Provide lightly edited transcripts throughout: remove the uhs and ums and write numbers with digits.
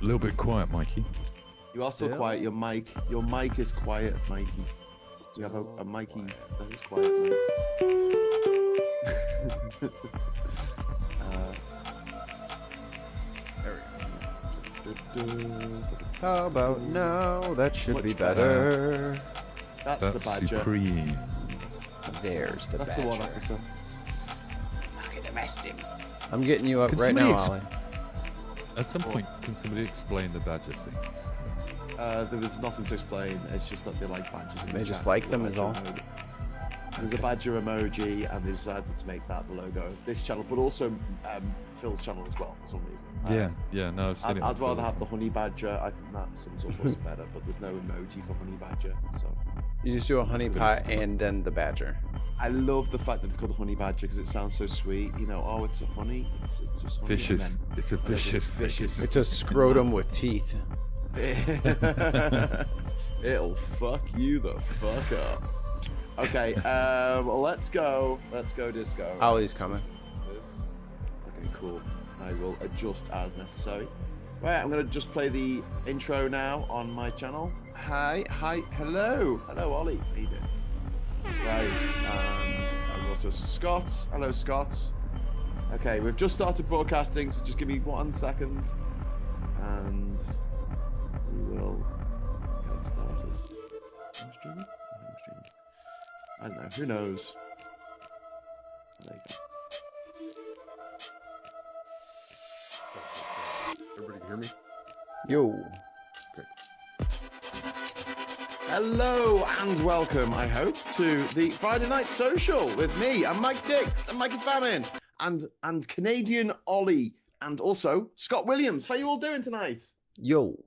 A little bit quiet, Mikey. You are still quiet. Your mic is quiet, Mikey. You have a Mikey that is quiet, mate. There we go. How about now? That should be better. That's the badger. supreme. There's the That's badger. the one, officer. Fucking arrest him. I'm getting you up Can right somebody now, Ollie. At some point, can somebody explain the badger thing? There was nothing to explain. It's just that they like badgers. in They the just chat. like them is all. There's a badger emoji, and they decided to make that the logo of this channel, but also Phil's channel as well for some reason. Yeah, no, I've seen it. I'd rather have the honey badger. I think that sums up what's better, but there's no emoji for honey badger. So You just do a honey pot and then the badger. I love the fact that it's called a honey badger because it sounds so sweet. You know, oh, it's a honey. It's just honey. Vicious. It's a vicious. vicious. It's a scrotum with teeth. It'll fuck you the fuck up. Okay, let's go. Let's go disco. Ollie's coming. This. Okay, cool. I will adjust as necessary. Right, I'm gonna just play the intro now on my channel. Hi, hello, Ollie. How you doing? Right, and I'm also Scott. Hello, Scott. Okay, we've just started broadcasting, so just give me 1 second, and we will get started. Am I streaming? I don't know. Who knows? There you go. Everybody can hear me? Yo. Hello and welcome, I hope, to the Friday Night Social with me and Mike Dix and Mikey Famine and Canadian Ollie and also Scott Williams. How you all doing tonight? Yo.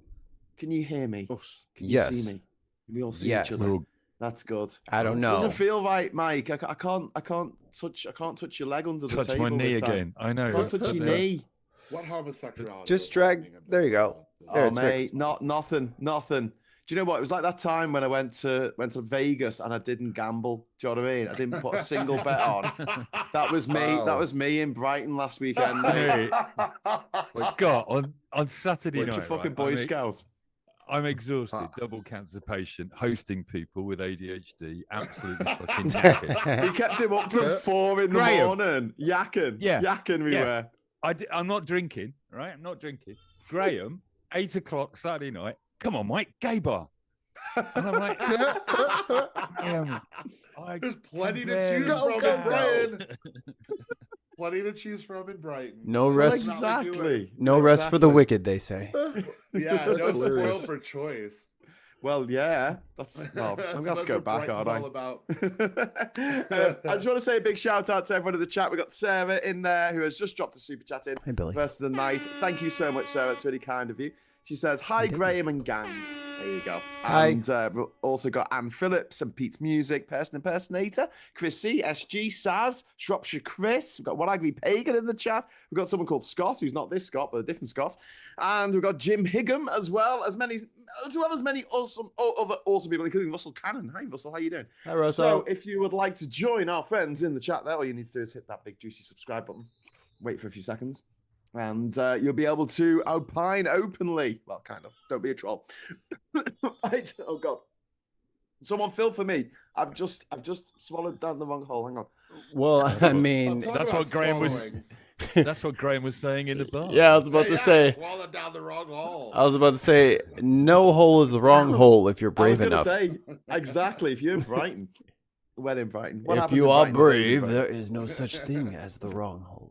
Can you hear me? Can you Yes. see me? Can we all see Yes. each other? That's good. I don't know. Doesn't feel right, Mike. I can't touch your leg under the Touch table. my knee this time. again. I know. I can't touch your knee. What homosexuality? Just is drag- happening in there this you go. world? There, Oh it's mate, fixed. nothing. Do you know what? It was like that time when I went to Vegas and I didn't gamble. Do you know what I mean? I didn't put a single bet on. That was me. Wow. That was me in Brighton last weekend. Mate. Hey, Scott, on Saturday Bunch night, of fucking right, Boy Scout. I'm exhausted, double cancer patient, hosting people with ADHD, absolutely fucking We knackered. kept him up till 4 in the Graham. morning, yakking. Yeah. Yakking we Yeah. were. I'm not drinking, right? I'm not drinking. Graham, 8 o'clock Saturday night. Come on, Mike, gay bar. And I'm like, Graham, I There's plenty to barely choose Go, from go, in Brighton. Plenty to choose from in Brighton. No Well, rest. exactly. No rest for the Exactly. wicked, they say. Yeah, no spoil hilarious. for choice. Well, yeah. That's well. That's I'm going to what go back, Brighton's aren't I? all about. I just want to say a big shout out to everyone in the chat. We got Sarah in there who has just dropped a super chat in. Hey, Billy. First of the night. Thank you so much, Sarah. It's really kind of you. She says, "Hi, Graham and gang." There you go. Hi. And we've also got Anne Phillips and Pete's Music, Person Impersonator, Chris C, SG, Saz, Shropshire Chris. We've got One Angry Pagan in the chat. We've got someone called Scott, who's not this Scott, but a different Scott. And we've got Jim Higham as well as many awesome other awesome people, including Russell Cannon. Hi, Russell. How you doing? Hi, Russell. So if you would like to join our friends in the chat there, all you need to do is hit that big juicy subscribe button. Wait for a few seconds. And you'll be able to opine openly. Well, kind of. Don't be a troll. Right. Oh God. Someone fill for me. I've just swallowed down the wrong hole. Hang on. Well, I mean, Talk That's about what Graham was- swallowing. That's what Graham was saying in the bar. yeah, I was about to say. Swallowed down the wrong hole. I was about to say, no hole is the wrong hole if you're I was brave gonna enough. say exactly. If you're in Brighton, when in Brighton, what If happens you in are Brighton stays in brave, Brighton. there is no such thing as the wrong hole.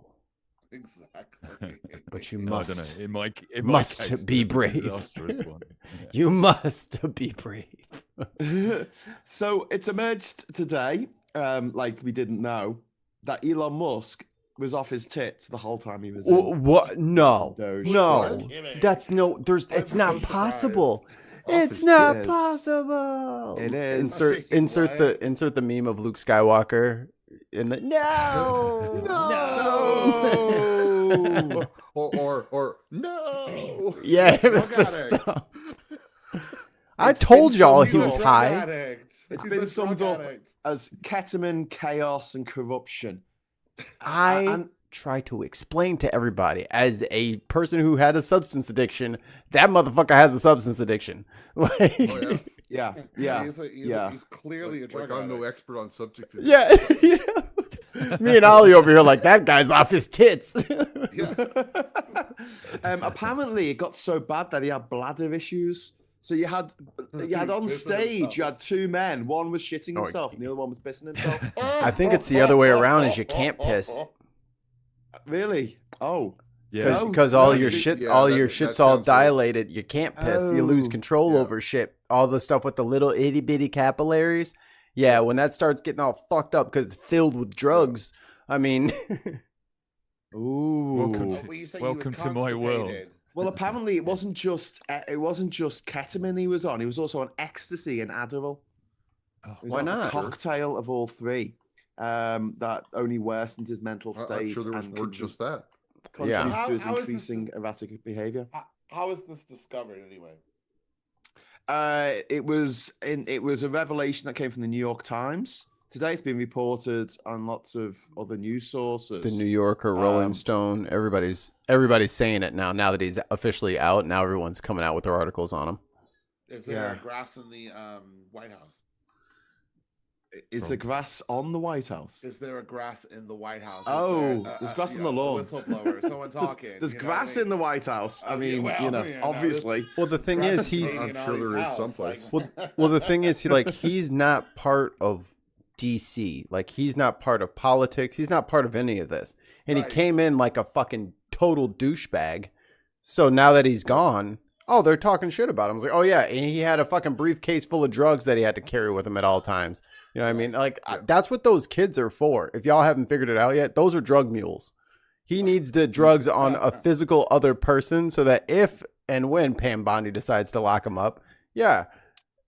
Exactly. But you No, I don't must. know. In my must case, be there's a brave. disastrous one. Yeah. You must be brave. So it's emerged today, like we didn't know, that Elon Musk was off his tits the whole time he was in. What? No. Doge. No. You're kidding. That's no. There's. I'm It's not so possible. Off It's his not tits. possible. It is. Insert the meme of Luke Skywalker in the no. No. or no. Yeah, Drug the addict. stuff. I It's told been y'all some he He's a was Drug high. addict. It's He's been a summed drug up addict. as ketamine, chaos, and corruption. I And try to explain to everybody, as a person who had a substance addiction, that motherfucker has a substance addiction. Like, Oh, yeah. Yeah. He's clearly a drug I'm no addict. expert on subject. yeah. You know? Me and Ollie over here like, that guy's off his tits. Yeah. Apparently, it got so bad that he had bladder issues. So you had on stage, you had two men. One was shitting himself, and the other one was pissing himself. I think it's the other way around, is you can't piss. Really? Oh. Yeah. Because all no, your you- shit, yeah, all that- your that shit's all sounds right. dilated. You can't piss. You lose Oh, control yeah. over shit. All the stuff with the little itty bitty capillaries. Yeah, when that starts getting all fucked up because it's filled with drugs. I mean, Ooh. Welcome Well, you say he Welcome was to my world. constipated. Well, apparently it wasn't just ketamine he was on. He was also on ecstasy and Adderall. Oh, It was Why like not? A cocktail of all three. That only worsened his mental I'm state sure there was and more than just that. Yeah. contributed to his How is this increasing erratic behavior. How is this discovered anyway? It was a revelation that came from the New York Times. Today it's been reported on lots of other news sources. the New Yorker, Rolling Stone, everybody's saying it now. Now that he's officially out, now everyone's coming out with their articles on him. Is there grass in the White House? Is the grass on the White House? Is there a grass in the White House? Is Oh, there, there's grass you on the know, a lawn. Whistleblower, someone talking. There's you know grass what I in the White House. I mean, well, you know, you know, obviously. Well, the thing Grass is, he's hanging I'm on sure his there is house, someplace. well, the thing is, he's not part of DC. Like, he's not part of politics. He's not part of any of this. And Right. he came in like a fucking total douchebag. So now that he's gone, oh, they're talking shit about him. I was like, oh yeah, and he had a fucking briefcase full of drugs that he had to carry with him at all times. You know what I mean? Like, that's what those kids are for. If y'all haven't figured it out yet, those are drug mules. He needs the drugs on a physical other person so that if and when Pam Bondi decides to lock him up, yeah,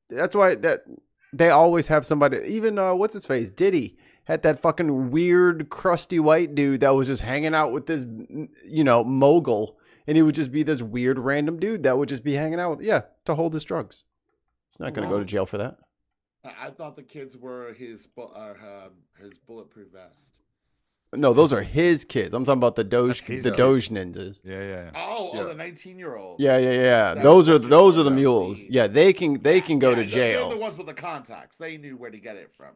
that's why that they always have somebody. Even what's his face, Diddy had that fucking weird crusty white dude that was just hanging out with this, you know, mogul, and he would just be this weird random dude that would just be hanging out with, to hold his drugs. He's not gonna go to jail for that. I thought the kids were his bulletproof vest. No, those are his kids. I'm talking about the Doge, That's his the kid. Doge ninjas. Yeah. Oh, Yeah. the 19-year-old. Yeah. That's Those are what those you are the wanna mules. see. Yeah, they can go to They're the jail. ones with the contacts. They knew where to get it from.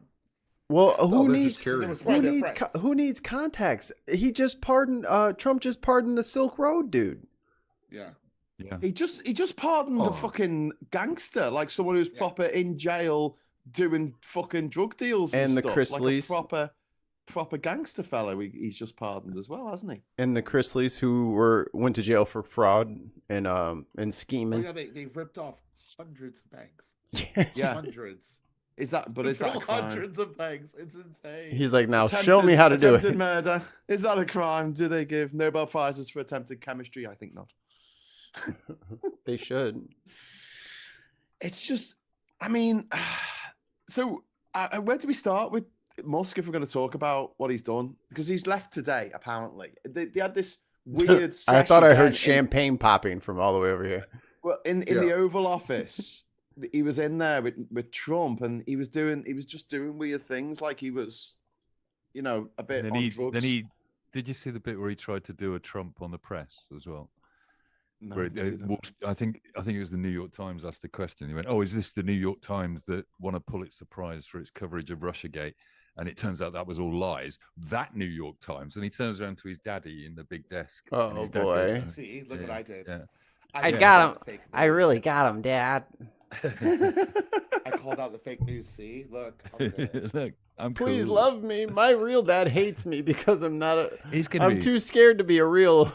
Well, who they're needs just carrying was it. part who of their needs friends. who needs contacts? He just pardoned Trump just pardoned the Silk Road dude. Yeah. Yeah. He just pardoned the fucking gangster, like someone who's proper in jail doing fucking drug deals and And the stuff. Chris like Lees. a proper gangster fellow. He's just pardoned as well, hasn't he? And the Chrisleys who went to jail for fraud and Oh, scheming. yeah, they ripped off hundreds of banks. Yeah. Hundreds. Is that a crime? Hundreds of banks. It's insane. He's like, now show me how to do attempted it. murder. Is that a crime? Do they give Nobel Prizes for attempted chemistry? I think not. They should. It's just, I mean, so where do we start with Musk if we're going to talk about what he's done? Because he's left today, apparently. They had this weird. I thought I session heard in- champagne popping from all the way over here. Well, in the Oval Office, he was in there with Trump, and he was just doing weird things, like he was, you know, a bit And on drugs. then he did you see the bit where he tried to do a Trump on the press as well? No, Where I didn't see that. I think it was the New York Times asked the question. He went, "Oh, is this the New York Times that won a Pulitzer Prize for its coverage of Russiagate?" And it turns out that was all lies. That New York Times. And he turns around to his daddy in the big desk. and Oh, his dad boy. goes, See, look what Yeah, I did. yeah. I called got out him. the fake I news. really got him, Dad. I called out the fake news. See, look. I'm there. Look, I'm Please cool. love me. My real dad hates me because I'm not a. He's gonna I'm be, too scared to be a real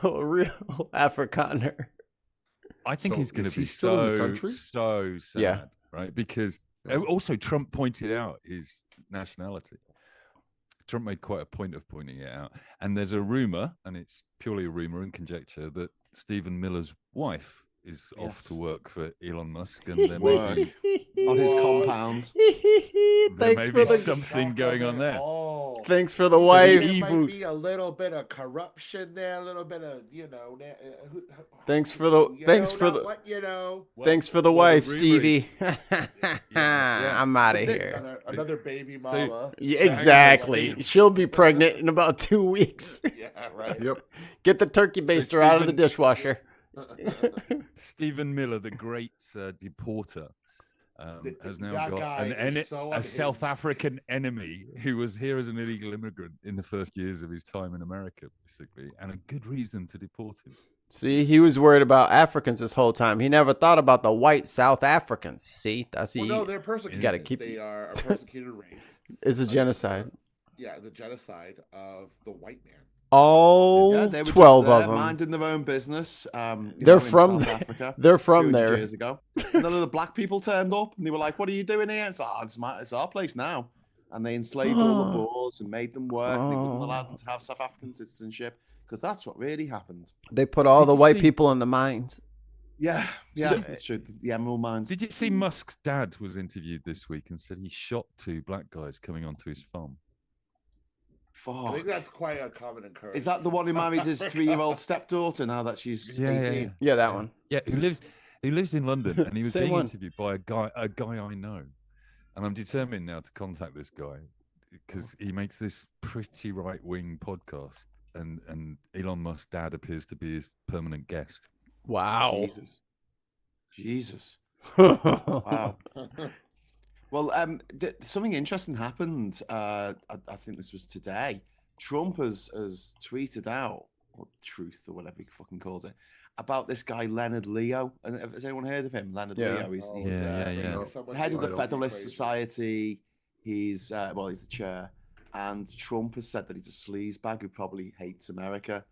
Afrikaner. I think So he's going is to he be still in the so country? sad, Yeah. right? Because Yeah. also Trump pointed out his nationality. Trump made quite a point of pointing it out. And there's a rumor, and it's purely a rumor and conjecture, that Stephen Miller's wife is off to work for Elon Musk, and there may be, on his compound. there Thanks may for be the something Shock going of on it there. all. Thanks for the So wife. there might be a little bit of corruption there, a little bit of Thanks for the thanks for the thanks for the wife, rumor Stevie. I'm out of here. another baby mama. Yeah, exactly. She'll be pregnant in about 2 weeks. Yeah, right. Yep. Get the turkey baster out of the dishwasher. Stephen Miller, the great deporter, has now that got guy is so a unhinged. South African enemy who was here as an illegal immigrant in the first years of his time in America, basically, and a good reason to deport him. See, he was worried about Africans this whole time. He never thought about the white South Africans. See, that's Well, no, they're persecuted. gotta keep- They are a persecuted race. it's a genocide. Yeah, the genocide of the white man. All Yeah, they were 12 just there, of them. minding their own business. They're in from South there. Africa. They're from 200 there. years ago. And then the black people turned up and they were like, "What are you doing here?" It's like, it's our place now. And they enslaved all the Boers and made them work. And they wouldn't allow them to have South African citizenship because that's what really happened. They put all Did the you white see- people in the mines. Yeah, So- it's true. The Emerald Mines. Did you see Musk's dad was interviewed this week and said he shot 2 black guys coming onto his farm? I think that's quite a common occurrence. Is that the one who married his 3-year-old stepdaughter now that she's Yeah, yeah, 18? yeah. Yeah, that one. Yeah, who lives in London, and he was Same being one. interviewed by a guy I know, and I'm determined now to contact this guy because he makes this pretty right wing podcast, and Elon Musk's dad appears to be his permanent guest. Wow. Jesus. Wow. Wow. Well, something interesting happened. I think this was today. Trump has tweeted out, or truth, or whatever he fucking calls it, about this guy Leonard Leo. And has anyone heard of him? Leonard Yeah. Leo. He's Yeah. the head of the Federalist Society. He's the chair. And Trump has said that he's a sleazebag who probably hates America.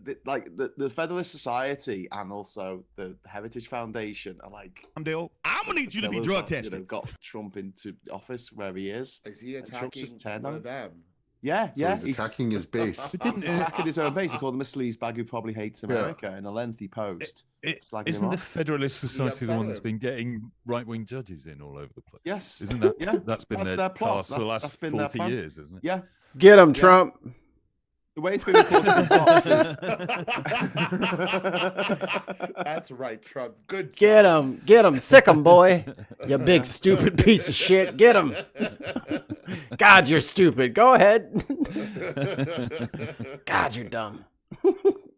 The Federalist Society and also the Heritage Foundation are like, I'm gonna need you to be pillars drug that, tested. got Trump into office where he is. Is he Trump's attacking just turned one on of them? Yeah, yeah. He's attacking his base. He's attacking his own base. He called him a sleazebag who probably hates America in a lengthy post. slagging him Isn't the off. Federalist Society the one that's upset been getting right-wing judges in all over the place? Yes. Isn't that Yeah, that's been that's their their plot. task for the That's last been their 40 plan. years, isn't it? Yeah. Get him, Yeah. Trump. The way it's been reported in Fox is That's right, Trump. Good. Get him, sick him, boy. You big stupid piece of shit. Get him. God, you're stupid. Go ahead. God, you're dumb.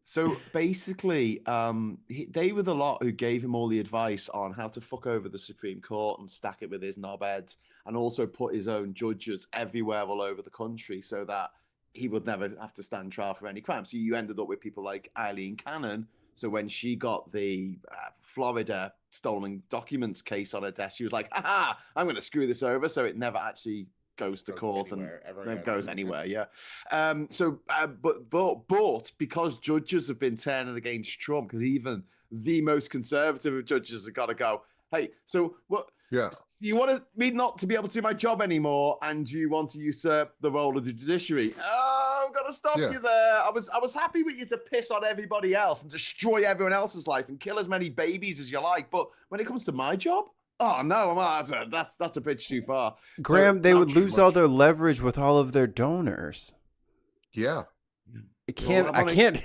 So basically, they were the lot who gave him all the advice on how to fuck over the Supreme Court and stack it with his knobheads, and also put his own judges everywhere all over the country so that he would never have to stand trial for any crime. So you ended up with people like Eileen Cannon. So when she got the Florida stolen documents case on her desk, she was like, "Aha! I'm going to screw this over," so it never actually goes to court anywhere, and ever never again. goes anywhere. Yeah. But because judges have been turning against Trump, because even the most conservative of judges have got to go, "Hey, so what? Yeah. You want me not to be able to do my job anymore, and you want to usurp the role of the judiciary? Oh, I've got to stop Yeah. you there. I was happy with you to piss on everybody else and destroy everyone else's life and kill as many babies as you like. But when it comes to my job, oh no, that's a bridge too far." Graham, So, they not would too lose all much. their leverage with all of their donors. Yeah. I can't.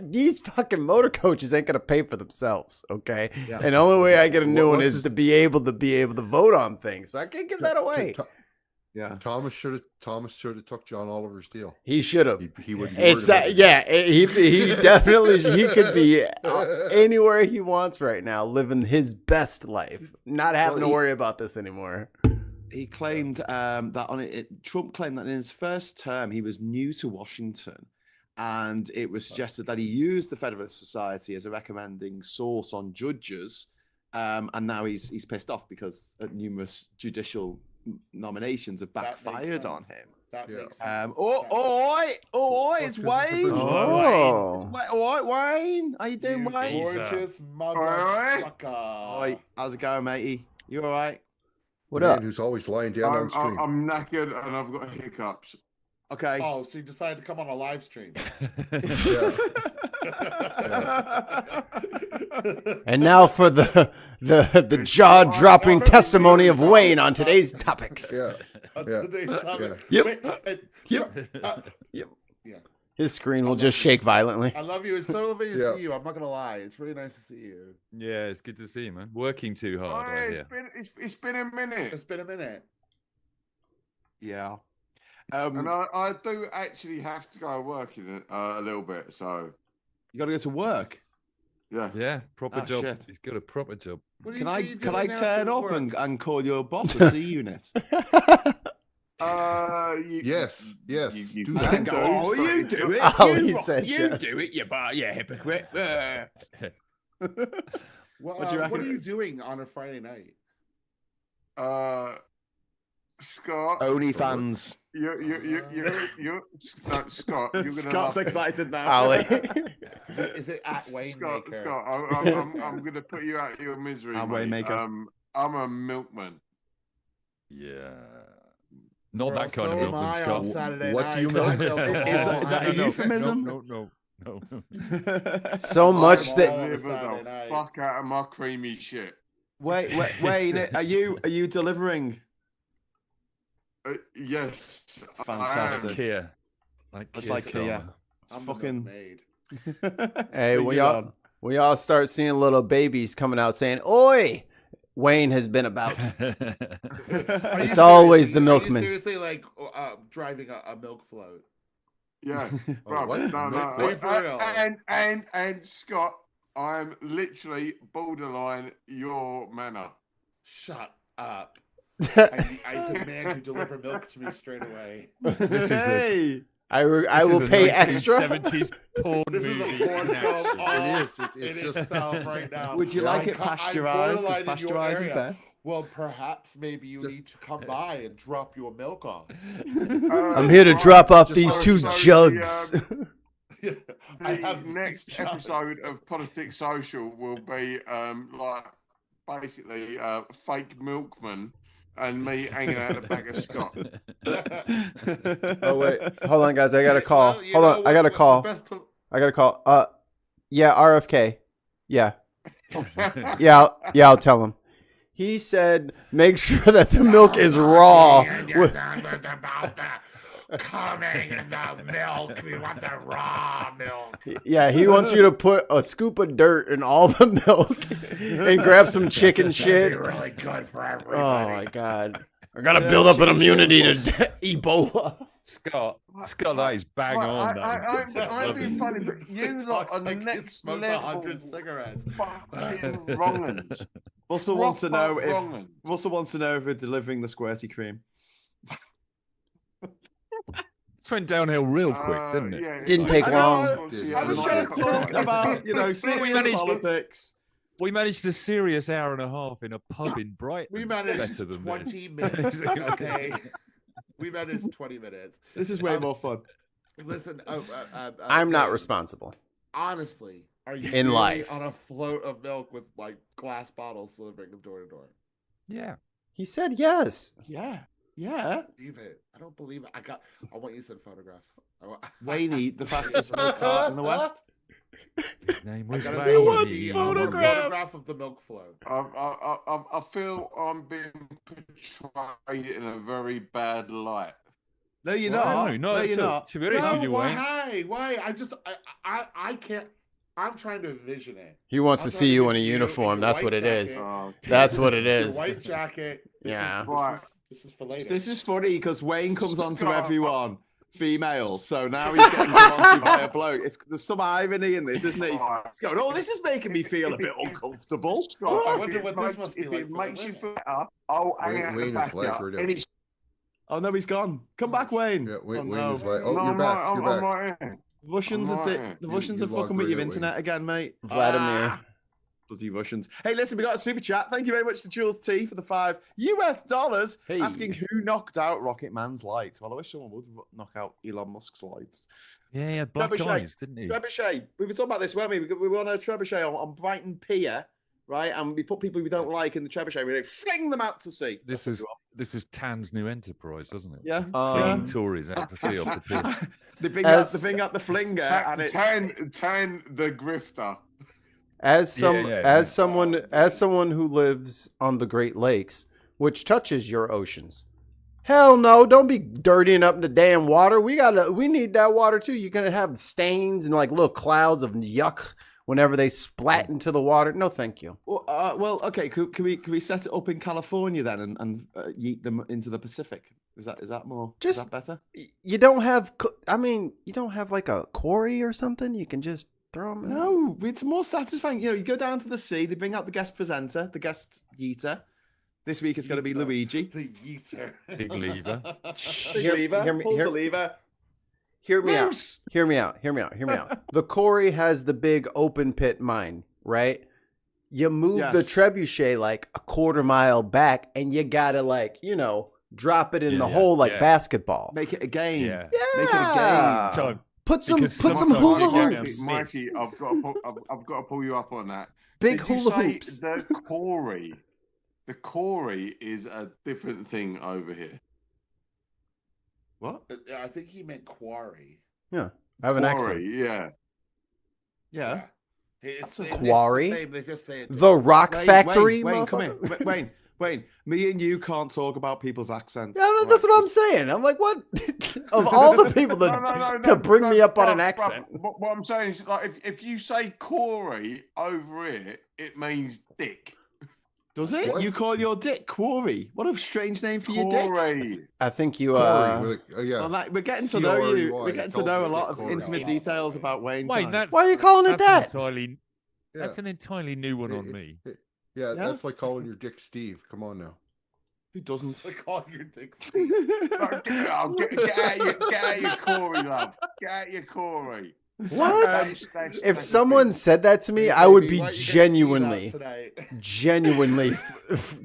These fucking motor coaches ain't gonna pay for themselves, okay? Yeah. And the only way I get a new one What's is his- to be able to vote on things. So I can't give that away. Yeah. Thomas should have took John Oliver's deal. He should have. He would. It's he definitely he could be anywhere he wants right now, living his best life, not having to worry about this anymore. He claimed that Trump claimed that in his first term he was new to Washington, and it was suggested that he used the Federalist Society as a recommending source on judges, and now he's pissed off because numerous judicial nominations have That makes backfired on sense. him. That Yeah. makes sense. It's That's 'cause Wayne. it's a Oh, Wayne. How you doing, Wayne? Gorgeous motherfucker. Oi, how's it going, matey? You all right? what the man up? who's always lying down on stream. I'm knackered and I've got hiccups. Okay. Oh, so you decided to come on a live stream. Yeah. And now for the jaw-dropping testimony of Wayne on today's topics. Yeah. That's Yeah. what they tell me. Yep. Wait, Yep. Yeah. His screen will just shake violently. I love you. It's so lovely to Yeah. see you. I'm not gonna lie. It's really nice to see you. Yeah, it's good to see you, man. Working too Oh, hard, I it's hear. been it's been a minute, It's been a minute. Yeah. and I do actually have to go working a little bit. So You got to go to work. yeah, Yeah, proper Ah, job. shit. He's got a proper job. What are Can you- I what are you can doing I now turn after up work? and call your boss a C unit? Yes, yes. You Do can that. do. Oh, you do it. Oh, you he rock- says you yes. do it. You hypocrite. What, What do you what are reckon? you doing on a Friday night? Scott, OnlyFans. you no, Scott, you're gonna Scott's love it. excited now. Ollie. Is it at Wayne Scott, Maker? I'm gonna put you out of your misery, At mate. Waymaker. I'm a milkman. Yeah. Not Well, that kind so of am milkman, I Scott. on Saturday What do you night. milk? I milk Is that- all is that a night. euphemism? No. So much I'm that all on a Deliver Saturday the night. fuck out of my creamy shit. Wait, Wayne, are you delivering? Yes, Fantastic. Kia. Like It's Kia like Kia. Starmer. I'm Fucking- the milkmaid. Hey, Bring we it all on. we all start seeing little babies coming out saying, "Oi!" Wayne has been about. Are you It's always seriously- the milkman. Are you seriously like driving a milk float? Yeah, Oh, bro. what? No, no. Are you for real? And Scott, I'm literally borderline your manner. Shut up. I demand you deliver milk to me straight away. This is a- Hey, I This will is a pay extra. 1970s porn This is movie a porn in film action. all It is. It's in just- itself right now. would you Yeah. like it I'm pasteurized? Because borderline in your pasteurized is area. best. Well, perhaps maybe you need to come by and drop your milk off. I'm here to drop off these two so jugs. I The have next these jugs. episode of Politics Social will be like basically fake milkman and me hanging out the back of Scott. Oh wait, hold on, guys. I got a call. Well, you Hold know on, I got a what- call. the best to- I got a call. Yeah, RFK. Yeah, yeah, I'll tell him. He said, make sure that the milk is raw. Coming in the milk. We want the raw milk. Yeah, he wants you to put a scoop of dirt in all the milk and grab some chicken That'd shit. be really good for Oh everybody. my god. I gotta build up an immunity to Ebola. Scott, that is bang on. that. I'm being funny, but you lot are the Like you next smoked level 100 cigarettes. fucking wrong'uns. Russell wants to know Proper if wrong'uns. Russell wants to know if we're delivering the squirty cream. This went downhill real quick, didn't it? Yeah, Didn't take I know, long. I was trying to talk about, serious managed- politics. We managed a serious hour and a half in a pub in Brighton. We managed better than 20 this. minutes. Okay. We managed 20 minutes. This is way more fun. Listen, I'm not Wayne, responsible. Honestly, are you In really life. on a float of milk with like glass bottles delivering them door to door? Yeah. He said yes. Yeah. Yeah. Believe it. I don't believe it. I want you to send photographs. Wayne, the fastest milk cart in the West. His name was gotta Wayne. say, He wants He- I want a photographs. photograph of the milk float. I feel I'm being portrayed in a very bad light. No, you're Well, not. No, No, not you're at all. not. To be honest with you, Wayne. Why? I can't. I'm trying to envision it. He wants I'm to trying see you in a envision uniform. your That's white what it is. jacket. That's what it Your is. white jacket. Yeah. This is for later. This is funny because Wayne comes on to everyone, female. So now he's getting come on to by a bloke. There's some irony in this, isn't it? He's going, oh, this is making me feel a bit uncomfortable. I wonder what this must be if like it for the makes you women. feel better, I'll hang out Wayne the is back like here, right and now. it's Oh no, he's gone. Come back, Wayne. Yeah, Oh, Wayne no. is like, oh, No, you're I'm back. right, You're I'm back. right here. Russians I'm are right. the Russians You are fucking logged with right your out, Wayne. internet again, mate. Vladimir. Ah, bloody Russians. Hey, listen, we got a super chat. Thank you very much to Jules T for the $5 Hey. asking who knocked out Rocket Man's lights. Well, I wish someone would knock out Elon Musk's lights. Yeah, he had black Trebuchet. eyes, didn't he? Trebuchet. We were talking about this, weren't we? We were on a trebuchet on Brighton Pier, right? And we put people we don't like in the trebuchet. We like, fling them out to sea. This is Tan's new enterprise, wasn't it? Yeah. Flinging Tories out to sea off the pier. They bring As- out the flinger, and it's Tan the grifter. As Yeah. someone who lives on the Great Lakes, which touches your oceans, Hell no! Don't be dirtying up the damn water. We need that water too. You're gonna have stains and like little clouds of yuck whenever they splat into the water. No, thank you. Well, okay. Can we set it up in California then and yeet them into the Pacific? Is that is that better? You don't have. I mean, you don't have like a quarry or something. You can just throw them. No, it's more satisfying. You go down to the sea. They bring out the guest presenter, the guest yeeter. This week it's going to be Luigi. The yeeter. Big lever. Pulls the lever. Hear me out. The quarry has the big open pit mine, right? You move the trebuchet like a quarter mile back, and you gotta drop it in the hole like basketball. Make it a game. Yeah. Make it a game. So, Put some sometimes hula you hoops. Mikey, I've got to pull you up on that. Big Did you hula say hoops. The Corey is a different thing over here. What? I think he meant quarry. Yeah, I have an accent. Quarry, yeah. Yeah. It's quarry? the same, they just say it The Rock Factory. Wayne, come here. motherfucker. Wayne, me and you can't talk about people's accents. Yeah, that's what I'm saying. I'm like, what? Of all the people to bring me up on an accent. What I'm saying is, like, if you say Corey over here, it means dick. Does it? What? You call your dick Quarry? What a strange name for your dick. Corey. I think you. Corey, yeah. Well, we're getting to know you. C-O-R-E-Y, We're getting to calls know a it lot of Corey. intimate details about Wayne. Wait, Time. that's Why are you calling it that? That's an entirely new one on me. Yeah, that's like calling your dick Steve. Come on now. Who doesn't? Like all your dicks. Steve. Get out your Corey, love. Get out your Corey. What? If someone said that to me, I would be Why you guys genuinely, see that tonight? genuinely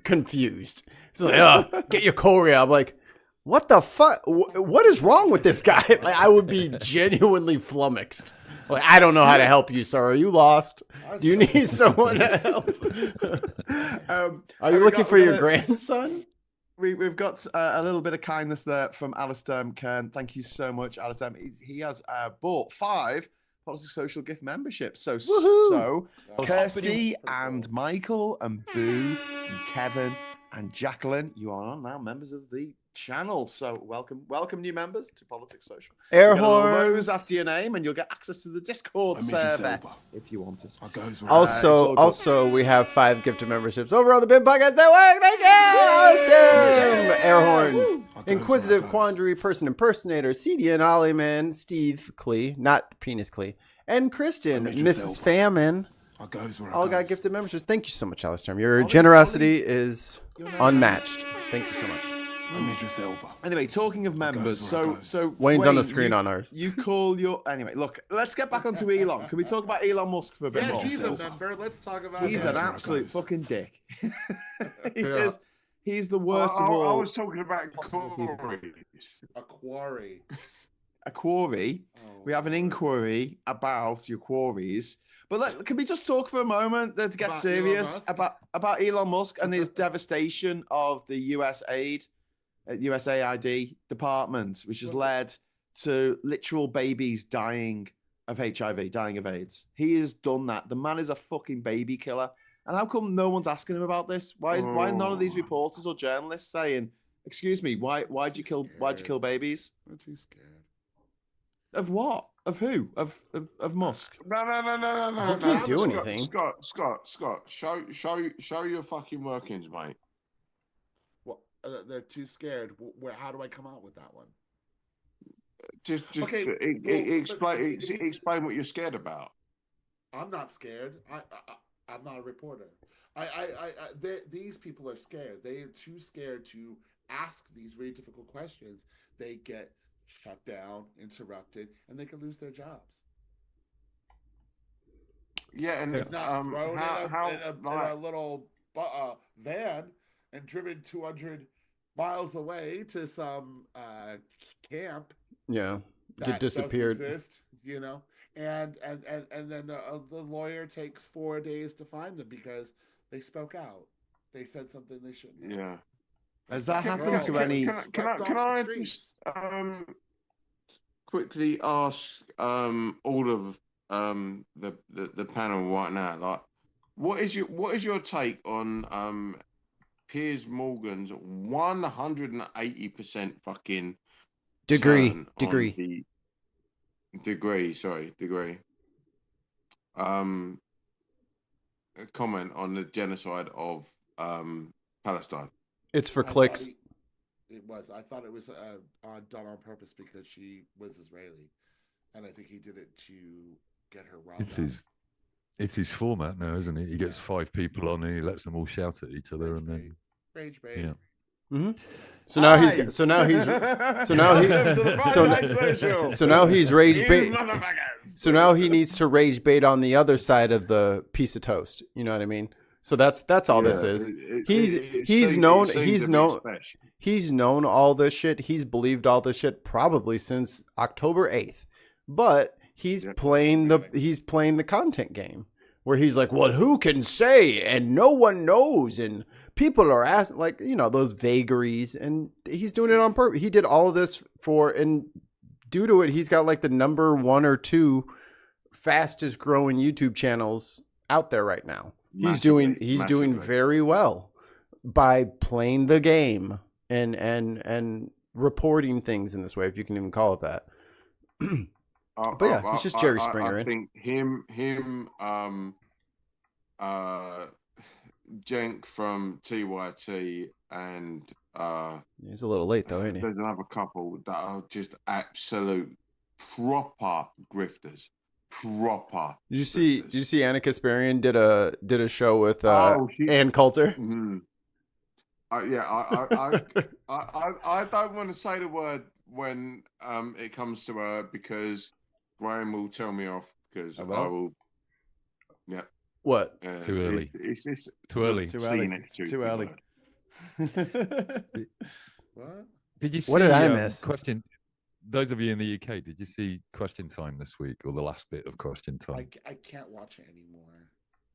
confused. It's like, get your Corey. I'm like, what the fuck? What is wrong with this guy? Like, I would be genuinely flummoxed. Like, I don't know how to help you, sir. Are you lost? Do you need someone to help? Are you looking for your grandson? We've got a little bit of kindness there from Alistair Kern. Thank you so much, Alistair. He has bought 5 Politics Social gift memberships. So Kirsty and Michael and Boo and Kevin and Jacqueline, you are now members of the channel. So welcome new members to Politics Social. Air You'll get a little horns. rose after your name, and you'll get access to the Discord server if you want it. Also, we have 5 gifted memberships over on the BIM Podcast Network. Thank you, Austin. Air horns. Inquisitive Quandary Person Impersonator, CD and Ollie Man, Steve Klee, not Penis Klee, and Kristen, Mrs. Famine. All got gifted memberships. Thank you so much, Alistair. Your generosity is unmatched. Thank you so much. Anyway, talking of members, so Wayne's on the Wayne, screen on ours. You call your anyway. Look, let's get back onto Elon. Can we talk about Elon Musk for a bit Yeah, more? he's a member. Let's talk about He's that. an absolute fucking dick. Yeah. He's the worst of I all. was talking about Corey. A quarry. A quarry. We have an inquiry about your quarries. But can we just talk for a moment? Let's get About serious Elon Musk? about Elon Musk and his devastation of the USAID department, which has led to literal babies dying of HIV, dying of AIDS. He has done that. The man is a fucking baby killer. And how come no one's asking him about this? Why are none of these reporters or journalists saying, "Excuse me, why'd you kill babies?" I'm too scared. Of what? Of who? Of Musk? No. He didn't do anything. Scott, show your fucking workings, mate. What? They're too scared. How do I come out with that one? Just Okay, explain what you're scared about. I'm not scared. I'm not a reporter. These people are scared. They are too scared to ask these very difficult questions. They get shut down, interrupted, and they can lose their jobs. Yeah, and If not thrown in a little van and driven 200 miles away to some camp. Yeah, That get disappeared. doesn't exist, and then the lawyer takes 4 days to find them because they spoke out. They said something they shouldn't have. yeah. Has that happened to any? Can I just quickly ask all of the panel right now, like, what is your take on Piers Morgan's 180% fucking Degree. turn on the degree. A comment on the genocide of Palestine. It's for I thought clicks. It was. I thought it was done on purpose because she was Israeli, and I think he did it to get her riled up. It's his format now, isn't it? He gets 5 people on and he lets them all shout at each other, and then rage bait. yeah. Mm-hmm. So now he's rage bait. So now he needs to rage bait on the other side of the piece of toast. You know what I mean? So that's all this is. He's known all this shit. He's believed all this shit probably since October 8th. But he's playing the content game where he's like, well, who can say? And no one knows. And people are asking, like, you know, those vagaries. And he's doing it on purpose. He did all of this and due to it, he's got like the number 1 or 2 fastest growing YouTube channels out there right now. He's doing very well by playing the game and reporting things in this way, if you can even call it that. But yeah, he's just Jerry Springer. I think him, Jenk from TYT, and he's a little late though, ain't he? There's another couple that are just absolute proper grifters. Proper. Did you see Anna Kasparian did a show with Ann Coulter? Mm-hmm. I don't want to say the word when it comes to her because Graham will tell me off because I will. Yeah. What? Too early. It's too early. Too early. What? Did you see? What did I miss? Question. Those of you in the UK, did you see Question Time this week or the last bit of Question Time? I can't watch it anymore.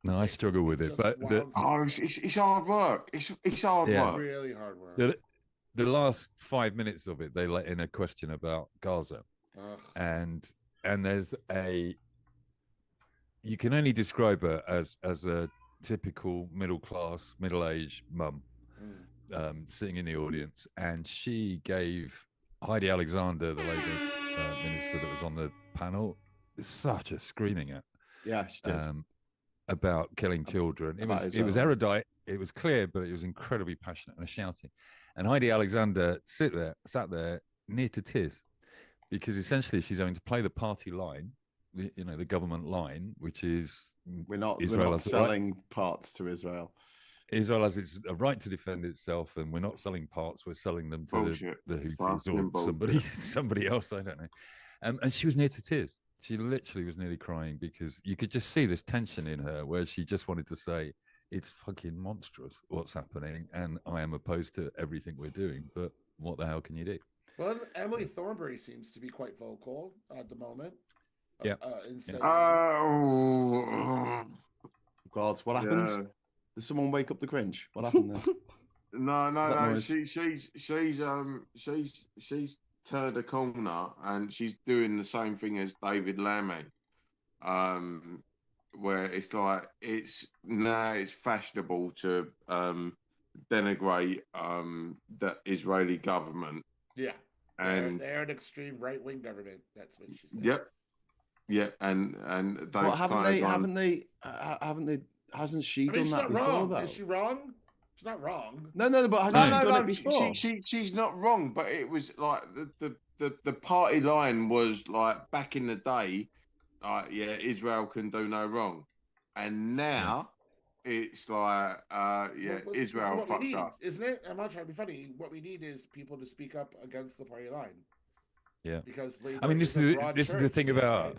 No, I struggle with it, but it's hard work. It's hard work. Really hard work. The last 5 minutes of it, they let in a question about Gaza, and there's you can only describe her as a typical middle class, middle aged mum sitting in the audience, and she gave Heidi Alexander, the Labour minister that was on the panel, such a screaming at. Yeah, she did. About killing children. It was erudite, it was clear, but it was incredibly passionate and shouting. And Heidi Alexander sat there near to tears, because essentially she's going to play the party line, the government line, which is we're not selling parts to Israel. Israel has its a right to defend itself, and we're not selling parts. We're selling them to the Houthis or somebody else. I don't know. And she was near to tears. She literally was nearly crying because you could just see this tension in her, where she just wanted to say, "It's fucking monstrous what's happening, and I am opposed to everything we're doing. But what the hell can you do?" Well, Emily Thornberry seems to be quite vocal at the moment. Yeah. God, what happened? Yeah. Did someone wake up the Grinch? What happened there? No. She's turned a corner and she's doing the same thing as David Lammy, where it's like it's fashionable to denigrate the Israeli government. Yeah, and they're an extreme right wing government. That's what she said. Yep. Yeah, and haven't they? Hasn't she done that before? Though? Is she wrong? She's not wrong. No, but hasn't she done it before? She's not wrong, but it was like the party line was like back in the day, Israel can do no wrong, and now it's like Israel fucked up, isn't it? I'm not trying to be funny. What we need is people to speak up against the party line. Yeah, because this is the thing about.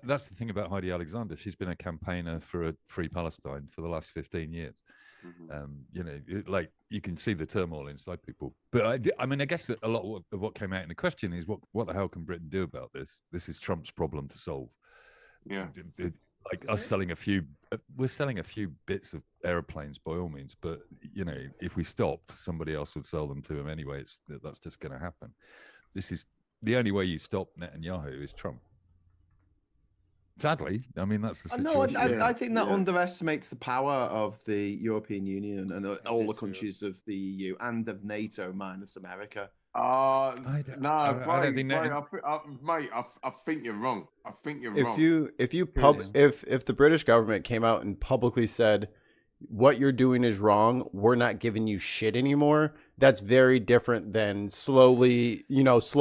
That's the thing about Heidi Alexander. She's been a campaigner for a free Palestine for the last 15 years. Mm-hmm. You can see the turmoil inside people. But I guess that a lot of what came out in the question is what the hell can Britain do about this? This is Trump's problem to solve. Yeah, us selling we're selling a few bits of airplanes by all means, but if we stopped, somebody else would sell them to him anyway. That's just going to happen. This is the only way you stop Netanyahu is Trump. Sadly, I mean that's the No, situation. I think that Yeah. underestimates the power of the European Union and all do the too. countries of the EU and of NATO minus America. No, I don't think that. Mate, I think you're wrong. I think you're wrong. If the British government came out and publicly said what you're doing is wrong, we're not giving you shit anymore, that's very different than slow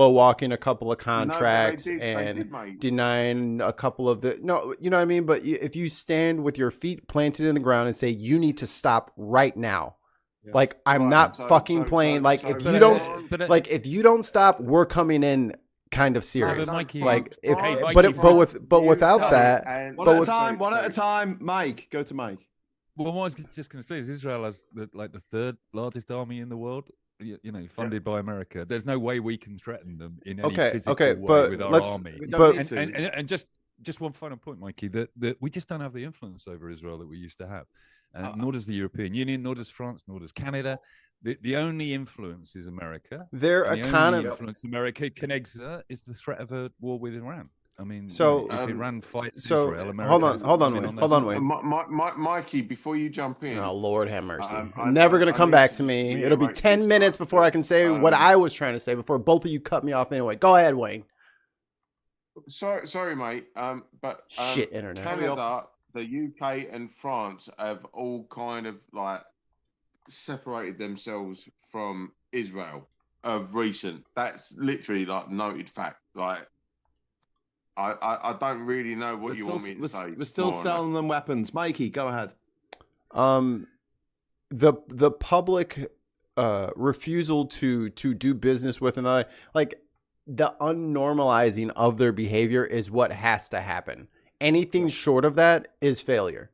walking a couple of contracts they did, mate. denying a couple of you know what I mean? But if you stand with your feet planted in the ground and say you need to stop right now. Yes. Like I'm Right, not so- fucking so- playing. so- Like so- if but- you don't, but- like if you don't stop, we're coming in kind of serious. but Mikey- Like if, Hey, Mikey, but You without stop that, and- One But at a with- time. One at a time. Mike, go to Mike. Well, what I was just going to say is Israel has the third largest army in the world. You know, funded by America. There's no way we can threaten them in any physical way but with our let's- army. We don't But- need to. And just one final point, Mikey, that we just don't have the influence over Israel that we used to have. Nor does the European Union, nor does France, nor does Canada. The only influence is America. their And the only economy. influence America can exert is the threat of a war with Iran. I mean, So- if Iran fights so, Israel, America hold on, has to hold on, come in Wayne, their hold on, side. Wayne. Mikey, before you jump in, Oh Lord, have mercy! I- Never gonna I come need back to to me. just It'll be reiterate 10 this minutes fact before I that, can say what I was trying to say before both of you cut me off anyway. Go ahead, Wayne. sorry, mate. But Shit, internet. Canada, the UK, and France have all kind of like separated themselves from Israel of recent. That's literally like noted fact. Like, I don't really know what you want me to say. We're still more on that. selling them weapons. Mikey, go ahead. The public refusal to do business with another, like the unnormalizing of their behavior is what has to happen. Anything short of that is failure.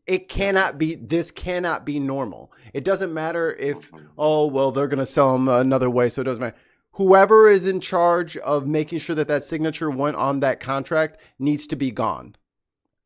It cannot be, this cannot be normal. It doesn't matter if, oh, well, they're going to sell them another way, so it doesn't matter. Whoever is in charge of making sure that that signature went on that contract needs to be gone.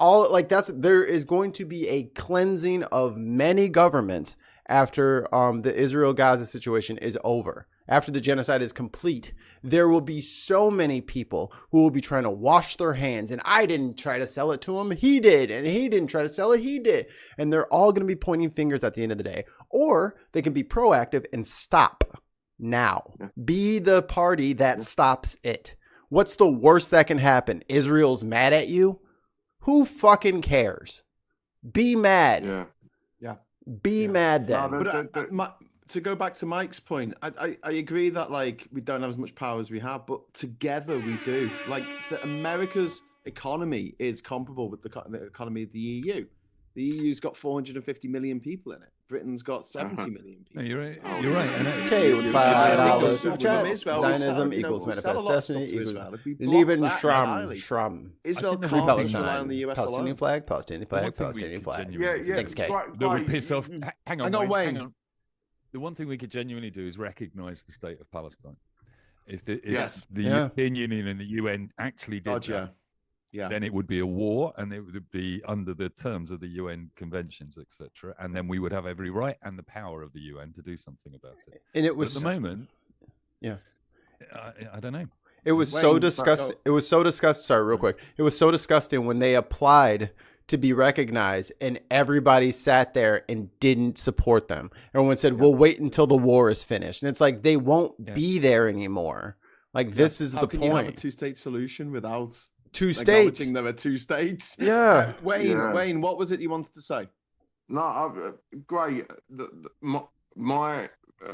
There is going to be a cleansing of many governments after the Israel-Gaza situation is over. After the genocide is complete, there will be so many people who will be trying to wash their hands. And I didn't try to sell it to him. He did. And he didn't try to sell it. He did. And they're all going to be pointing fingers at the end of the day. Or they can be proactive and stop now. Be the party that stops it. What's the worst that can happen? Israel's mad at you? Who fucking cares? Be mad. Yeah. Be mad then. But to go back to Mike's point, I agree that like we don't have as much power as we have, but together we do. Like America's economy is comparable with the economy of the EU. The EU's got 450 million people in it. Britain's got 70 million people. No, you're right. You're right. And Okay, with $5 super chat. Israel, Zionism we sell- equals we sell a manifest lot of stuff destiny to equals Israel. If we block Leben that entirely, Schramm. Israel I think can't the just rely on Palestine. the US Palestinian alone. flag, Palestinian flag, One thing we Palestinian could flag. genuinely do Thanks, Kay. that would piss off. Hang on, Wayne. Hang on. The one thing we could genuinely do is recognise the state of Palestine. If the Yes. European Union and the UN actually did that, Yeah. then it would be a war, and it would be under the terms of the UN conventions, etc. And then we would have every right and the power of the UN to do something about it. And it But was at the moment, yeah. I don't know. It was so disgusting. It was so disgusting. Sorry, real quick. It was so disgusting when they applied to be recognized and everybody sat there and didn't support them. Everyone said, we'll wait until the war is finished. And it's like, they won't be there anymore. Like, this is How the can point. you have a two-state solution without Two states. acknowledging there are two states? Yeah. Wayne, what was it you wanted to say? No, great.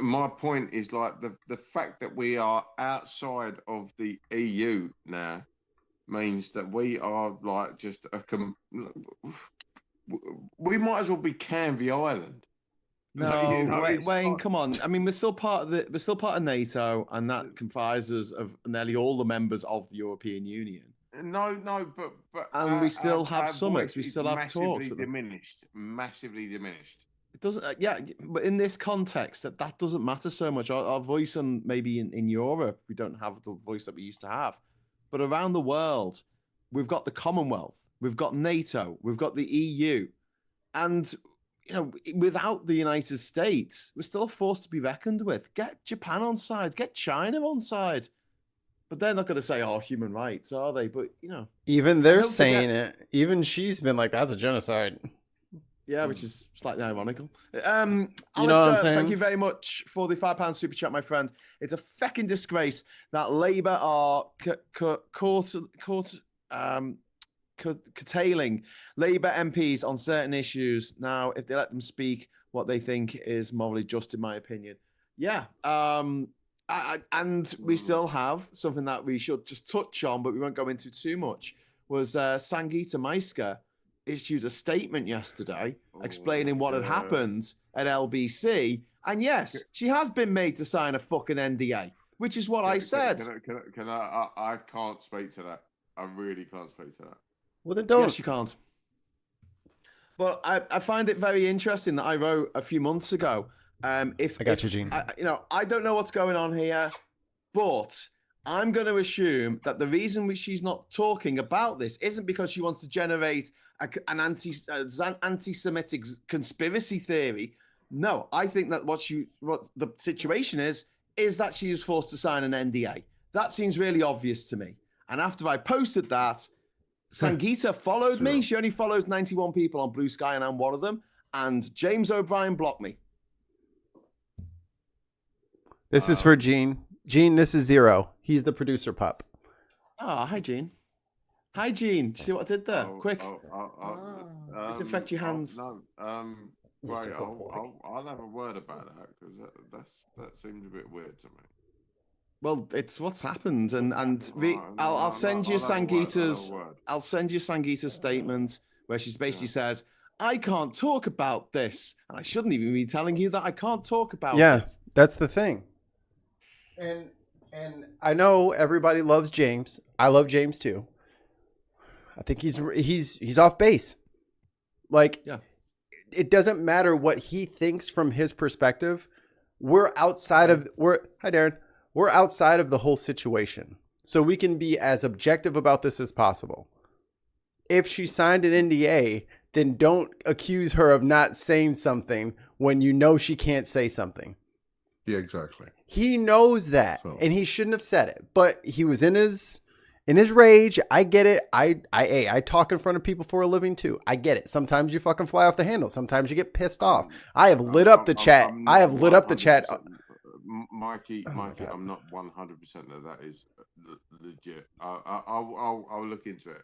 My point is like the fact that we are outside of the EU now means that we are like just we might as well be Canvey Island. No, You know, it's Wayne, like- come on. I mean, we're still part of NATO, and that comprises of nearly all the members of the European Union. No, but And we still have our summits, voice we is still have talks with them. massively diminished. It doesn't, but in this context, that doesn't matter so much. Our voice, and maybe in Europe, we don't have the voice that we used to have. But around the world, we've got the Commonwealth, we've got NATO, we've got the EU, and without the United States, we're still a force to be reckoned with. Get Japan on side, get China on side. But they're not going to say, "Oh, human rights," are they? But Even they're don't saying forget- it. Even she's been like, "That's a genocide." yeah, which is slightly ironical. You know what I'm Alistair, saying? thank you very much for the £5 super chat, my friend. It's a fecking disgrace that Labour are curtailing Labour MPs on certain issues. Now, if they let them speak, what they think is morally just, in my opinion. Yeah. And we still have something that we should just touch on, but we won't go into too much, was Sangeeta Maiska issued a statement yesterday explaining what had happened at LBC. And yes, she has been made to sign a fucking NDA, which is what I said. Can I can't speak to that. I really can't speak to that. Well, then don't. Yes, you can't. But I find it very interesting that I wrote a few months ago. I got you, Gene. I don't know what's going on here, but I'm going to assume that the reason she's not talking about this isn't because she wants to generate an anti-Semitic conspiracy theory. No, I think that what the situation is that she was forced to sign an NDA. That seems really obvious to me. And after I posted that, Sangeeta followed me. She only follows 91 people on Blue Sky, and I'm one of them. And James O'Brien blocked me. This is for Gene. Gene, this is Zero. He's the producer pup. Oh, hi, Gene. Hi, Gene. Do you see what I did there? Quick. Disinfect your hands. Right, I'll have a word about that because that seems a bit weird to me. Well, it's what's happened, I'll send you Sangeeta's. I'll send you Sangeeta's statement where she basically says, "I can't talk about this, and I shouldn't even be telling you that I can't talk about it." Yeah, that's the thing. And I know everybody loves James. I love James too. I think he's off base. Like, it doesn't matter what he thinks from his perspective. We're outside of hi Darren. We're outside of the whole situation. So we can be as objective about this as possible. If she signed an NDA, then don't accuse her of not saying something when you know she can't say something. Yeah, exactly. He knows that, and he shouldn't have said it. But he was in his rage. I get it. I talk in front of people for a living too. I get it. Sometimes you fucking fly off the handle. Sometimes you get pissed off. I have lit up the chat. I have lit up the chat. Mikey, I'm not 100% that is legit. I'll look into it.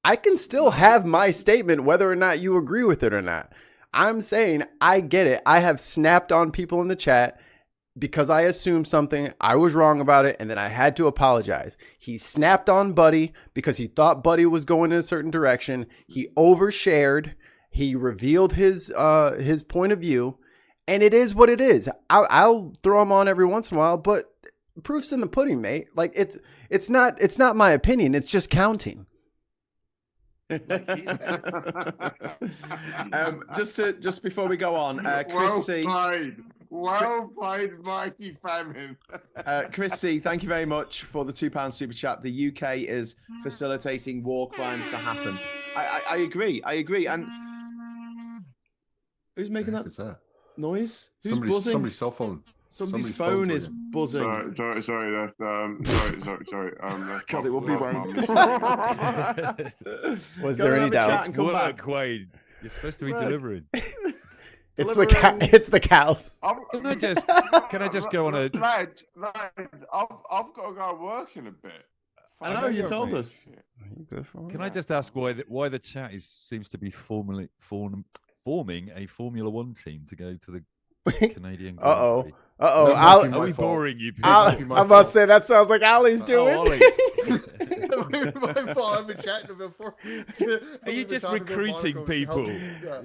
I can still have my statement whether or not you agree with it or not. I'm saying I get it. I have snapped on people in the chat because I assumed something. I was wrong about it, and then I had to apologize. He snapped on Buddy because he thought Buddy was going in a certain direction. He overshared. He revealed his point of view, and it is what it is. I'll throw him on every once in a while, but proof's in the pudding, mate. Like it's not my opinion. It's just counting. Just before we go on, Chris C. Well played, Mikey Famine. Chris C, thank you very much for the £2 super chat. The UK is facilitating war crimes to happen. I agree. And who's making that noise? Who's buzzing? Somebody's cell phone. Somebody's phone is buzzing. Sorry. God, it will be Wayne. Was there any doubt? Work, Wayne. You're supposed to be delivering. It's the cows. Can I just go on a lad? I've got to go work in a bit. I know you told us. Can I just ask why the chat seems to be forming a Formula One team to go to the Canadian Grand Prix? Are we boring you? I'm about to say that sounds like Ali's doing. Ollie. My fault. I've been chatting before. Are you just recruiting people?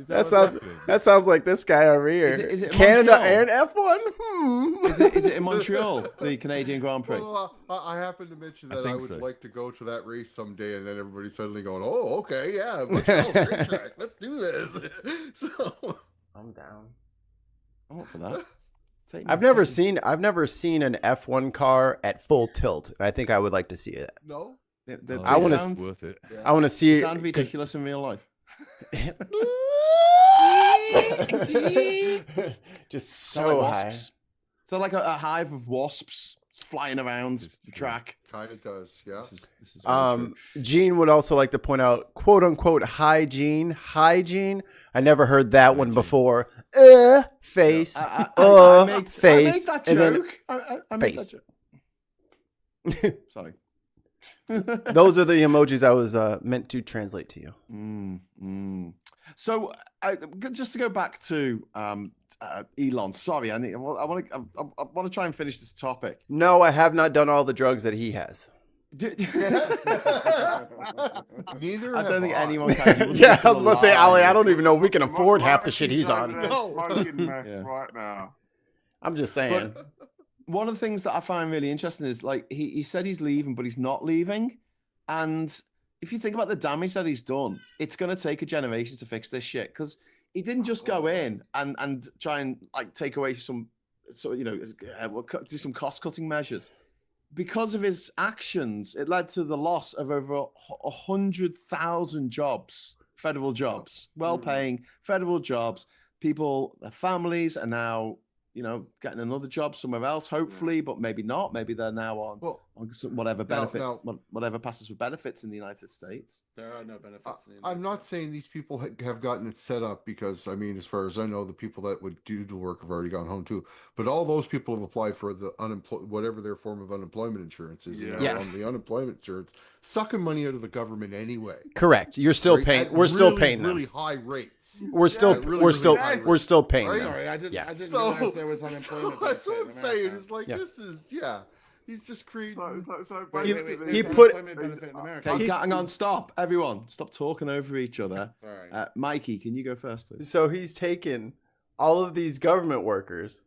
That sounds like this guy over here. Is it Canada Montreal? and F1? Is it in Montreal, the Canadian Grand Prix? Well, I happened to mention that I would like to go to that race someday, and then everybody's suddenly going, "Oh, okay, yeah, Montreal's great track. Let's do this." So I'm down. I'm up for that. I've never seen an F1 car at full tilt. I think I would like to see it. No, I want to worth it. I want to see it. Sound ridiculous in real life. Just so high. So like a hive of wasps flying around the track. Kind of does, yeah. This is very true. Gene would also like to point out, quote unquote, hygiene. I never heard that one before. Face. I made face. that and then joke. I made face. that joke. Sorry. Those are the emojis I was meant to translate to you. So, just to go back to Elon. Sorry, I want to try and finish this topic. No, I have not done all the drugs that he has. Neither. I don't think anyone can. Yeah, I was about to say, Ali, I don't even know if we can afford half the shit he's on. Right now. I'm just saying. But one of the things that I find really interesting is like he said he's leaving, but he's not leaving. And if you think about the damage that he's done, it's going to take a generation to fix this shit. Because he didn't just go in and try and like take away some, do some cost cutting measures. Because of his actions, it led to the loss of over 100,000 jobs, federal jobs, well-paying federal jobs. People, their families are now, getting another job somewhere else, hopefully, but maybe not. Maybe they're now on whatever benefits, whatever passes for benefits in the United States. There are no benefits. I'm not saying these people have gotten it set up because, I mean, as far as I know, the people that would do the work have already gone home too. But all those people have applied for the whatever their form of unemployment insurance is. Yes. On the unemployment insurance, sucking money out of the government anyway. Correct. You're still paying. We're still paying them. Really high rates. We're still paying them. Sorry, I didn't realize there was unemployment. That's what I'm saying. It's like this is He's just creating. He put. Okay, hang on. Stop, everyone. Stop talking over each other. Sorry. Mikey, can you go first, please? So he's taken all of these government workers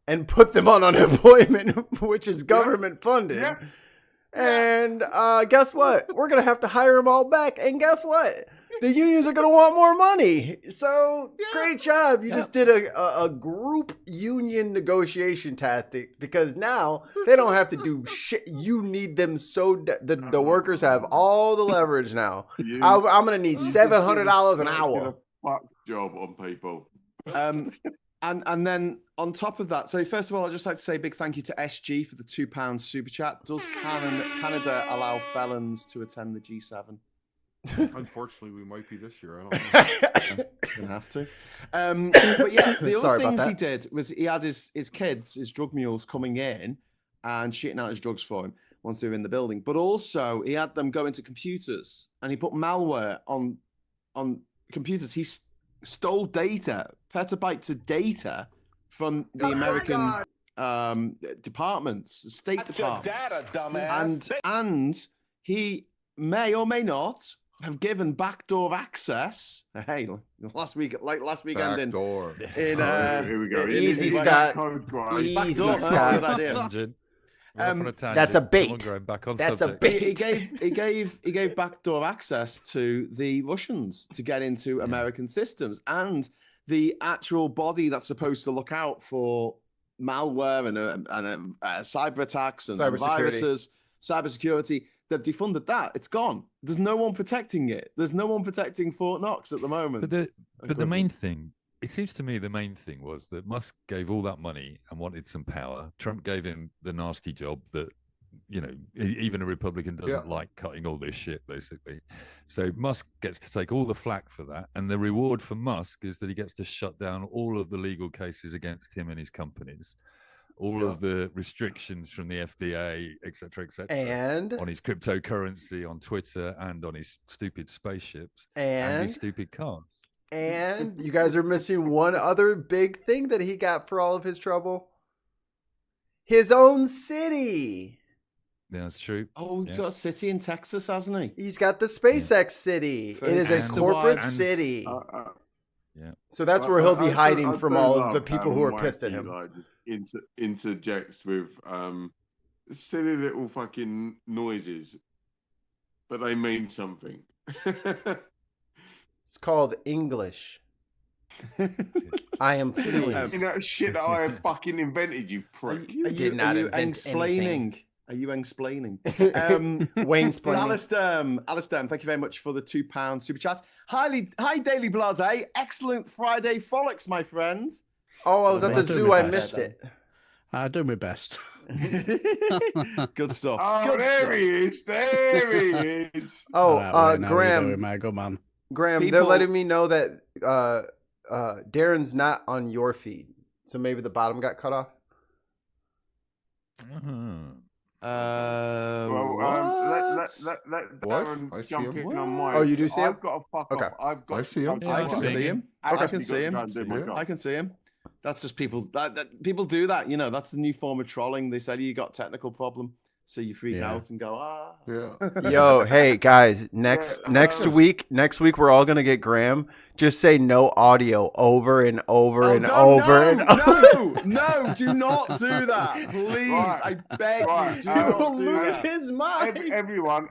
and put them on unemployment, which is government funded. Yep. And guess what? We're gonna have to hire them all back. And guess what? The unions are going to want more money. So great job. You just did a group union negotiation tactic because now they don't have to do shit. You need them the workers have all the leverage now. I'm going to need $700 an hour. Fuck job on people. And then on top of that, so first of all, I'd just like to say a big thank you to SG for the £2 super chat. Does Canada allow felons to attend the G7? Unfortunately, we might be this year. I don't know. Gonna have to. But yeah, the other things he did was he had his kids, his drug mules, coming in and shitting out his drugs for him once they were in the building. But also he had them go into computers and he put malware on computers. He stole data, petabytes of data from the American departments, the State Department. Data, dumbass. And he may or may not have given backdoor access. Hey, last weekend backdoor. Here we go. Easy, Scott. Easy, Scott. That's a bait. That's a bait. He gave backdoor access to the Russians to get into American systems, and the actual body that's supposed to look out for malware and cyber attacks and viruses, cybersecurity. They've defunded that. It's gone. There's no one protecting it. There's no one protecting Fort Knox at the moment. But the main thing, it seems to me the main thing was that Musk gave all that money and wanted some power. Trump gave him the nasty job that, even a Republican doesn't like cutting all this shit, basically. So Musk gets to take all the flack for that. And the reward for Musk is that he gets to shut down all of the legal cases against him and his companies. All of the restrictions from the FDA, et cetera, and on his cryptocurrency, on Twitter, and on his stupid spaceships and his stupid cars. And you guys are missing one other big thing that he got for all of his trouble. His own city. Yeah, that's true. Oh, he's got a city in Texas, hasn't he? He's got the SpaceX city. It is a corporate city. So that's where he'll be hiding from all of the people who are pissed at him. Interjects with silly little fucking noises, but they mean something. It's called English. I am fluent. You know shit that I have fucking invented, you prick. You did not invent anything. Are you explaining? Wayne-splaining. Alistair, thank you very much for the £2 super chat. Hi, Daily Blase. Excellent Friday frolics, my friends. Oh, I was at the zoo. I missed it. I do my best. Good stuff. Oh, Good there stuff. he is. There he is. Oh, Alright, well, now you Graham. doing, mate? Good man. Graham, they're People- letting me know that Darren's not on your feed, so maybe the bottom got cut off. Well, What? let What? Darren I see jump him. in on mine. Oh, you do see him? I've got to fuck Okay. off. I've got. I see him. Yeah, I I've can seen see him. him. I can Actually see got to him. go and do my Yeah. job. I can see him. That's just people. People do that. You know, that's the new form of trolling. They say you got technical problem, so you freak Yeah. out and go, ah. Yeah. Yo, hey guys, next week we're all gonna get Graham. Just say no audio over and over Oh, and over and over. No, do not do that, please. Right. I beg Right. you, do He not will do lose that. his mind. Everyone,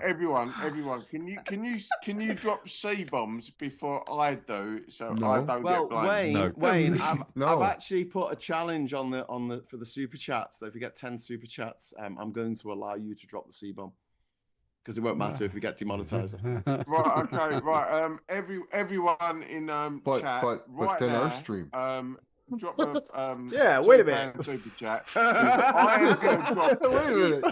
can you drop C bombs before I do, so No. I don't Well, get blamed? Wayne, No. Wayne, No. I've actually put a challenge on the for the super chats. So if you get 10 super chats, I'm going to allow you to drop the C bomb because it won't matter if we get demonetized. Right, okay, right. Everyone in But chat right then now, our stream. drop a Yeah, wait a £2 minute. super chat. I am going to drop Wait a minute.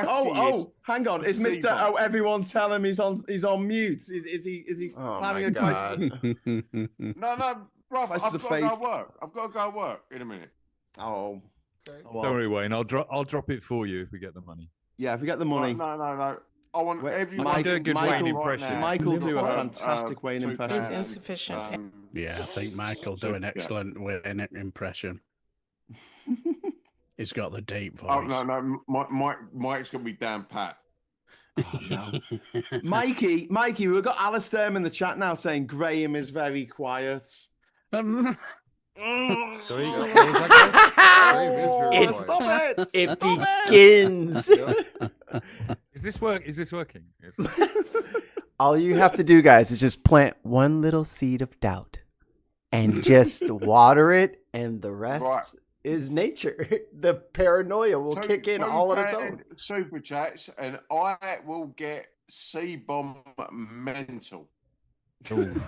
almightiest Hang on. Is C Mr. bomb. Oh, everyone tell him he's on mute. Is he Oh planning my a God. question? No, bruv, Crisis I've of got to go faith. work. I've got to go work in a minute. Oh, well, Don't worry, Wayne. I'll drop it for you if we get the money. yeah. If we get the money, Right, no. I want Wait, everyone. Mike, do a good Wayne impression. Michael do a Um, fantastic Wayne £2. impression. It's insufficient. Yeah, I think Michael do an Yeah. excellent Wayne impression. He's got the deep voice. Oh no, Mike's gonna be down pat. Oh, no. Mikey, we've got Alistair in the chat now saying Graham is very quiet. Sorry, Yeah. what was that? Graham is very It's- quiet. Stop it! It Stop it! begins. Is this working? All you have to do, guys, is just plant one little seed of doubt and just water it, and the rest Right. is nature. The paranoia will kick in all on its own. Super chats, and I will get C bomb mental. For No.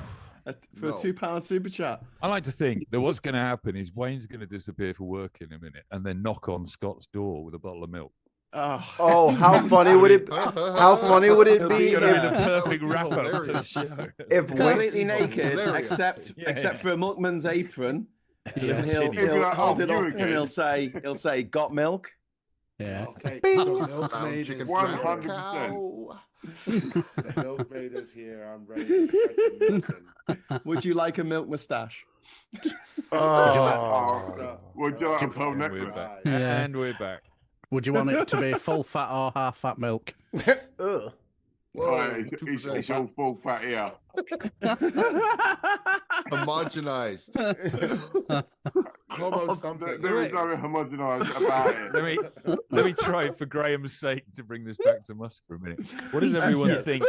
a £2 super chat. I like to think that what's going to happen is Wayne's going to disappear for work in a minute and then knock on Scott's door with a bottle of milk. Oh, how funny would it? How funny would it be It's going to be the if perfect That would be wrap up to the hilarious. show. if Completely Wayne? naked, Hilarious. except Yeah. for a milkman's apron. Yeah, And he'll Sydney. He'll be like, hold "Oh, it you up and again." he'll say, "Got milk." yeah. I'll say, Bing. the milkmaid Chicken is 100%. here. The milkmaid is here. I'm ready to start the milking. Would you like a milk mustache? Oh. Would you like a pearl And we're necklace? back. Yeah. And we're back. Would you want it to be full fat or half fat milk? Ugh. Right, it's all full fat here. Homogenized. Almost something. There is no homogenised about it. Let me try for Graham's sake to bring this back to Musk for a minute. What does everyone you. think?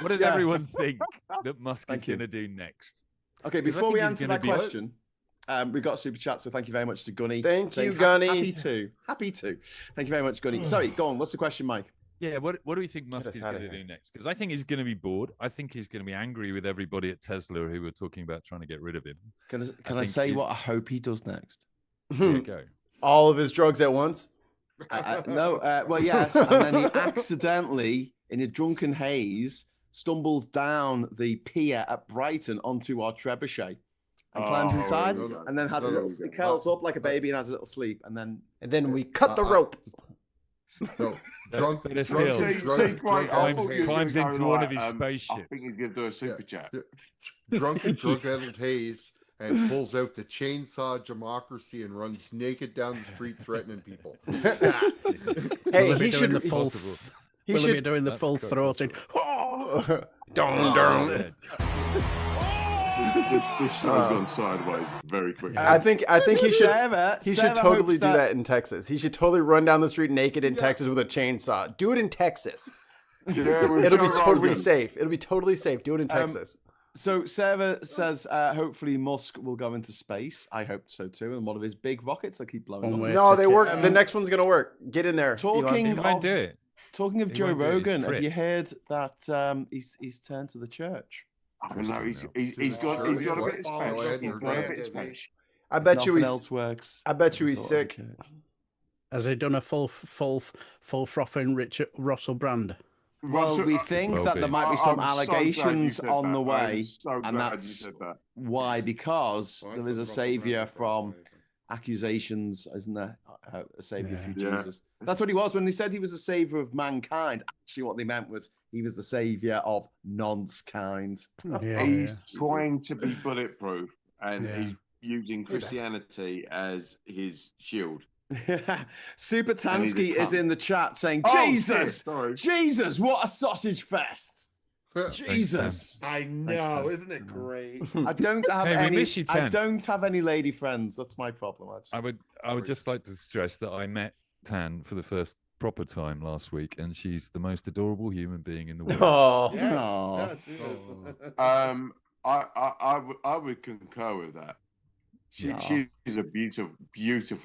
What does Yes. everyone think that Musk Thank is you. going to do next? Okay, 'Cause I before we think he's answer gonna that be- question, we got a super chat, so thank you very much to Gunny. Thank saying you, Gunny. Happy to. Thank you very much, Gunny. Sorry, go on. What's the question, Mike? Yeah, what do we think Musk us is outta going to here. do next? Because I think he's going to be bored. I think he's going to be angry with everybody at Tesla who were talking about trying to get rid of him. Can I think say he's- what I hope he does next? Yeah, go. All of his drugs at once. No, well, yes, and then he accidentally, in a drunken haze, stumbles down the pier at Brighton onto our trebuchet and climbs Oh, inside, no, and then has a no, little, no. he curls up like a baby and has a little sleep, and then And then we cut the rope. No. Drunk. Better drunk- still. See, drunk- Grant, I climbs- thought you were climbs gonna into go one like, of his I spaceships. think he's going to do a super chat. Yeah. Drunk Edward Hayes and pulls out the chainsaw democracy and runs naked down the street threatening people. Will Hey, they be he doing should. the full. Possible. He Will they be should. doing the That's full quite throated? Dun, dun. This show's gone sideways very quickly. I think he should. Sarah, He Sarah should totally hopes do that in Texas. He should totally run down the street naked in Texas with a chainsaw. Do it in Texas. Yeah, with It'll be Joe totally Rogan. safe. It'll be totally safe. Do it in Texas. So Sarah says, hopefully Musk will go into space. I hope so too, and one of his big rockets that keep blowing One up. way No, they ticket. work. The next one's gonna work. Get in there. Talking He Elon. won't of- do it. Talking of He Joe won't do it, he's Rogan, have Frick. you heard that he's turned to the church? I don't know. He's got a bit of Go space. ahead, He's you're got a right. bit of space. I bet you Nothing he's. else works. I bet you he's Thought of sick. the church. Has he done a full frothing Richard Russell Brand? Well, Russell, we think well that be. there might be some I'm so glad you allegations said on that. the I'm way, so and glad you that's said that. why, because Why there is a Russell savior Brand from impersonation? accusations, isn't there? A savior Yeah. through Yeah. Jesus. That's what he was when they said he was a savior of mankind. Actually, what they meant was he was the savior of nonce-kind. He's trying to be bulletproof, and Yeah. he's using Christianity as his shield. Super And he's a Tansky is cunt. in the chat saying, Oh, Jesus, shit, sorry. Jesus, what a sausage fest. Jesus. I know, isn't it great? I don't have Hey, we any. miss you, I Tan. don't have any lady friends. That's my problem. I would just like to stress that I met Tan for the first proper time last week, and she's the most adorable human being in the world. Oh, Yes, Aw. yes, she is. I would concur with that. Yeah. She's a beautiful.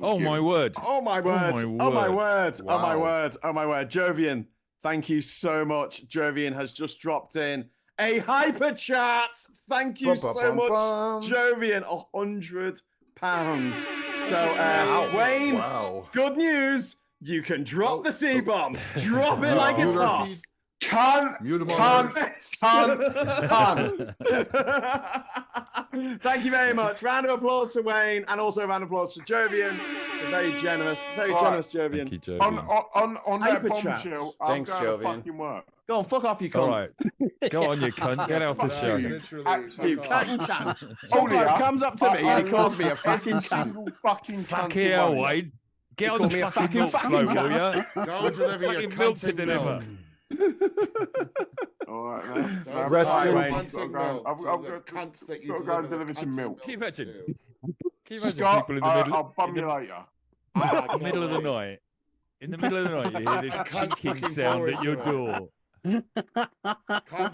Oh my human. word! Oh my word! my Oh my word. word! Oh my Wow. word! Oh my word! Jovian, thank you so much. Jovian has just dropped in a hyper chat. Thank you so much, Jovian. £100. So, Wayne, Wow. good news. You can drop Oh, the C oh. bomb. Drop it like it's Mute our hot. feed. Cunt, Mute him cunt, on cunt. Thank you very much. Round of applause for Wayne, and also a round of applause for Jovian. Very generous, very Right. generous, Jovian. Thank you, on Jovian. on that Hyper chats. bombshell. I'm Thanks, going Jovian. to fucking work. Go on, fuck off, you All cunt. right, go on, you cunt. Get off the Fuck show. you. Literally, Absolute You fuck cunt off. and cunt. Oh, Some bloke yeah. comes up to me and he calls me a every fucking cunt. single fucking cunt Fucking in hell, one. Wayne. Get You on call the me a fucking milk fucking flow, cunt. will ya? Go and deliver your Fucking milk to cunting deliver. All right, man. Go and Rest deliver in- your I've got to cunting go. milk I've to got the to cunts that you got to go and deliver deliver some cunting milk. Can you imagine? to. Can you imagine Scott, people in the middle, I'll bum in you the later. Ah, I middle of the can't wait. night? In the middle of the night, you hear this I can't chinking fucking sound forward at your to it. door. Can't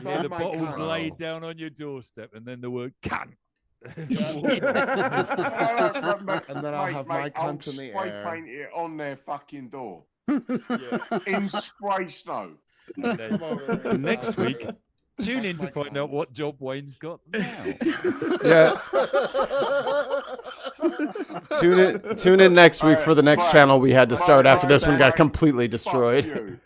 You hear the bomb my bottles cunt. laid down on your doorstep, and then the word "cunt." And then I'll have my I'll cunt in the spray air. paint it on their fucking door Yeah. in spray snow. And then Come over here. next week, tune in to find out what job Wayne's got now. Yeah. Tune in next week for the next Right. channel we had to start after this one got Right. completely Fuck destroyed. you.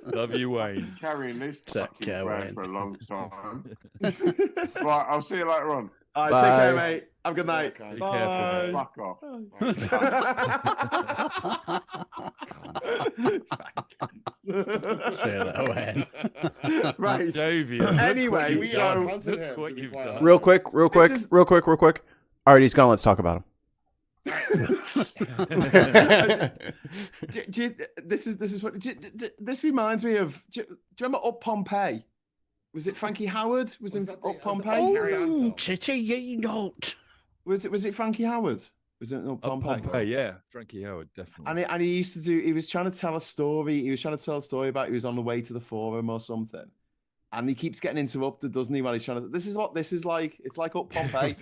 Love you, Wayne. Carrying this Take fucking care, brand Wayne. for a long time. Right, I'll see you later on. All right, take care, Bye. mate. Have a good night. Be Be careful, mate. Fuck off. Say that, Wayne. Right. Jovian. Anyway, We so- are Look cunting him, what to be you've quite done. honest. Real quick. This is- All right, he's gone. Let's talk about him. This reminds me of. Do you remember Up Pompeii? Was it Frankie Howard? Was in that the- Up was that Pompeii? the Harry Ann film? Titty, ye not. Was it Frankie Howard? Was it Up Up Pompeii? Pompeii, yeah. Frankie Howard, definitely. And he used to do. He was trying to tell a story. He was trying to tell a story about he was on the way to the forum or something, and he keeps getting interrupted, doesn't he? While he's trying to. This is what this is like. It's like Up Pompeii.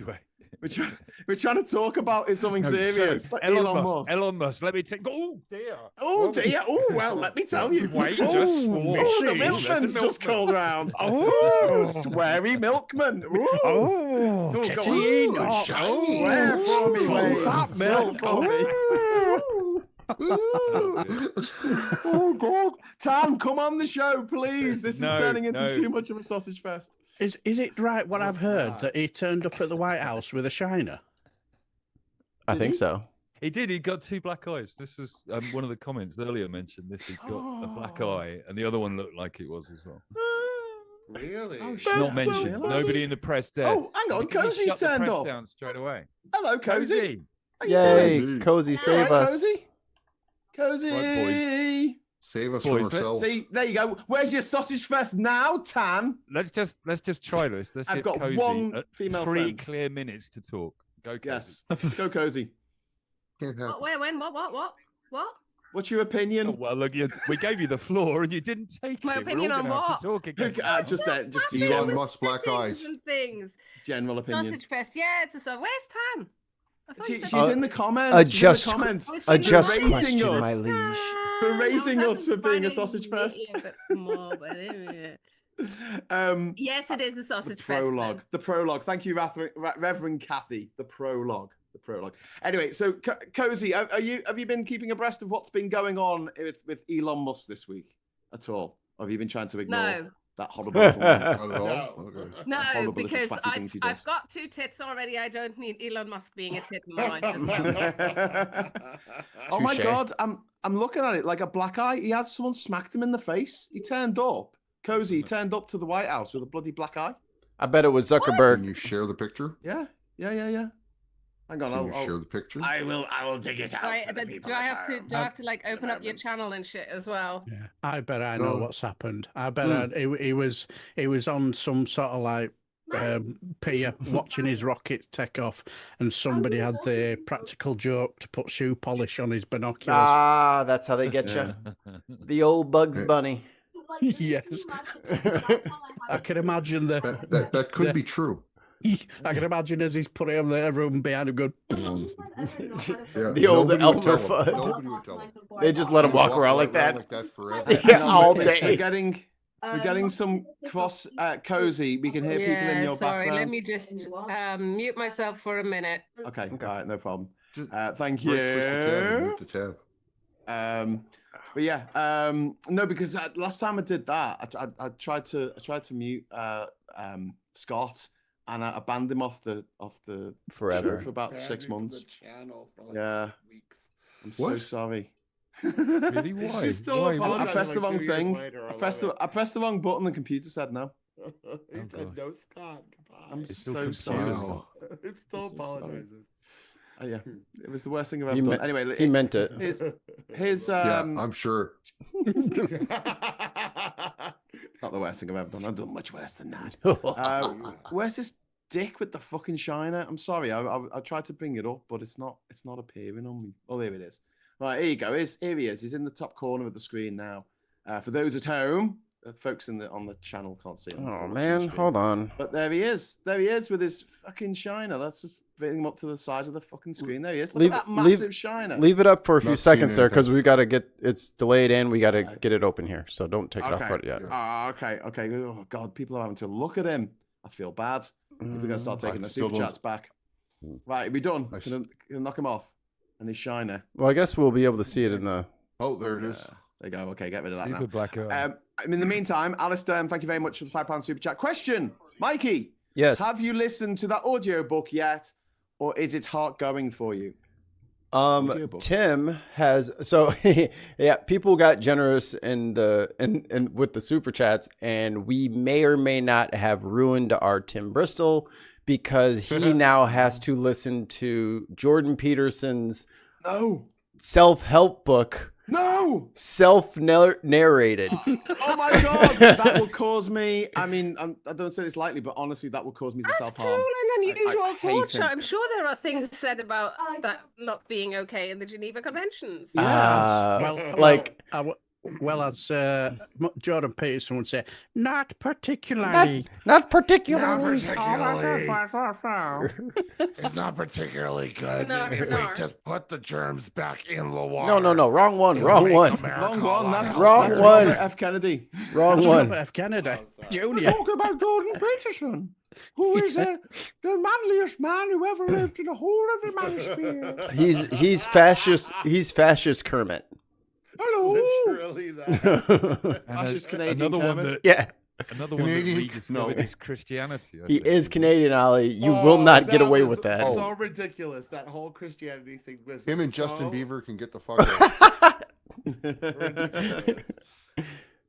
We're trying to talk about is something serious. Like Elon Musk. Let me take. Oh dear. Oh dear. Oh well, let me tell you. Wait, Oh, just swore. oh, the Jeez, milkman's that's a just called milkman. round. Oh, sweary milkman. Ooh. Oh, go titty, on. ye Ooh, not. swear for me, Full Wayne. fat Swear milk. for me. Oh God, Tam, come on the show, please. This is No, turning into no. too much of a sausage fest. Is it right what I've What's heard that? that he turned up at the White House with a shiner? I Did think he? so. He did. He got two black eyes. This was one of the comments earlier mentioned this. He got a black eye, and the other one looked like it was as well. Really? Oh, Not That's so mentioned. funny. Nobody in the press there. Oh, hang on, He Cozy's shut the turned press up. down straight away. Hello, Cozy. How you Yay, doing? Cozy, All save right, us. Cozy. Cozy. Right, Save us Boys, from let's ourselves. See, there you go. Where's your sausage fest now, Tan? Let's just try this. Let's I've get got Cozy one at female 3 friend. clear minutes to talk. Go, Cozy. Yes. Go, Cozy. Can't happen. What, where, when, what? What's your opinion? Oh, well, look, we gave you the floor and you didn't take My it. opinion We're all on gonna have what? to talk again. Just Elon general, Musk's black eyes. And things. general opinion. Sausage fest. Yeah, it's a so. Where's Tan? I thought you said She's in the comments. a She's in the just- comments. Oh, is A she just not? Raising question, us. my liege. For I raising was us for being a finding sausage fest. it a bit more, but anyway. Um, Yes, it is the the sausage fest. then. prologue. The prologue. Thank you, Reverend Kathy. The prologue. The prologue. Anyway, so Cozy, have you been keeping abreast of what's been going on with Elon Musk this week at all? Or have you been trying to ignore that horrible Not at all. Okay. No, horrible little because twatty things he does. I've got 2 tits already. I don't need Elon Musk being a tit in my life as well. Oh my Touche. God, I'm looking at it like a black eye. He had someone smacked him in the face. He turned up. Cozy, he turned up to the White House with a bloody black eye. I bet it was Can Zuckerberg. you share the picture? Yeah. Hang on, Can you share the picture? I will dig it out. Right, for the do people I at have to home. do I have to like open up your channel and shit as well? Yeah, I bet I know No. what's happened. I bet he was on some sort of like pier watching his rockets take off, and somebody had the practical joke to put shoe polish on his binoculars. Ah, that's how they get you. The old Bugs Bunny. Yes, I can imagine That could be true. I can imagine as he's put it on there, everyone behind him going. Yeah, The old nobody would Elmer tell him. Fudd. Nobody would tell him. They just let him walk around like that. forever. Yeah, all We're day. getting some cross Cozy. We can hear people in your sorry. background. Let me just mute myself for a minute. Okay, all right, no problem. Just Thank Right click the tab and you. move the tab. But yeah, no, because last time I did that, I tried to mute Scott, and I banned him off the Forever. show for about Banned 6 me from months. the channel for like Yeah. weeks. I'm so What? sorry. Really? Why? She's still Why? apologizing I pressed the like wrong 2 years thing. later. I pressed the wrong button. The computer said no. He Oh, said gosh. no, Scott. Goodbye. I'm It's still so confused. sorry. Wow. It still I'm so sorry. apologizes. Yeah, it was the worst thing I've He ever done. meant- Anyway, He meant it. his Yeah, I'm sure. it's not the worst thing I've ever done. I've done much worse than that. Where's this dick with the fucking shiner? I'm sorry. I tried to bring it up, but it's not appearing on me. Oh, there it is. Right, here you go. Here he is. He's in the top corner of the screen now. For those at home, folks on the channel can't see him. Oh man, hold on. But there he is. There he is with his fucking shiner. Let's just bring him up to the size of the fucking screen. There he is. Look Leave- at that leave- massive shiner. Leave it up for a few Not seeing seconds, sir, because anything. we got to get it's delayed and we got to get it open here. So don't take it off Okay. quite yet. Oh, okay. Oh God, people are having to look at him. I feel bad. We're gonna start taking I the still super don't- chats back. Right, we done. I s- Gonna knock him off. And his shiner. Well, I guess we'll be able to see it in the. Oh, there it is. There you go. Okay, get rid of that Super now. black eye. In the meantime, Alistair, thank you very much for the £5 super chat. Question, Mikey, Yes. have you listened to that audiobook yet, or is it heart going for you? Audiobook. Tim has so yeah. People got generous in with the super chats, and we may or may not have ruined our Tim Bristol because he now has to listen to Jordan Peterson's No. self-help book, self-narrated. Oh my God, that will cause me. I mean, I don't say this lightly, but honestly, that will cause me to That's self-harm. cruel and unusual I hate torture. him. I'm sure there are things said about that not being okay in the Geneva Conventions. Well, as Jordan Peterson would say, not particularly. Not particularly. It's not particularly good No, if no. we just put the germs back in the water. No. Wrong one. It'll Wrong make one. America Wrong a one. lot That's Wrong that's one. Robert F. Kennedy. Wrong That's one. Robert F. Kennedy, Oh, sorry. Junior. Talk about Jordan Peterson, who is the manliest man who ever lived in the whole of the manosphere. He's fascist. He's fascist Kermit. Hello. Literally that. And Fascist Canadian another one Kermit. that Yeah, another one that Canadian- rediscovered no. his Christianity. I he think. is Canadian, Ollie. You will not get that away was with that. So ridiculous. That whole Christianity thing was Him and so Justin Bieber can get the fuck out. ridiculous.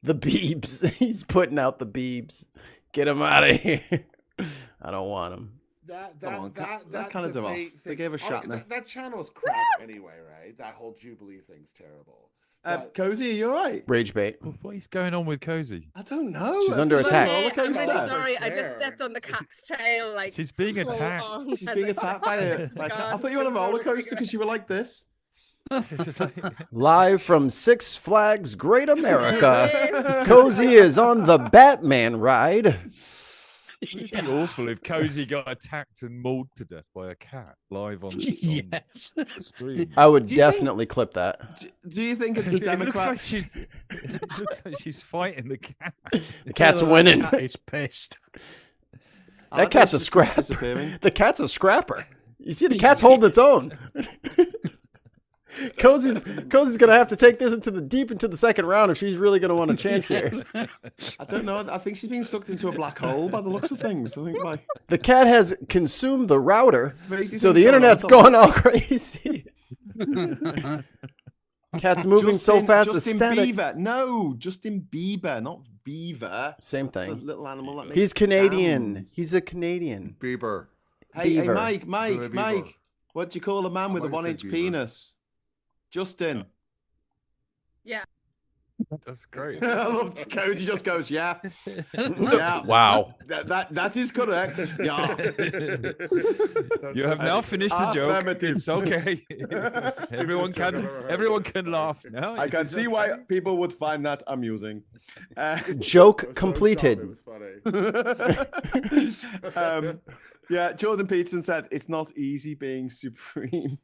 The Beebs. He's putting out the Beebs. Get him out of here. I don't want him. Come on, that kind of debate debate. They thing- gave a shot in there. That channel's crap anyway, right? That whole Jubilee thing's terrible. But- Cozy, are you all right? Rage bait. What is going on with Cozy? I don't know. She's under It's attack. a roller I'm really coaster. sorry. I just Chair. stepped on the cat's tail. Like She's being full attacked. on She's as being I- attacked by a. Like, I God, thought you were on a roll roller a coaster cigarette. because you were like this. It's just like, Live from Six Flags Great America, Cozy is on the Batman ride. it'd be awful if Cozy got attacked and mauled to death by a cat live on Yes. the screen. I would Do you think- definitely clip that. Do you think the It looks like Democrats? it looks like she's fighting the cat. The cat's winning. He's pissed. I That like cat's the a way she's scrapper. disappearing. The cat's a scrapper. You see, the cat's holding its own. Cozy's gonna have to take this deep into the second round if she's really gonna want a chance here. I don't know. I think she's being sucked into a black hole by the looks of things. I think the cat has consumed the router, crazy so things the going on. internet's going all crazy. Cat's moving so fast. Justin the static. Bieber. No, Justin Bieber, not Beaver. Same It's a thing. little animal that makes He's Canadian. sounds. He's a Canadian. Bieber. Hey, Beaver. Mike, Billy Bieber. what do you call a man with a might say 1-inch Bieber. penis? Justin. That's great. I love Cody just goes, yeah. Yeah. Wow. That is correct. Yeah. You have now finished the joke. Affirmative. It's okay. everyone joke I've can ever heard. everyone can laugh now. I It can is see why people would find that amusing. Joke It was so completed. dumb, it was funny. Yeah, Jordan Peterson said it's not easy being supreme.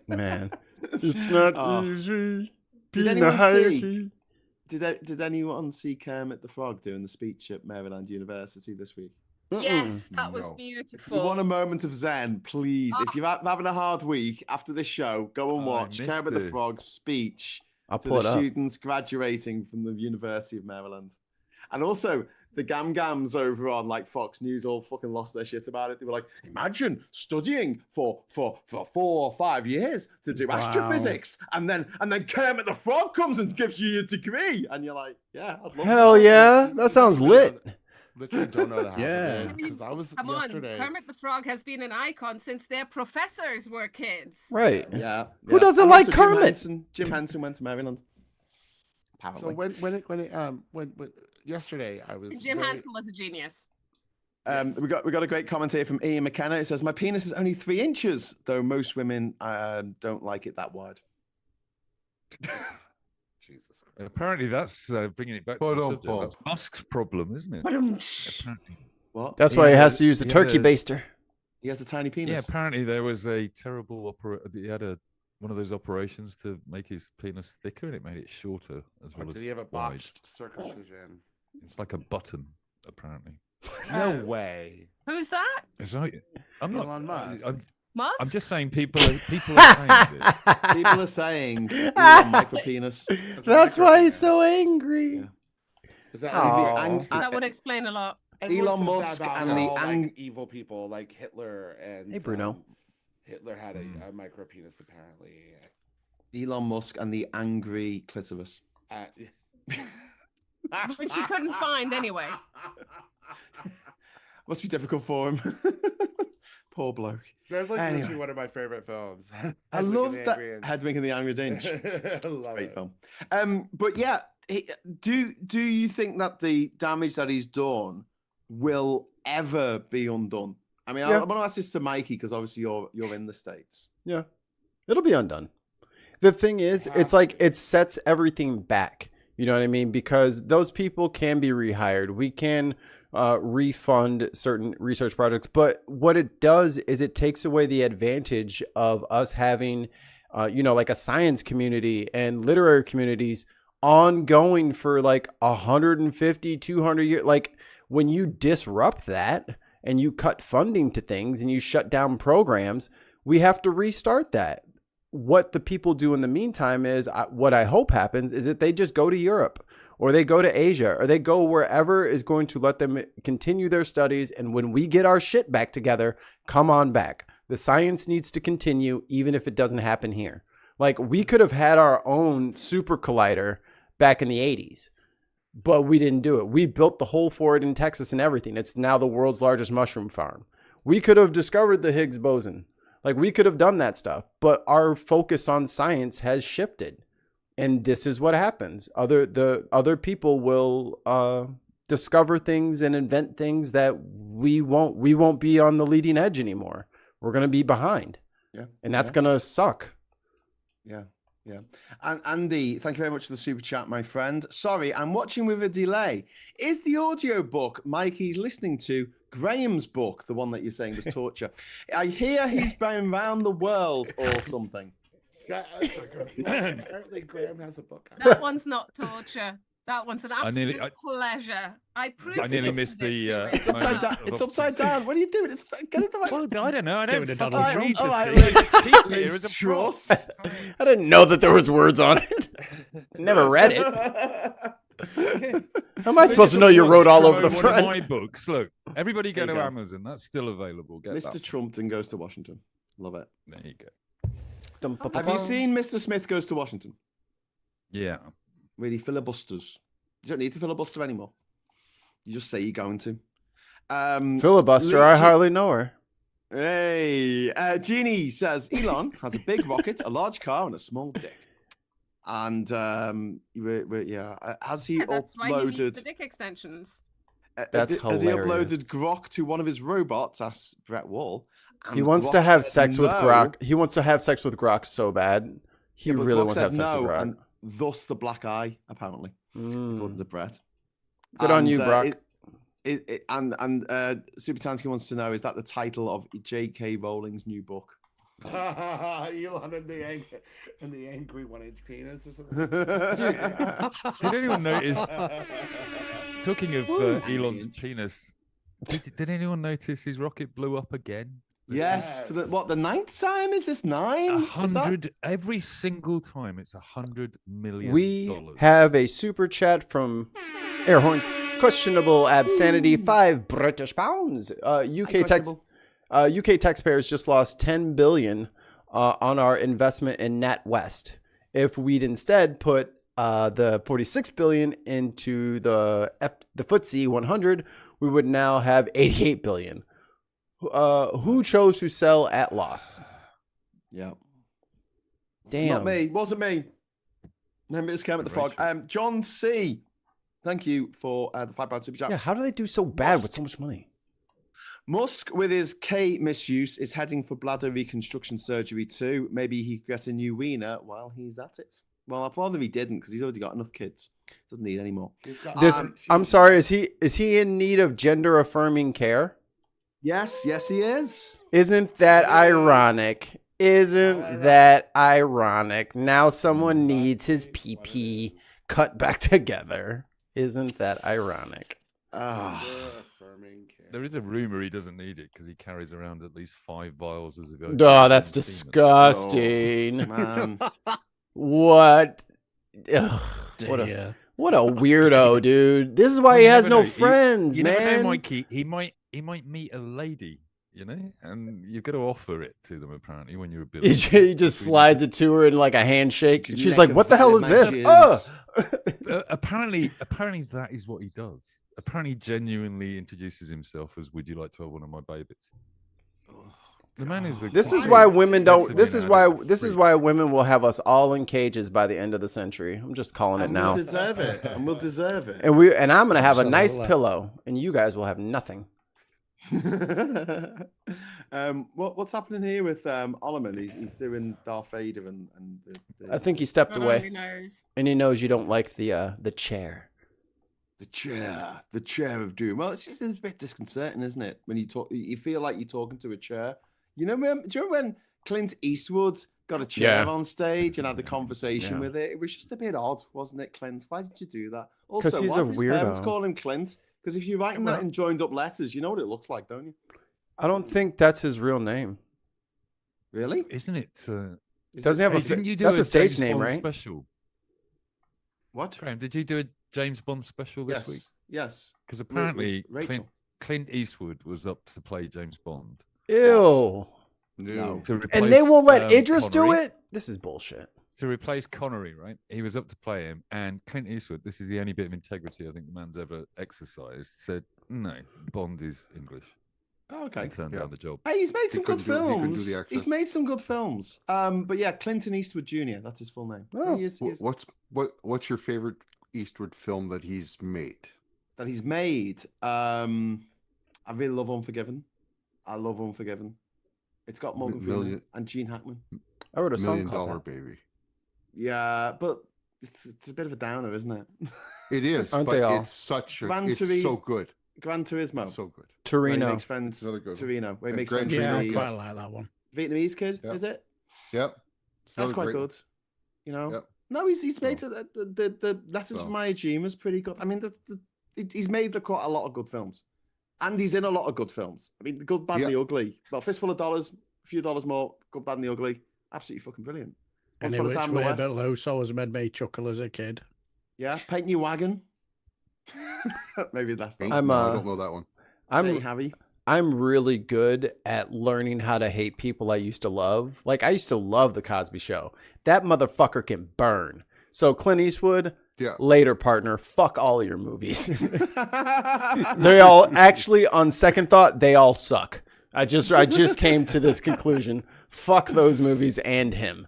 Man, it's not Oh. easy. Did being a anyone hierarchy. see? Did anyone see Kermit the Frog doing the speech at Maryland University this week? Yes, that was No. If you beautiful. want a moment of zen, please, if you're having a hard week after this show, go and Oh, I watch missed Kermit the this. Frog's speech I'll to pull the it up. students graduating from the University of Maryland. And also, the Gams over on like Fox News all fucking lost their shit about it. They were like, imagine studying for 4 or 5 years to do astrophysics, and then Kermit the Frog comes and gives you your degree, and you're like, yeah, I'd love Hell that. yeah, that sounds lit. Literally don't know the half Yeah. of it because I was Come on, yesterday. Kermit the Frog has been an icon since their professors were kids. Right. Yeah. Who yeah. doesn't And like also Kermit? Jim Henson went to Maryland. So Apparently. when yesterday I was Jim very- Henson was a genius. We got a great comment here from Ian McKenna. It says, "My penis is only 3 inches, though most women don't like it that wide." Jesus Christ. Apparently, that's bringing it back to the Ba-dum, subject. bum. That's Musk's problem, isn't it? Apparently. What? That's He why he had has a- to use the he had turkey a- baster. He has a tiny penis. Yeah, apparently there was a terrible he had one of those operations to make his penis thicker, and it made it shorter as well Did as he have a wide. botched circumcision? It's like a button, apparently. No way. Who's that? It's like, I'm not. Elon Musk. Musk? I'm just saying people are saying this. People are saying Elon micro penis. That's why he's so angry. Yeah. Is that Aw. that would explain a lot. Everyone Elon says that Musk about and the all, ang- like, evil people like Hitler and Hey, Bruno. Hitler had a micro penis apparently. Elon Musk and the angry clitoris. Which you couldn't find anyway. Must be difficult for him. Poor bloke. That's like Anyway. literally one of my favorite films. I love that Hedwig and the Angry Inch. I It's a love great it. film. But yeah, do you think that the damage that he's done will ever be undone? I mean, I Yeah. want to ask this to Mikey because obviously you're in the States. Yeah, it'll be undone. The thing is, it's like it sets everything back. You know what I mean? Because those people can be rehired. We can refund certain research projects. But what it does is it takes away the advantage of us having, like a science community and literary communities ongoing for like 150, 200 years. Like when you disrupt that and you cut funding to things and you shut down programs, we have to restart that. What the people do in the meantime is what I hope happens is that they just go to Europe or they go to Asia or they go wherever is going to let them continue their studies. And when we get our shit back together, come on back. The science needs to continue, even if it doesn't happen here. Like we could have had our own super collider back in the 80s, but we didn't do it. We built the hole for it in Texas and everything. It's now the world's largest mushroom farm. We could have discovered the Higgs boson. Like we could have done that stuff, but our focus on science has shifted, and this is what happens. Other people will discover things and invent things that we won't be on the leading edge anymore. We're gonna be behind, and that's gonna suck. Yeah. And Andy, thank you very much for the super chat, my friend. Sorry, I'm watching with a delay. Is the audio book Mikey's listening to Graham's book, the one that you're saying was torture? I hear he's been around the world or something. Apparently, Graham has a book out. That one's not torture. That one's an I absolute nearly- pleasure. I proved I nearly it missed didn't the, do it. It's upside down. Of It's upside down. What are you doing? It's upside. Get it the right. Well, I don't know. I don't Doing a fucking Donald read the All right, thing. Liz, Keep it Liz here as a prop. Truss. I didn't know that there was words on it. Never read it. How am I supposed to know you wrote all over the Promote one of front? my books. Look, everybody go There to you go. Amazon. That's still available. Get Mr. that. Trumpton goes to Washington. Love it. There you go. Have you seen Mr. Smith Goes to Washington? Yeah. Where he filibusters. You don't need to filibuster anymore. You just say you're going to. Filibuster, I Luigi- hardly know her. Hey, Jeannie says Elon has a big rocket, a large car, and a small dick. And has he That's why he needs uploaded? the dick extensions. That's Has he hilarious. uploaded Grok to one of his robots? Asked Brett Wall. He And wants to Grok have said sex with no. Grok. He wants to have sex with Grok so bad. He Yeah, but really Grok wants to have said sex with no, Grok. and thus the black eye, apparently, according to Brett. Good on And, you, Brock. Super Tansky wants to know: is that the title of J.K. Rowling's new book? Elon and the angry 1-inch penis or something. Did anyone notice? Talking of Elon's inch. penis, did anyone notice his rocket blew up again? Yes, for the ninth time? Is this 9? Is that- 100 every single time. It's $100 million. We have a super chat from Airhorns. Questionable obscenity, 5 British pounds. UK taxpayers just lost 10 billion on our investment in NatWest. If we'd instead put the 46 billion into the FTSE 100, we would now have 88 billion. Who chose to sell at loss? Yeah. Damn. Not me. Wasn't me. Remember this Kermit the Frog. John C. Thank you for the £5 super chat. Yeah, how do they do so bad with so much money? Musk, with his K misuse, is heading for bladder reconstruction surgery too. Maybe he could get a new wiener while he's at it. Well, I'd rather he didn't because he's already got enough kids. Doesn't need any more. I'm sorry. Is he in need of gender affirming care? Yes, he is. Isn't that ironic? Isn't that ironic? Now someone needs his pee cut back together. Isn't that ironic? There is a rumor he doesn't need it because he carries around at least 5 vials as a go. Oh, that's disgusting. Oh, man. What? Ugh, what a weirdo, dude. This is why he has no friends, you man. never know, Mikey. He might meet a lady, you know, and you've got to offer it to them apparently when you're a billionaire. He just slides it to her in like a handshake. She's She's neck like, "What the hell is this?" images. Apparently that is what he does. Apparently, he genuinely introduces himself as, "Would you like to have one of my babies?" The man is. This is why women don't. This is why women will have us all in cages by the end of the century. I'm just calling it now. We'll deserve it. And we'll deserve it. And I'm gonna have a nice Absolutely. pillow, and you guys will have nothing. What's happening here with Oliman? He's doing Darth Vader and I think he stepped God away, only knows. and he knows you don't like the chair. the chair of doom. Well, it's a bit disconcerting, isn't it? When you talk, you feel like you're talking to a chair. Do you remember when Clint Eastwood got a chair Yeah. on stage and had the conversation Yeah. with it? It was just a bit odd, wasn't it, Clint? Why did you do that? 'Cause Also, he's why a did his parents weirdo. call him Clint? Because if you're writing that in joined up letters, you know what it looks like, don't you? I don't think that's his real name. Really? Isn't it? Doesn't he have Hey, a? didn't you do That's a stage James name, Bond right? Special. What? Graham, did you do a James Bond special this Yes. week? Yes. Because With apparently Rachel. Clint Eastwood was up to play James Bond. Ew. No. To replace, And they won't let Idris do Connery. it. This is bullshit. To replace Connery, right? He was up to play him, and Clint Eastwood, this is the only bit of integrity I think the man's ever exercised, said, "No, Bond is English." Oh, okay. And turned down the job. Hey, he's made some good couldn't do- he couldn't do films. the He's access. made some good films. But yeah, Clinton Eastwood Jr. That's his full name. Oh. He is What's your favorite Eastwood film that he's made? that he's made. I really love Unforgiven. I love Unforgiven. It's got Morgan Freeman Million- and Gene Hackman. I wrote a $1 song Million called that. Baby. Yeah, but it's a bit of a downer, isn't it? It is, Aren't but they all? it's such a, Gran it's Turismo. so good. Gran Turismo. It's so good. Where he Torino. makes friends. Another good one. Torino. Where he And makes Gran friends with Yeah, I Torino. the quite like that one. Vietnamese kid. Yep. Is it? Yep. It's That's another quite great one. good. You know. Yep. No, he's made the Letters from Iwo was pretty good. I mean, he's made quite a lot of good films, and he's in a lot of good films. I mean, The Good, Bad, and the Ugly. Well, Fistful of Dollars, a few dollars more. Good, Bad, and the Ugly. Absolutely fucking brilliant. And which way below always made me chuckle as a kid. Yeah, Paint Your Wagon. Maybe that's that. I don't know that one. I'm really good at learning how to hate people I used to love. Like, I used to love The Cosby Show. That motherfucker can burn. So Clint Eastwood, later partner, fuck all of your movies. They all, actually, on second thought, they all suck. I just came to this conclusion. Fuck those movies and him.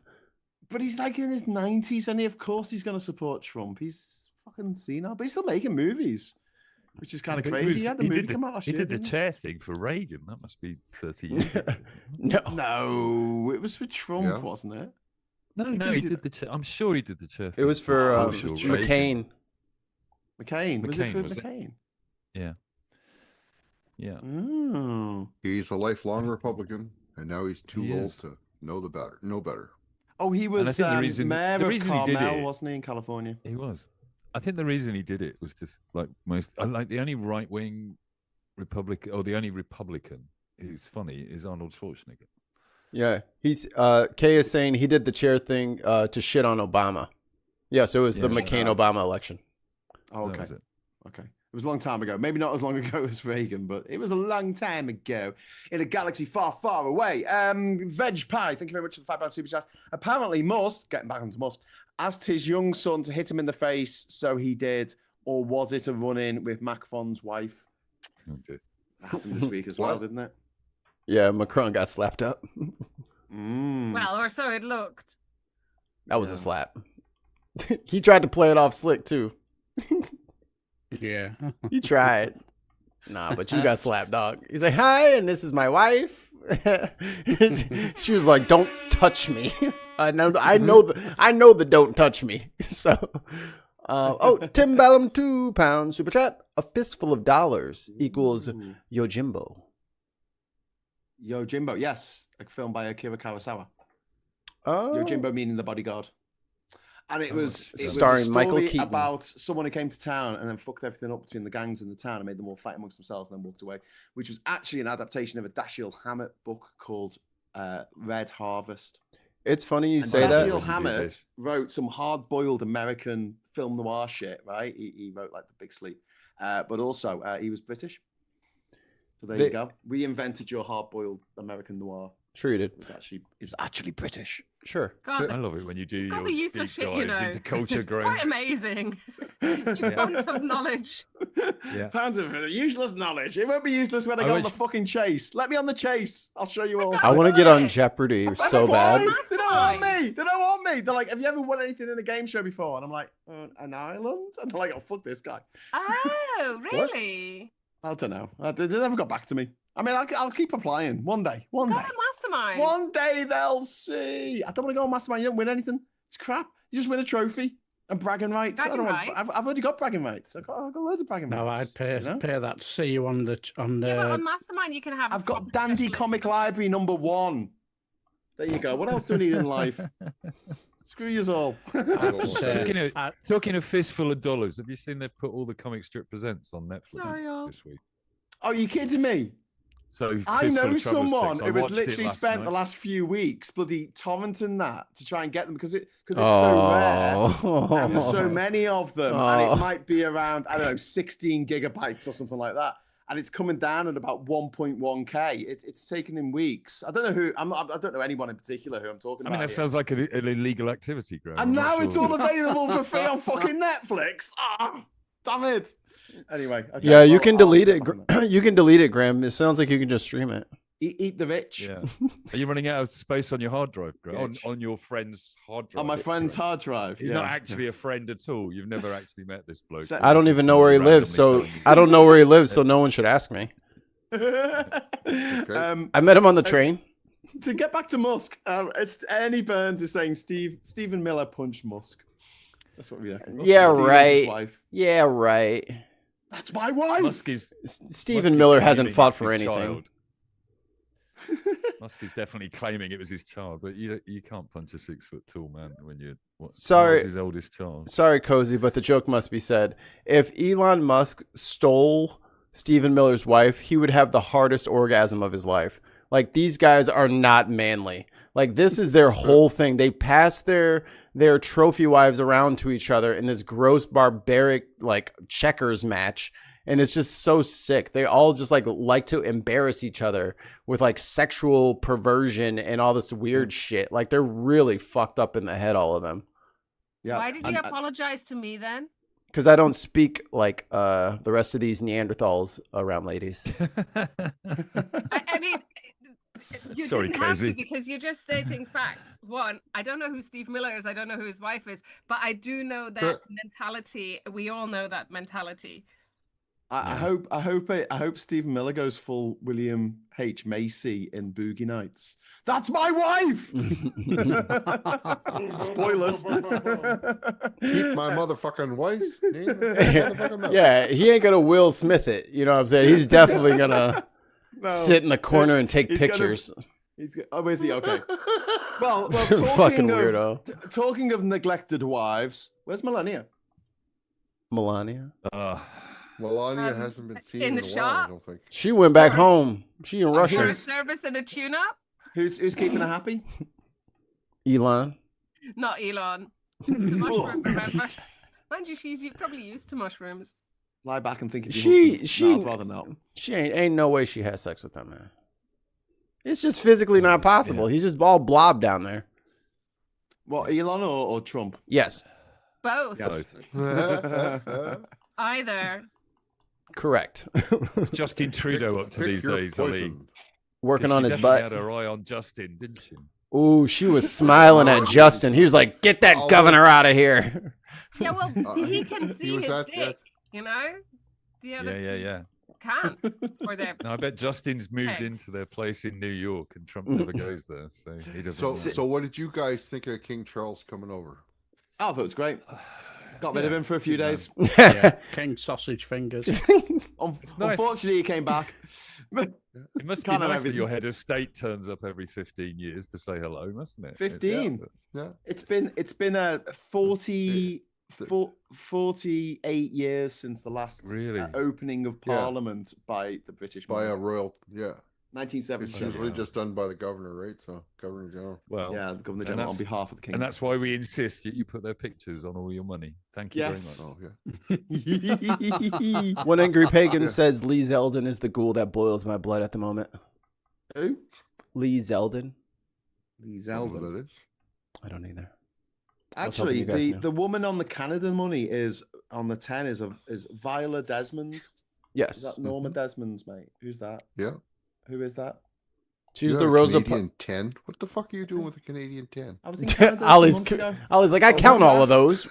But he's like in his 90s, and of course he's going to support Trump. He's fucking senile, but he's still making movies. Which is kind of crazy. He had the movie come out last year. He did the chair thing for Reagan. That must be 30 years ago. No, it was for Trump, wasn't it? No, he did the chair. I'm sure he did the chair. It was for McCain. McCain. Was it for McCain? Yeah. Yeah. Oh. He's a lifelong Republican, and now he's too old to know better. Oh, he was mayor of Carmel, wasn't he, in California? He was. I think the reason he did it was just like the only right-wing Republican, or the only Republican who's funny is Arnold Schwarzenegger. Yeah, he's Kay is saying he did the chair thing to shit on Obama. Yeah, so it was the McCain-Obama election. Oh, okay. Okay. It was a long time ago. Maybe not as long ago as Reagan, but it was a long time ago in a galaxy far, far away. Veg Pie, thank you very much for the £5 super chat. Apparently Musk, getting back onto Musk, asked his young son to hit him in the face, so he did. Or was it a run-in with Macron's wife? Okay. That happened this week as well, didn't it? Yeah, Macron got slapped up. Well, or so it looked. That was a slap. He tried to play it off slick, too. Yeah. He tried. Nah, but you got slapped, dog. He's like, hi, and this is my wife. She was like, don't touch me. I know the don't touch me. So, Tim Bellum, £2 super chat. A fistful of dollars equals Yojimbo. Yojimbo, yes, a film by Akira Kurosawa. Oh, Yojimbo meaning The Bodyguard. And it was starring a story Michael Keaton about someone who came to town and then fucked everything up between the gangs in the town and made them all fight amongst themselves and then walked away, which was actually an adaptation of a Dashiell Hammett book called Red Harvest. It's funny you say Dashiell that. Hammett wrote some hard-boiled American film noir shit, right? He wrote like The Big Sleep, but also he was British. So there you go. Reinvented your hard-boiled American noir. Treated. It was actually British. Sure. God, I love it when you do your the useless shit, you know. into culture It's growing. quite amazing. You font of knowledge. Yeah. Pounds of useless knowledge. It won't be useless when I go on the fucking chase. Let me on the chase. I'll show you all. I want to get on Jeopardy so bad. They don't want me. They don't want me. They're like, have you ever won anything in a game show before? And I'm like, an island? And they're like, oh, fuck this guy. Oh, really? I don't know. They never got back to me. I mean, I'll keep applying. One day. Go on Mastermind. One day they'll see. I don't want to go on Mastermind. You don't win anything. It's crap. You just win a trophy and bragging rights. I've already got bragging rights. I've got loads of bragging rights. No, I'd pay that to see you on the. Yeah, but on Mastermind you can have. I've got Dandy Comic Library #1. There you go. What else do we need in life? Screw you all. Talking a fistful of dollars. Have you seen they've put all the Comic Strip Presents on Netflix this week? Oh, are you kidding me? So I know someone who has literally spent the last few weeks bloody torrenting that to try and get them because it's so rare and there's so many of them and it might be around 16 gigabytes or something like that, and it's coming down at about 1.1k. It's taken him weeks. I don't know who. I don't know anyone in particular who I'm talking about. I mean, that sounds like an illegal activity, Graham. And now it's all available for free on fucking Netflix. Damn it. Anyway. Okay, yeah, you can delete it. You can delete it, Graham. It sounds like you can just stream it. Eat the rich. Yeah. Are you running out of space on your hard drive, Graham? On your friend's hard drive? On my friend's hard drive. He's not actually a friend at all. You've never actually met this bloke. I don't even know where he lives, so I don't know where he lives, so no one should ask me. Okay. I met him on the train. To get back to Musk, it's Ernie Burns is saying Stephen Miller punched Musk. That's what we are. Yeah, right. Yeah, right. That's my wife. Stephen Miller hasn't fought for anything. Musk is definitely claiming it was his child, but you can't punch a 6 foot tall man when you're Sorry. his oldest child. Sorry, Cozy, but the joke must be said. If Elon Musk stole Stephen Miller's wife, he would have the hardest orgasm of his life. Like, these guys are not manly. Like, this is their whole thing. They pass their trophy wives around to each other in this gross, barbaric, like, checkers match. And it's just so sick. They all just like to embarrass each other with like sexual perversion and all this weird shit. Like, they're really fucked up in the head, all of them. Yeah. Why did you apologize to me then? Because I don't speak like the rest of these Neanderthals around ladies. I mean, you Sorry, didn't have to Cozy. because you're just stating facts. One, I don't know who Steve Miller is. I don't know who his wife is, but I do know that mentality. We all know that mentality. I hope Stephen Miller goes full William H. Macy in Boogie Nights. That's my wife. Spoilers. Keep my motherfucking wife's name. in my motherfucking mouth. Yeah, he ain't gonna Will Smith it. You know what I'm saying? He's definitely gonna sit in the corner and take he's gonna- pictures. Oh, is he? Okay. Well, Fucking talking weirdo. talking of neglected wives, where's Melania? Melania. Melania hasn't been seen in in the a while, I shop? don't think. She went back home. She in For Russia. a service and a tune-up? Who's keeping her happy? Elon. Not Elon. It's a mushroom, remember? Mind you, she's probably used to mushrooms. Lie back and think of your husband. No, I'd rather not. She ain't no way she has sex with that man. It's just physically not possible. He's just all blob down there. What, Elon or Trump? Yes, Both. Yes. Either. correct. It's Justin Trudeau up to Pick these your days, Ollie. poison. Working She on his definitely butt. had her eye on Justin, didn't she? Ooh, she was smiling at Justin. He was like, "Get that governor out of here." Yeah, well, he can he see was his at dick, that- you know? The other Yeah. two can't. Or they're... No, I bet Justin's moved Thanks. into their place in New York, and Trump never goes there, so he doesn't. So what did you guys think of King Charles coming over? I thought it was great. Got rid of him for a few days. King sausage fingers. nice. Unfortunately, he came back. It must be Can't have nice that everything. your head of state turns up every 15 years to say hello, mustn't it? 15? Yeah. It's been a 48 years since the last Really? opening of Yeah. Parliament by the British By a monarch. royal, yeah. It's 1977. usually just done by the governor, right? So Governor General. Well, Yeah, the Governor and General on that's- behalf of the King. and that's why we insist that you put their pictures on all your money. Thank you Yes. Oh yeah. very much. One angry pagan Yeah. says Lee Zeldin is the ghoul that boils my blood at the moment. Who? Lee Zeldin. Lee I don't know who Zeldin. that is. I don't either. was hoping Actually, you guys knew. the woman on the Canada money is on the 10 is Viola Desmond. Is Yes, that Norma Desmond's mate? Who's that? Yeah. Who is that? she's You the have a Rosa. Canadian 10. What the fuck are you doing with a Canadian 10? I was in Canada a few Ollie's. months ago. I was like, I Oh, count we're all of back. those.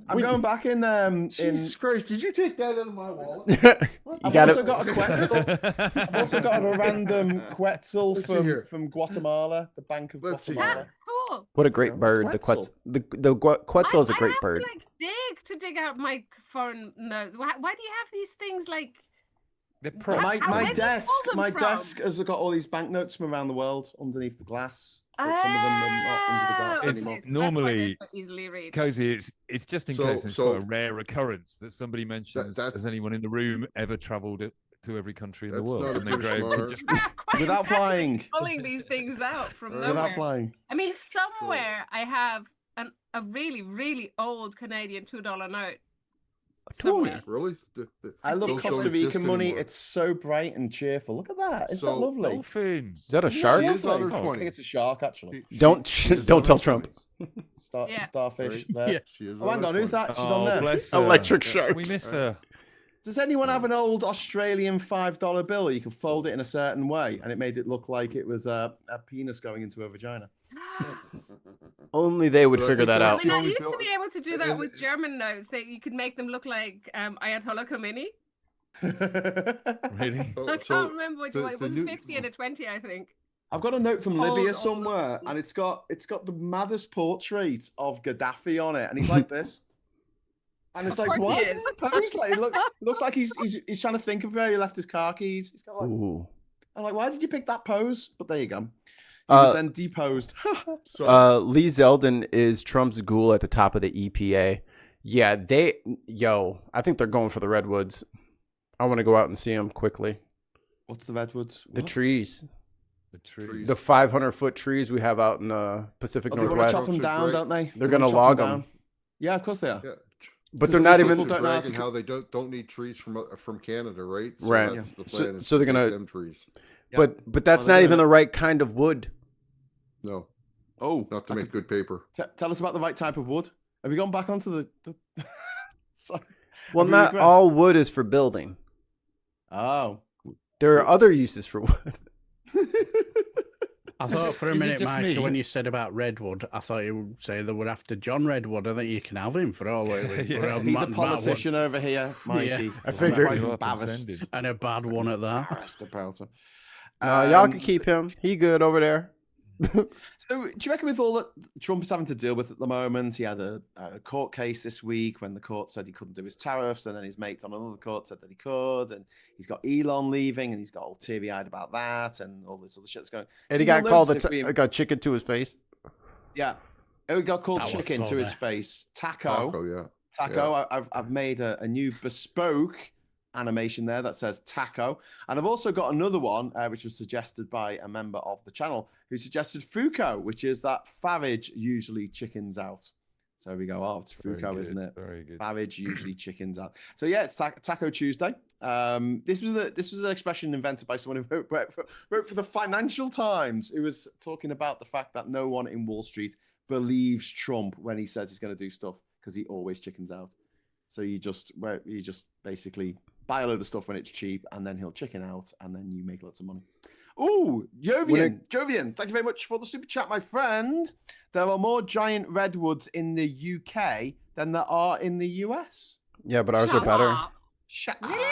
I'm going back in Jesus Christ! Did you take that out of my wallet? You I've got also it. got a Quetzal. I've also got a random Quetzal Let's see here. from Guatemala, the Bank of Let's see Guatemala. Cool. What a great bird. The Quetzal. Quetzal is a I great have bird. to dig out my foreign notes. Why do you have these things like? They're That's props. how My many desk, pull them my from? desk has got all these banknotes from around the world underneath the glass. But some of them are not under the glass Oh, It's anymore. okay, so that's why they're normally- so easily read. Cozy, it's just in So- case it's so- quite a rare occurrence that somebody mentions, that's- has anyone in the room ever travelled to every country in the That's world? not a And then British Graham could monarch. just Quite Without impressive flying. pulling these things out from nowhere. Without flying. I mean, somewhere I have a really, really old Canadian $2 note. Somewhere. Really? I love Those Costa don't exist Rican money. anymore. It's so bright and cheerful. Look at that. Isn't that So- lovely? dolphins. Is that a shark? She is on her Lovely. I 20. think it's a shark, actually. Don't is don't on tell her Trump. 20s. Yeah. Starfish Right. there. Yeah. She is Oh, hang her on. Who's 20s. that? She's Oh, on there. bless her. Electric We sharks. miss her. Does anyone have an old Australian $5 bill? You can fold it in a certain way, and it made it look like it was a penis going into a vagina. Only they would But I figure think that I out. that's mean, I only used to bill- be able to do that and- with German notes. That you could make them look like Ayatollah Khomeini. Really? So- I so can't remember which the- one. It the was a new- 50 and a 20, I think. I've got a note from Old, Libya old. somewhere, and it's got the maddest portrait of Gaddafi on it, and he's like this. And it's Of like, course he what? is. It's a pose. Like, it looks like he's trying to think of where he left his car keys. He's got like, Ooh. I'm like, why did you pick that pose? But there you go. He was then deposed. Lee Zeldin is Trump's ghoul at the top of the EPA. Yeah, I think they're going for the redwoods. I want to go out and see them quickly. What's the redwoods? The trees. The trees. The 500-foot trees we have out in the Pacific They want to Northwest. chop them down, don't they? They're going to log them. Yeah, of course they are. Yeah. But they're not even. People don't know how bragging to how they don't need trees from Canada, right? So Right. That's the So- plan. is so they're to gonna- make them trees. But that's they're not doing even it. the right kind of wood. No, Oh, not to make good paper. Tell us about the right type of wood. Have you gone back onto the... Sorry. Well, Have you not regressed? all wood is for building. Oh. There are other uses for wood. I thought for a Is it minute, just Michael, me? when you said about Redwood, I thought you would say they were after John Redwood. I think you can have him for all it. Yeah. He's a politician over here, Mikey. I figured. I'm You quite up and embarrassed. send him. and a bad one at that. Embarrassed about him. Y'all can keep him. He good over there. So, do you reckon with all that Trump is having to deal with at the moment, he had a court case this week when the court said he couldn't do his tariffs, and then his mates on another court said that he could, and he's got Elon leaving, and he's got all teary-eyed about that, and all this other shit that's going. And he So got you'll called notice if we- got chicken to his face. Yeah, he got called That was chicken to his funny. face. Taco. Yeah. Taco. I've made a new bespoke animation there that says taco, and I've also got another one which was suggested by a member of the channel who suggested Fuko, which is that Farage usually chickens out. So we go, oh, it's Very Fuko, good, isn't it? Very good. Farage usually chickens out. So yeah, it's Taco Tuesday. This was an expression invented by someone who wrote for the Financial Times. Who was talking about the fact that no one in Wall Street believes Trump when he says he's going to do stuff because he always chickens out. So you just basically buy a load of stuff when it's cheap, and then he'll chicken out, and then you make lots of money. Ooh, Jovian, thank you very much for the super chat, my friend. There are more giant redwoods in the UK than there are in the US. Yeah, but ours are Shut better. up. Shut Really?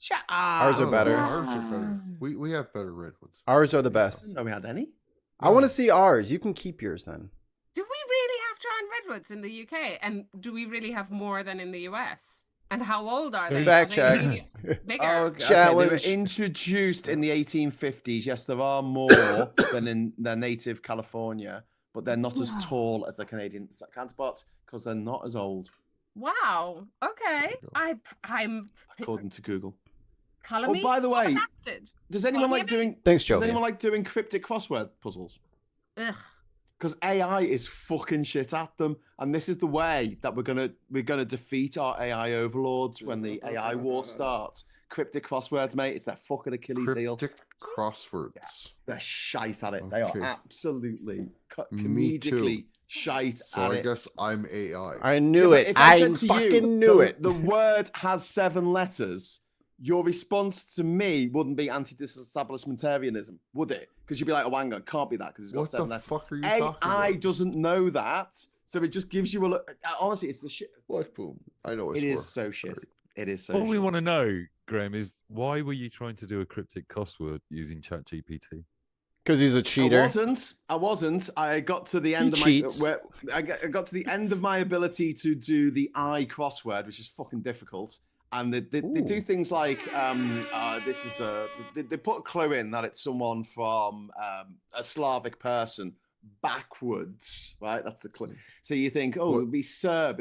Shut up. Ours are better. Ours are better. We have better redwoods. Ours are the I best. didn't know we had any. I want to see ours. You can keep yours then. Do we really have giant redwoods in the UK? And do we really have more than in the US? And how old are they? Fact Are they check. really bigger. Oh, okay. Challenge. They were introduced in the 1850s. Yes, there are more than in their native California, but they're not as tall as their Canadian counterparts because they're not as old, Wow. Okay. I'm according to Google. calling Oh, me by the way, bastard. does anyone Well, like yeah, doing? Thanks, Does Joe. anyone like doing cryptic crossword puzzles? Ugh. Because AI is fucking shit at them, and this is the way that we're gonna defeat our AI overlords when the AI war starts. Cryptic crosswords, mate. It's that fucking Achilles heel. Cryptic crosswords. They're shite at it. They are Okay. absolutely Me too. comedically shite So at I it. guess I'm AI. I knew Yeah, but it. if I I said to fucking you, knew it. The word has 7 letters. Your response to me wouldn't be anti-disestablishmentarianism, would it? Because you'd be like, oh, hang on, can't be that because it's got What 7 the letters. fuck are you talking AI about? doesn't know that, so it just gives you a look. Honestly, it's the shit. What? Boom. I know. I It swear. is so shit. It is so All we shit. want to know, Graham, is why were you trying to do a cryptic crossword using ChatGPT? Because he's a cheater. I wasn't. I got to the end of cheats. my. I got to the end of my ability to do the I crossword, which is fucking difficult. And they do things like they put a clue in that it's someone from a Slavic person backwards, right? That's the clue. So you think, oh, it'll be Serb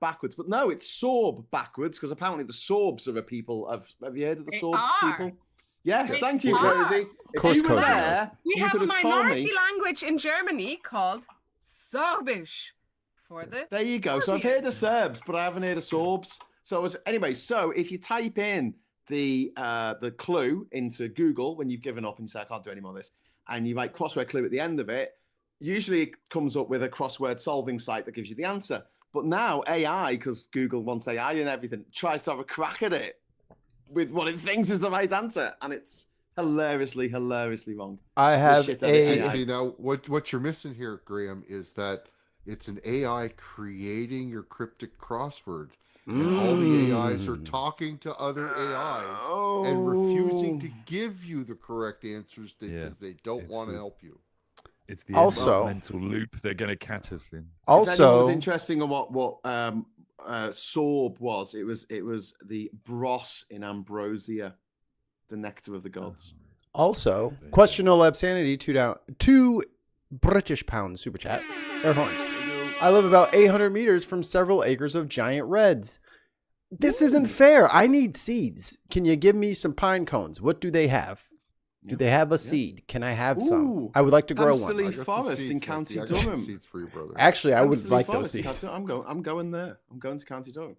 backwards, but no, it's Sorb backwards because apparently the Sorbs are a people. Have you heard of the They Sorb are. people? Yes, They thank you, are. Cozy. If course you were Cozy there, We you have could a have told minority me. language in Germany called Sorbish for the. There you go. So I've heard of Serbs, but I haven't heard of Sorbs. So anyway, so if you type in the clue into Google when you've given up and you say I can't do any more of this, and you write crossword clue at the end of it, usually it comes up with a crossword solving site that gives you the answer. But now AI, because Google wants AI and everything, tries to have a crack at it with what it thinks is the right answer, and it's hilariously wrong. I have shit out of AI. See now, what you're missing here, Graham, is that it's an AI creating your cryptic crossword. And all the AIs are talking to other AIs and refusing to give you the correct answers because they don't want to help you. It's the Also- mental loop they're going to catch us in. If anyone Also, was interesting on what Sorb was, it was the bros in ambrosia, the nectar of the gods. Also, questionable obscenity, two British pounds super chat. Air horns. I live about 800 meters from several acres of giant reds. This isn't fair. I need seeds. Can you give me some pine cones? What do they have? Do they have a seed? Can I have some? I would like to grow one. Hamsterley Forest in County Durham. Seeds for you, brother. Actually, I would like those Forest in seeds. I'm going there. I'm going to County Durham.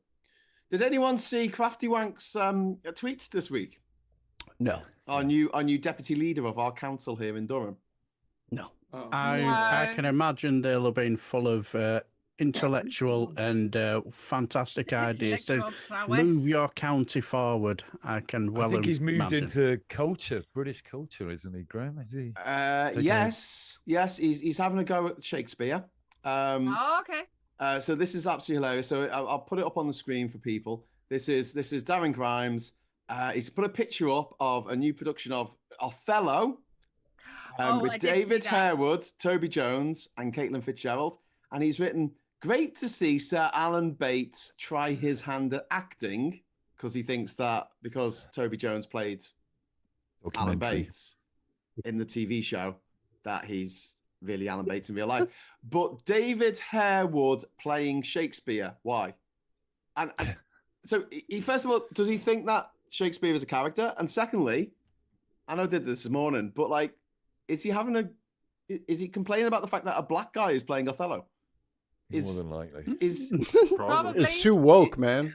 Did anyone see Crafty Wank's tweets this week? No. Our new deputy leader of our council here in Durham. No. I can imagine they'll have been full of intellectual and fantastic ideas to Intellectual prowess. move your county forward. I can well I think he's moved imagine. into culture, British culture, isn't he, Graham? Is he? Yes, he's having a go at Shakespeare. Oh, okay. So this is absolutely hilarious. So I'll put it up on the screen for people. This is Darren Grimes. He's put a picture up of a new production of Othello with I did David see that. Harewood, Toby Jones, and Caitlin Fitzgerald. And he's written, "Great to see Sir Alan Bates try his hand at acting," because he thinks that because Toby Jones played Alan Documentary. Bates in the TV show, that he's really Alan Bates in real life. But David Harewood playing Shakespeare, why? And so he first of all, does he think that Shakespeare is a character? And secondly, I know I did this morning, but like, is he complaining about the fact that a black guy is playing Othello? More than likely. Is Probably. It's too woke, man.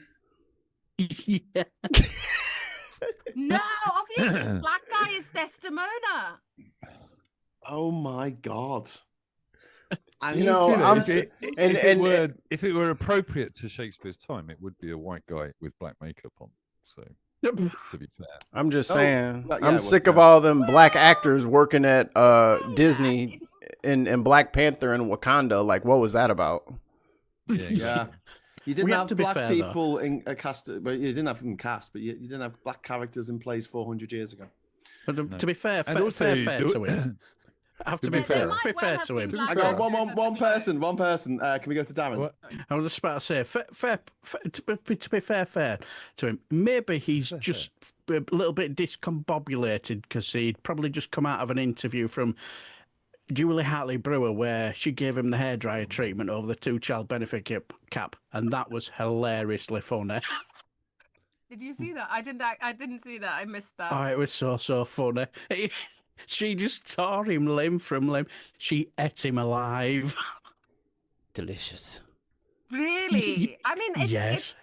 Yeah. No, obviously, the black guy is Desdemona. oh my god! And You he's- know, I'm if it were appropriate to Shakespeare's time, it would be a white guy with black makeup on. So, to be fair, I'm just Oh, saying. yeah, I'm well, sick of yeah. all them black actors working at Disney in Black Panther and Wakanda. Like, what was that about? yeah. You didn't We have have to be black fair, though. people in a cast, but you didn't have them cast, but you didn't have black characters in plays 400 years ago. But to be fair, and fair also to him. I have to be They fair. might Be well fair have to been him. black I got actors at one the person. Can we go to Darren? What? I was just about to say, to be fair to him, maybe he's just a little bit discombobulated because he'd probably just come out of an interview from Julie Hartley Brewer where she gave him the hairdryer treatment over the 2-child benefit cap, and that was hilariously funny. Did you see that? I didn't see that. I missed that. Oh, it was so funny. She just tore him limb from limb. She ate him alive. Delicious. Really? I mean, it's Yes.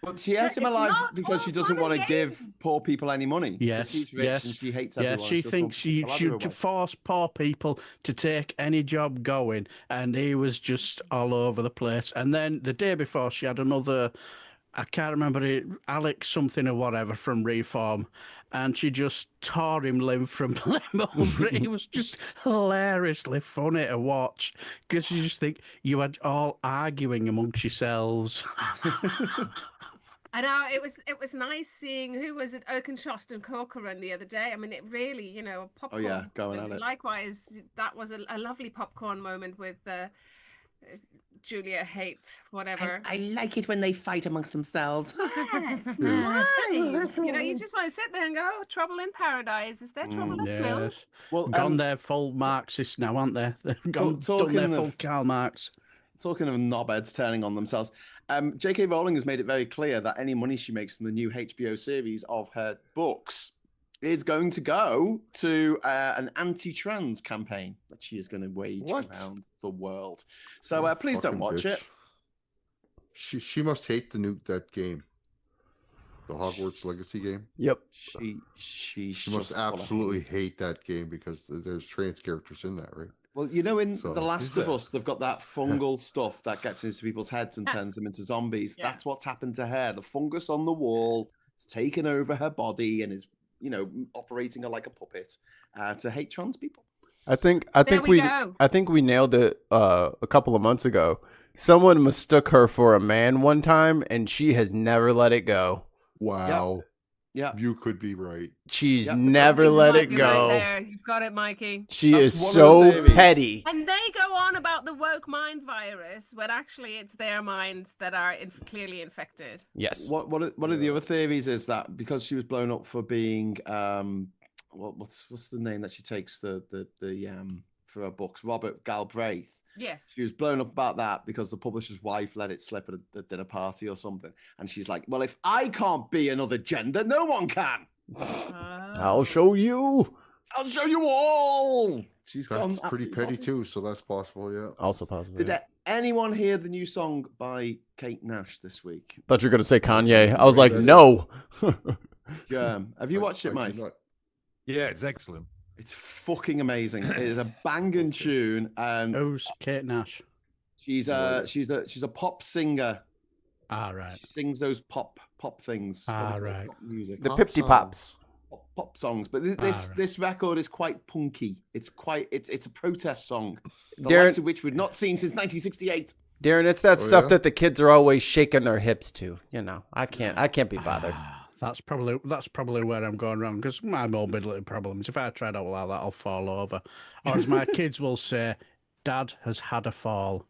But she ate him It's alive not because all she doesn't fun want and to give games. poor people any money. 'Cause Yes, she's rich yes. and she hates Yeah, everyone. she She'll thinks sort she people should everywhere. force poor people to take any job going, and he was just all over the place. And then the day before, she had another, I can't remember it, Alex something or whatever from Reform, and she just tore him limb from limb over it. It was just hilariously funny to watch because you just think you are all arguing amongst yourselves. I know it was nice seeing who was it, Oakenshost and Corcoran the other day. I mean, it really, popcorn. yeah, going moment. at it. Likewise, that was a lovely popcorn moment with Julia Haight, whatever. I like it when they fight amongst themselves. Yes, nice. You just want to sit there and go, oh, trouble in paradise. Is there trouble at Mill? Yes. Well, Gone there full Marxists now, aren't they? They've done talking their of- full Karl Marx. Talking of knobheads turning on themselves, J.K. Rowling has made it very clear that any money she makes from the new HBO series of her books is going to go to an anti-trans campaign that she is going to wage What? around the world. So please don't Fucking watch bitch. it. She must hate that game, the Hogwarts Legacy game. Yep. She Must absolutely hate that game because there's trans characters in that, right? Well, in So, The Last is of there? Us, they've got that fungal stuff that gets into people's heads and turns them into zombies. Yeah. That's what's happened to her. The fungus on the wall has taken over her body and is, operating her like a puppet to hate trans people. I think There we go. I think we nailed it a couple of months ago. Someone mistook her for a man one time, and she has never let it go. Wow. Yeah. You could be right. She's Yep. never You let might it be right go. there. You've got it, Mikey. She That's is one of so the theories. petty. And they go on about the woke mind virus when actually it's their minds that are clearly infected. Yes. One of the other theories is that because she was blown up for being what's the name that she takes the for her books, Robert Galbraith. Yes. She was blown up about that because the publisher's wife let it slip at a dinner party or something, and she's like, "Well, if I can't be another gender, no one can. I'll show you. I'll show you all." She's gone. That's pretty absolutely petty bossy. too, so that's possible. Yeah. Also possible. Did anyone hear the new song by Kate Nash this week? Thought you were gonna say Kanye. I was like, no. Have you watched it, Mike? Yeah, it's excellent. It's fucking amazing. It is a banging tune, and Who's Kate Nash? she's a pop singer. Ah, right. She sings those pop things. Ah, what do you call it? right. Pop music. The Pop Pipty songs. Pops. Pop songs, but this right. this record is quite punky. It's a protest song, the Darren- likes of which we've not seen since 1968. Darren, it's that stuff yeah? that the kids are always shaking their hips to. You know, I can't be bothered. That's probably where I'm going wrong because my mobility problems. If I try out like that, I'll fall over. Or as my kids will say, "Dad has had a fall."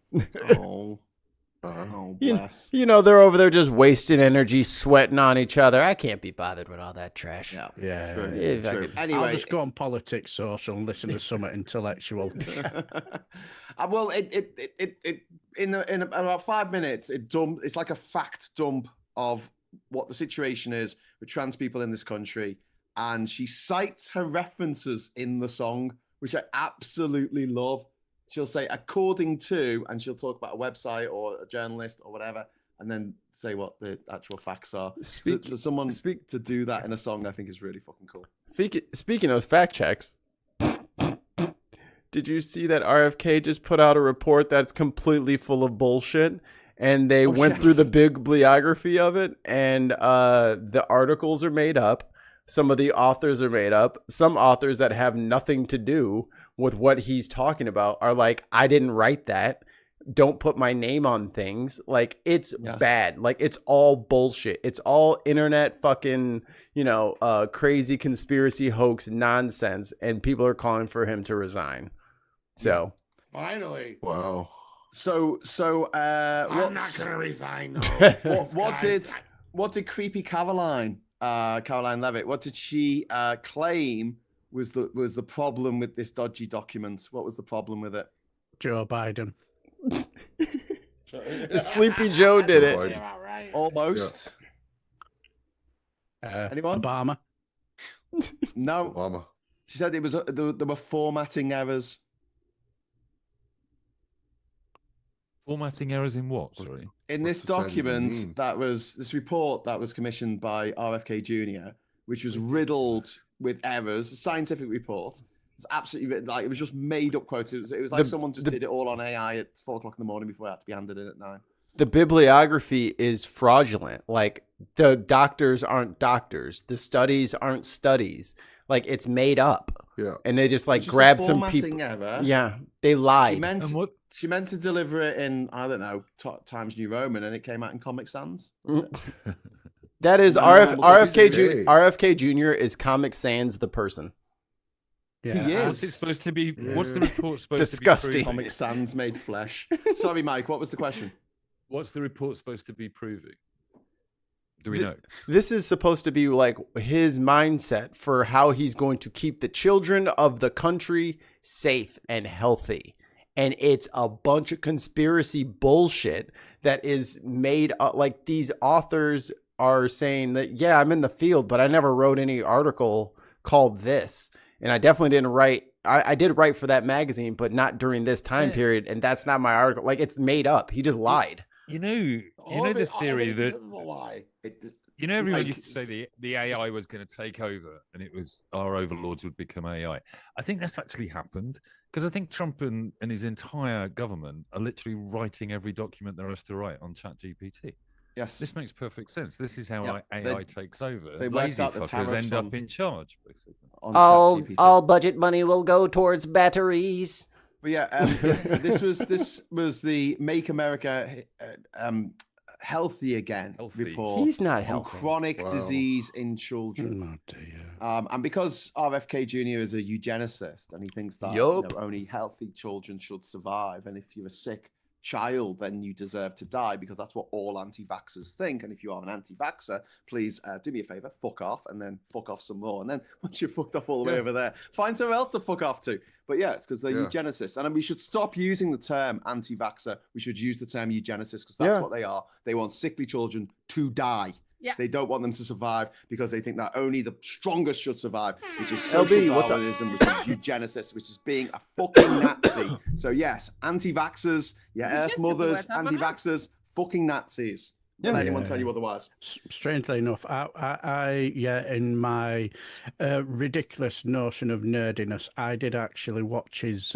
Oh, You, bless. you know, they're over there just wasting energy, sweating on each other. I can't be bothered with all that trash. Yeah. True, If I true. could- Anyway, I'll just go on politics social and listen to something intellectual. well, it in about 5 minutes, it's like a fact dump of what the situation is with trans people in this country, and she cites her references in the song, which I absolutely love. She'll say according to, and she'll talk about a website or a journalist or whatever, and then say what the actual facts are. For someone to do that in a song, I think is really fucking cool. Speaking of fact checks, did you see that RFK just put out a report that's completely full of bullshit? And they went through the bibliography of it, and the articles are made up. Some of the authors are made up. Some authors that have nothing to do with what he's talking about are like, I didn't write that. Don't put my name on things. Like, it's bad. Like, it's all bullshit. It's all internet fucking, crazy conspiracy hoax nonsense. And people are calling for him to resign. So. Finally. Wow. So I'm not gonna resign though. what did creepy Caroline Levitt, what did she claim was the problem with this dodgy document? What was the problem with it? Joe Biden. Sleepy Joe did it. Yeah, right. Almost. Anyone? Obama. No. Obama. She said it was there were formatting errors. Formatting errors in what? Sorry. In this does that even document, mean? this report that was commissioned by RFK Jr., which was riddled with errors, a scientific report. It's absolutely like it was just made up quotes. It was like someone just did it all on AI at 4:00 in the morning before it had to be handed in at 9. The bibliography is fraudulent. Like, the doctors aren't doctors. The studies aren't studies. Like, it's made up. Yeah. And they just like It's grab just a some formatting people. error. Yeah, they lied. She meant to deliver it in, I don't know, Times New Roman, and it came out in Comic Sans. That is RFK Jr. is Comic Sans the person. Yeah. He What's it is. supposed to be? What's the report supposed Disgusting. to be? Comic Sans made flesh. Sorry, Mike, what was the question? What's the report supposed to be proving? Do we know? This is supposed to be like his mindset for how he's going to keep the children of the country safe and healthy. And it's a bunch of conspiracy bullshit that is made up. Like, these authors are saying that, yeah, I'm in the field, but I never wrote any article called this. And I definitely didn't write. I did write for that magazine, but not during this time period. And that's not my article. Like, it's made up. He just lied. You know the theory that This is a lie. everyone used to say the AI was going to take over and it was our overlords would become AI. I think that's actually happened because I think Trump and his entire government are literally writing every document there is to write on ChatGPT. Yes. This makes perfect sense. This is how AI takes over. They Lazy worked out the fuckers tariffs end on- up in charge, basically. All budget money will go towards batteries. But yeah, this was the Make America Healthy Again report. He's not on healthy. chronic disease in children. Oh, dear. And because RFK Jr. is a eugenicist and he thinks that Yup. only healthy children should survive, and if you're a sick child, then you deserve to die, because that's what all anti-vaxxers think. And if you are an anti-vaxxer, please do me a favor, fuck off, and then fuck off some more. And then once you're fucked off all the way over there, find somewhere else to fuck off to. But yeah, it's because they're eugenicists. And we should stop using the term anti-vaxxer. We should use the term eugenicist, because that's what they are. They want sickly children to die. Yeah. They don't want them to survive, because they think that only the strongest should survive, which is social Darwinism, which is eugenicist, which is being a fucking Nazi. So yes, anti-vaxxers, Earth mothers, anti-vaxxers, fucking Nazis. Don't let anyone tell you otherwise. Strangely enough, I in my ridiculous notion of nerdiness, I did actually watch his,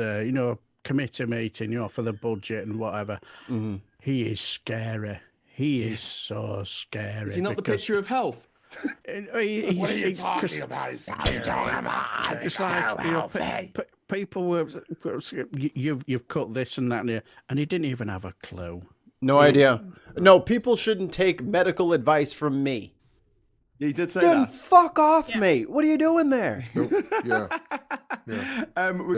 committee meeting, for the budget and whatever. Mm-hmm. He is scary. He is so scary. Is he not the picture of health? What are you talking about? It's like people were, you've cut this and that, and he didn't even have a clue. No idea. No, people shouldn't take medical advice from me. He did say then that. Fuck off, mate. What are you doing there? Yeah. We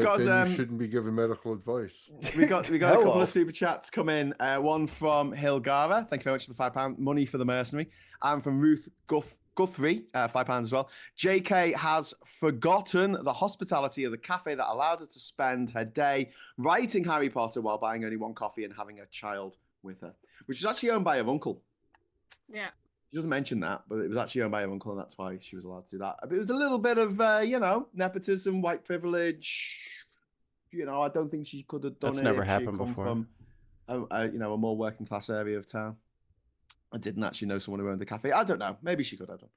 got. Then you shouldn't be giving medical advice. We got a couple of super chats come in. One from Hilgara. Thank you very much for the £5 money for the mercenary, and from Ruth Guthrie, £5 as well. JK has forgotten the hospitality of the cafe that allowed her to spend her day writing Harry Potter while buying only one coffee and having a child with her, which is actually owned by her uncle. Yeah. She doesn't mention that, but it was actually owned by her uncle, and that's why she was allowed to do that. But it was a little bit of, nepotism, white privilege. I don't think she could have done it. That's never if happened she'd come before. From, a more working class area of town. I didn't actually know someone who owned a cafe. I don't know. Maybe she could have done.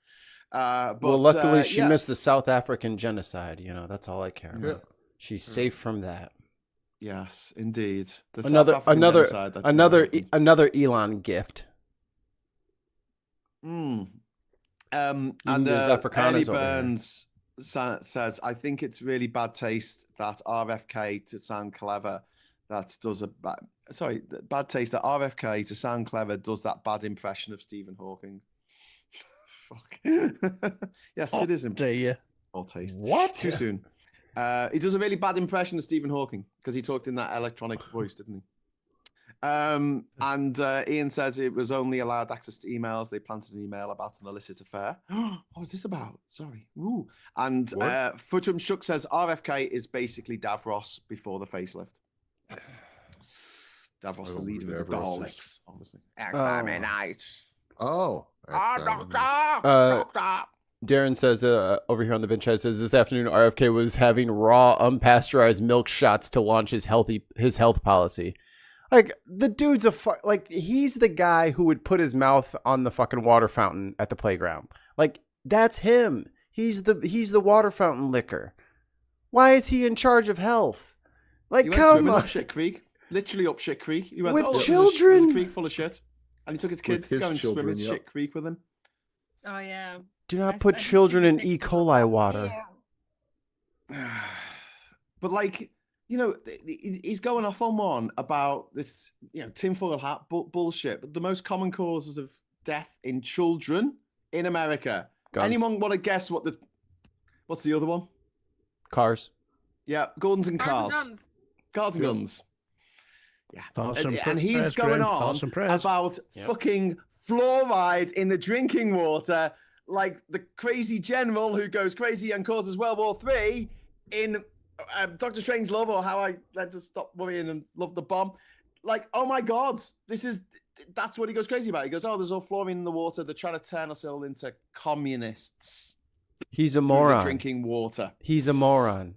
But, well, luckily she missed the South African genocide. That's all I care about. She's safe from that. Yes, indeed. Another Elon gift. And Ernie Burns says, I think it's really bad taste that RFK to sound clever bad taste that RFK to sound clever does that bad impression of Stephen Hawking. Fuck. Yes, it is. All taste. What? Too soon. He does a really bad impression of Stephen Hawking because he talked in that electronic voice, didn't he? And Ian says it was only allowed access to emails. They planted an email about an illicit affair. What was this about? Sorry. Ooh. And Futrum Shook says RFK is basically Davros before the facelift. Davros, the leader of the Daleks, obviously. Exterminate. Oh. Doctor. Darren says over here on the bench chat, says this afternoon RFK was having raw unpasteurized milk shots to launch his health policy. Like, the dude's he's the guy who would put his mouth on the fucking water fountain at the playground. Like, that's him. He's the water fountain licker. Why is he in charge of health? Like, come on. Up shit creek. Literally up shit creek. He went, with children. There's a creek full of shit. And he took his kids to go and swim in shit creek with him. Oh, yeah. Do not put children in E. coli water. But, like, he's going off on one about this, tinfoil hat bullshit. But the most common causes of death in children in America. Guns. Anyone want to guess what's the other one? Cars. Yeah, Gordons and cars. Cars and guns. Yeah. And he's going on about fucking fluoride in the drinking water, like the crazy general who goes crazy and causes World War III in Doctor Strangelove, or How I Learned to Stop Worrying and Love the Bomb. Like, oh my God, that's what he goes crazy about. He goes, oh, there's all fluorine in the water. They're trying to turn us all into communists. He's a moron. Drinking water. He's a moron.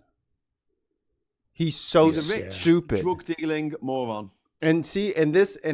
He's a rich, stupid, drug-dealing moron. And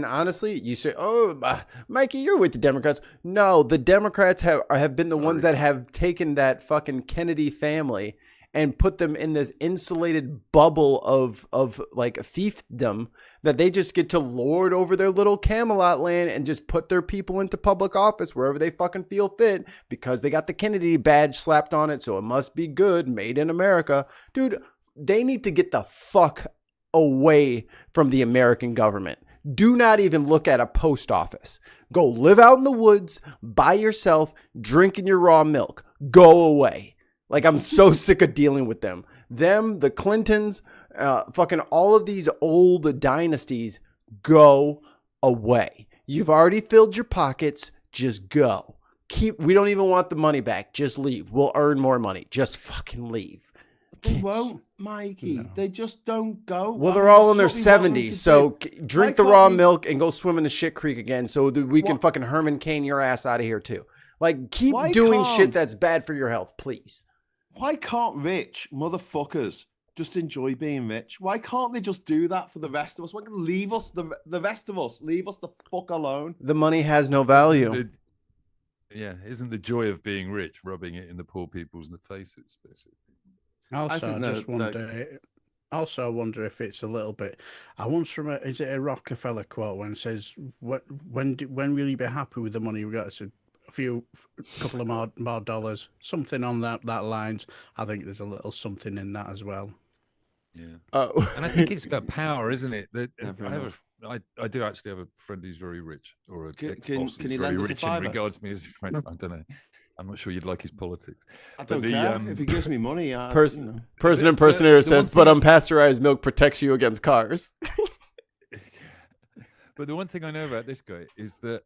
honestly, you say, oh, Mikey, you're with the Democrats. No, the Democrats have been the ones that have taken that fucking Kennedy family and put them in this insulated bubble of like fiefdom that they just get to lord over their little Camelot land and just put their people into public office wherever they fucking feel fit because they got the Kennedy badge slapped on it, so it must be good, made in America. Dude, they need to get the fuck away from the American government. Do not even look at a post office. Go live out in the woods by yourself, drinking your raw milk. Go away. Like, I'm so sick of dealing with them. The Clintons, fucking all of these old dynasties, go away. You've already filled your pockets. Just go. We don't even want the money back. Just leave. We'll earn more money. Just fucking leave. They won't, Mikey. No. They just don't go. Well, I they're mean, all in this their is what we want them 70s, to so do. drink Why the raw can't milk and go swim in the shit creek again so that we can What- fucking Herman Cain your ass out of here too. Like, keep Why doing shit can't- that's bad for your health, please. Why can't rich motherfuckers just enjoy being rich? Why can't they just do that for the rest of us? Why can't they leave us, the rest of us, leave us the fuck alone? The money has no value. Isn't the joy of being rich rubbing it in the poor people's faces, basically? Also, think I just no, wonder. Also, I wonder if it's a little bit. I once remember, is it a Rockefeller quote when it says, when will you be happy with the money we got? It's a couple of more dollars, something on that lines. I think there's a little something in that as well. Yeah. Oh. And I think it's about power, isn't it? That fair I do actually have a friend who's very rich, or a Can- boss can who's you very lend us a rich and fiver? regards me as a friend. I don't know. I'm not sure you'd like his politics. I But don't the, care. um, If he gives me money, you know. Person the impersonator one says, thing- but unpasteurized milk protects you against cars. But the one thing I know about this guy is that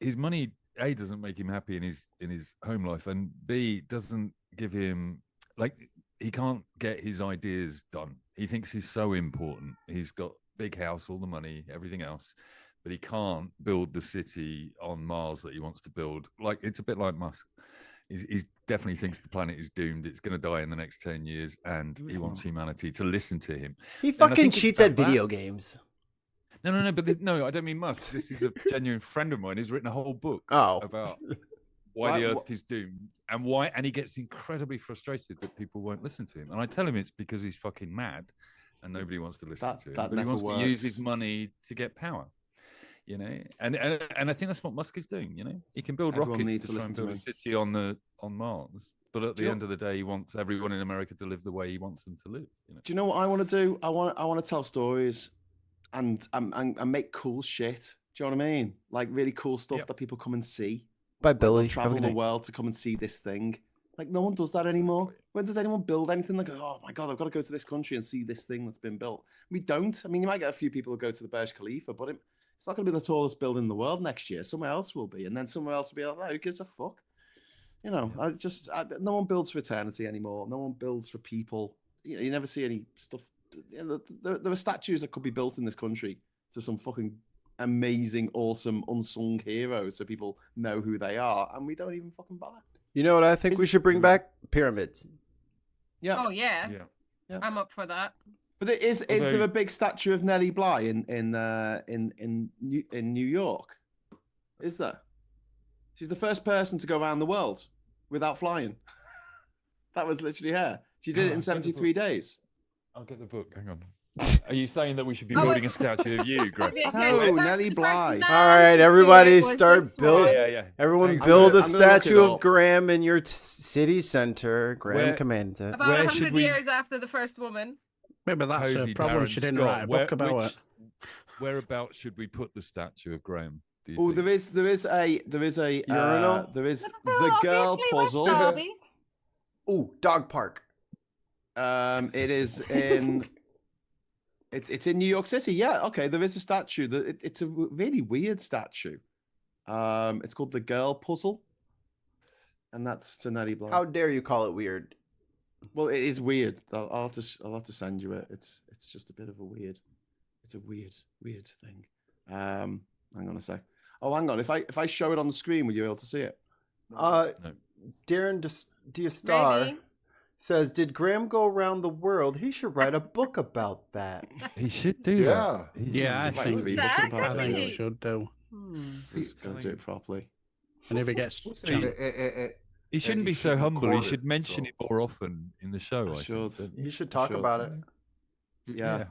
his money A doesn't make him happy in his home life, and B doesn't give him, like, he can't get his ideas done. He thinks he's so important. He's got big house, all the money, everything else, but he can't build the city on Mars that he wants to build. Like, it's a bit like Musk. He definitely thinks the planet is doomed. It's going to die in the next 10 years, and he wants humanity to listen to him. He I fucking think it's cheats at about that. video games. No, but no, I don't mean Musk. This is a genuine friend of mine. He's written a whole book Oh. about why the Earth is doomed and he gets incredibly frustrated that people won't listen to him. And I tell him it's because he's fucking mad, and nobody wants to listen to him. that But he never wants to use his works. money to get power. You know, and I think that's what Musk is doing. You know, he can build Everyone rockets needs to to try and listen to build a me. city on Mars, but at the end of the day, he wants everyone in America to live the way he wants them to live. You know? Do you know what I want to do? I want to tell stories and make cool shit. Do you know what I mean? Like really cool stuff Yep. that people come and see. By Like, they'll Billy. travel the world to come and see this thing. Like no one does that anymore. When does anyone build anything like, oh my god, I've got to go to this country and see this thing that's been built? We don't. I mean, you might get a few people who go to the Burj Khalifa, but it's not going to be the tallest building in the world next year. Somewhere else will be, and then somewhere else will be like, oh, who gives a fuck? You know, no one builds for eternity anymore. No one builds for people. You know, you never see any stuff. You know, there are statues that could be built in this country to some fucking amazing, awesome, unsung heroes, so people know who they are, and we don't even fucking bother. You know what I think we should bring back? Pyramids. Yeah. Oh yeah. Yeah. I'm up for that. But is Although- there a big statue of Nellie Bly in New York? Is there? She's the first person to go around the world without flying. That was literally her. She did it in 73 days. I'll get the book. Hang on. Are you saying that we should be Oh, building wait. a statue of you, Greg? No, Nellie Bly. All right, everybody start building. Yeah. Everyone Thanks. build a I'm gonna look statue it of up. Graham in your city center. Graham Where- commands it. About Where 100 should we- years after the first woman. Maybe that's Cozy a problem. Darren She didn't Scott. write a book about it. Whereabouts should we put the statue of Graham? do you Oh, think? there is a Urinal? there is Well, the girl obviously West puzzle. Derby. Ooh, dog park. It is in. It's in New York City. Yeah, okay. There is a statue. It's a really weird statue. It's called the Girl Puzzle, and that's to Nellie Bly. How dare you call it weird? Well, it is weird. I'll have to send you it. It's just a bit of a weird. It's a weird thing. Hang on a sec. Oh, hang on. If I show it on the screen, will you be able to see it? No. Darren Diastar Maybe. says, "Did Graham go around the world? He should write a book about that." He should do Yeah. that. He- Yeah, I Like think 3 That books could about I it, think be. it should do. He's gonna do it properly. And if it gets What's chance- he- He shouldn't he be so should humble. He record should it, mention so- it more often in the show. I should. think. You should talk Sure. about it. Yeah.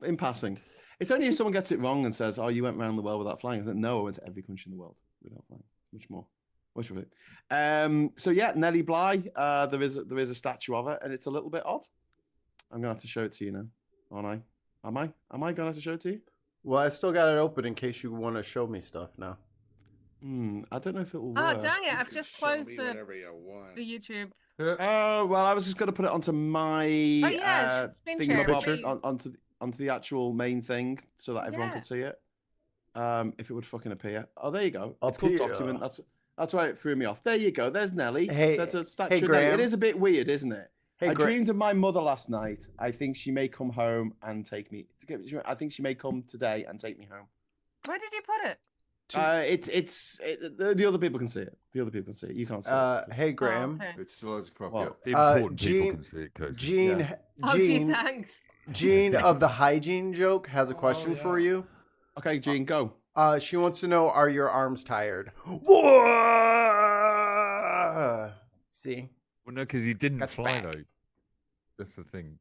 In passing. It's only if someone gets it wrong and says, "Oh, you went around the world without flying." I said, "No, I went to every country in the world without flying." Much more. Much of it. So yeah, Nellie Bly. There is a statue of her, and it's a little bit odd. I'm gonna have to show it to you now, aren't I? Am I gonna have to show it to you? Well, I still got it open in case you want to show me stuff now. I don't know if it will Oh work. dang it! You I've can just show closed me the whatever you want. YouTube. Oh well, I was just gonna put it onto my Oh, yeah, it's been shared. thingamabob- Picture? onto the, onto the actual main thing so that everyone Yeah. could see it. If it would fucking appear. Oh, there you go. It's called Appear. document. That's why it threw me off. There you go. There's Nelly. Hey- That's a statue hey, of Nelly. It Graham. is a bit weird, isn't it? Hey, I Gra- dreamed of my mother last night. I think she may come home and take me. I think she may come today and take me home. Where did you put it? The other people can see it. The other people can see it. You can't see it. Hey, Graham. Oh, okay. It still hasn't come up What? yet. The important people Gene- can see it, Cozy. Gene, Yeah. Oh, gee, Gene, thanks. Gene of the hygiene joke has a Oh, question for yeah. you. Okay, Gene, go. She wants to know, are your arms tired? See? Well, no, because he didn't That's fly back. though. That's the thing.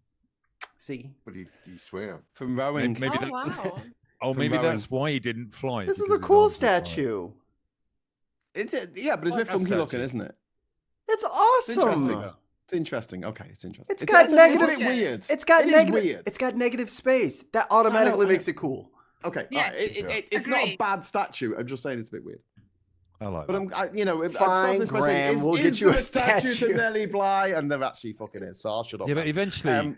See? But he swam. From rowing. Maybe Oh, that's wow. oh, maybe rowing. that's why he didn't fly. This is because a his cool arms were tired. statue. Yeah, but it's a bit Like a funky looking, statue. isn't it? It's It's awesome. interesting. It's interesting. Okay, it's interesting. It's got negative- It's a bit weird. It's got It is negative. weird. It's got negative space. That automatically I know. makes it cool. Okay, Yes. alright, it's not a Agreed. bad statue. I'm just saying it's a bit weird. I like But that. I'd Fine, start this by saying, Graham, we'll is get you there a statue. to Nelly Bly, and there actually fucking is. So I'll shut up. Yeah, now. but eventually, Um,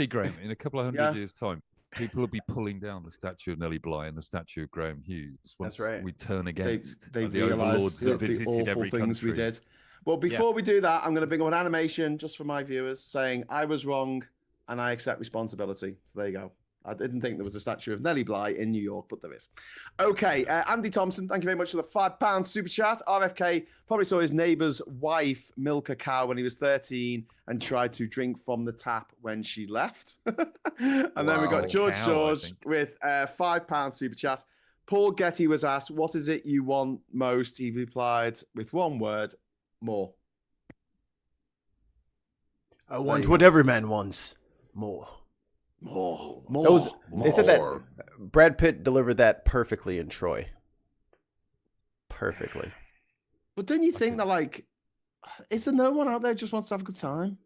Graham, in a couple of hundred yeah. years' time, people will be pulling down the statue of Nellie Bly and the statue of Graham Hughes. Once right. we turn they against they the overlords realised that the visited awful every things we country. did. Well, before we do that, I'm going to bring up an animation just for my viewers saying I was wrong and I accept responsibility. So there you go. I didn't think there was a statue of Nellie Bly in New York, but there is. Okay, Andy Thompson, thank you very much for the £5 super chat. RFK probably saw his neighbour's wife milk a cow when he was 13 and tried to drink from the tap when she left. And then we Wow. got George Cow, I George think. with £5 super chat. Paul Getty was asked, what is it you want most? He replied with one word, more. I want what every man wants. More. More. They said that More. Brad Pitt delivered that perfectly in Troy. Perfectly. But don't you think that, like, is there no one out there who just wants to have a good time?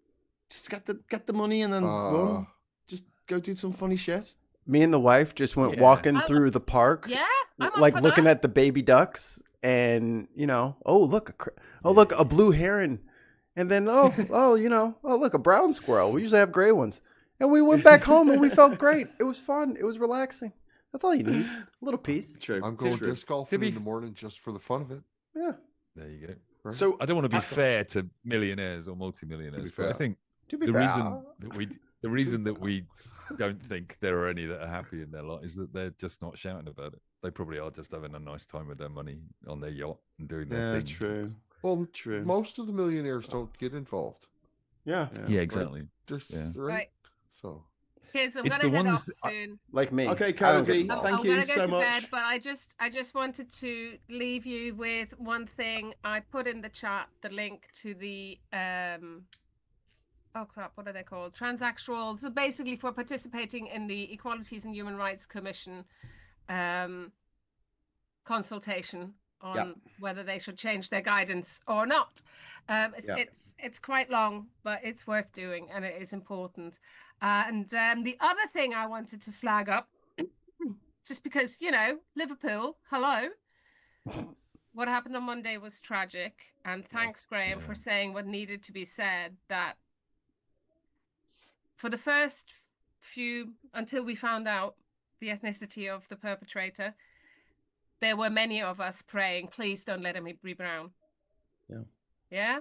Just get the money and then run. Just go do some funny shit. Me and the wife just went Yeah. walking I- through the park, Yeah, I'm up like for looking that. at the baby ducks, and look, a blue heron, and then look, a brown squirrel. We usually have gray ones, and we went back home and we felt great. It was fun. It was relaxing. That's all you need. A little piece. True. I'm going True. disc golfing be in the morning just for the fun of it. Yeah. There you go. Right? So I don't want to be I- fair to millionaires or multimillionaires, but I fair. think To be the fair, reason that we don't think there are any that are happy in their lot is that they're just not shouting about it. They probably are just having a nice time with their money on their yacht and doing their Yeah, thing. true. Well, True. most of the millionaires don't get involved. yeah, Yeah, exactly. Just Yeah. Right. So Kids, I'm It's gonna the head ones- off soon. like me. Okay, I don't get Cozy, involved. thank I'm you gonna go so to much. bed, but I just wanted to leave you with one thing. I put in the chat the link to the oh crap, what are they called? Transactional. So basically, for participating in the Equalities and Human Rights Commission consultation on Yeah. whether they should change their guidance or not. Yeah. It's quite long, but it's worth doing, and it is important. And the other thing I wanted to flag up, just because, Liverpool, hello. What happened on Monday was tragic. And thanks, Graham, for saying what needed to be said, that for the first few, until we found out the ethnicity of the perpetrator, there were many of us praying, please don't let him be brown. Yeah?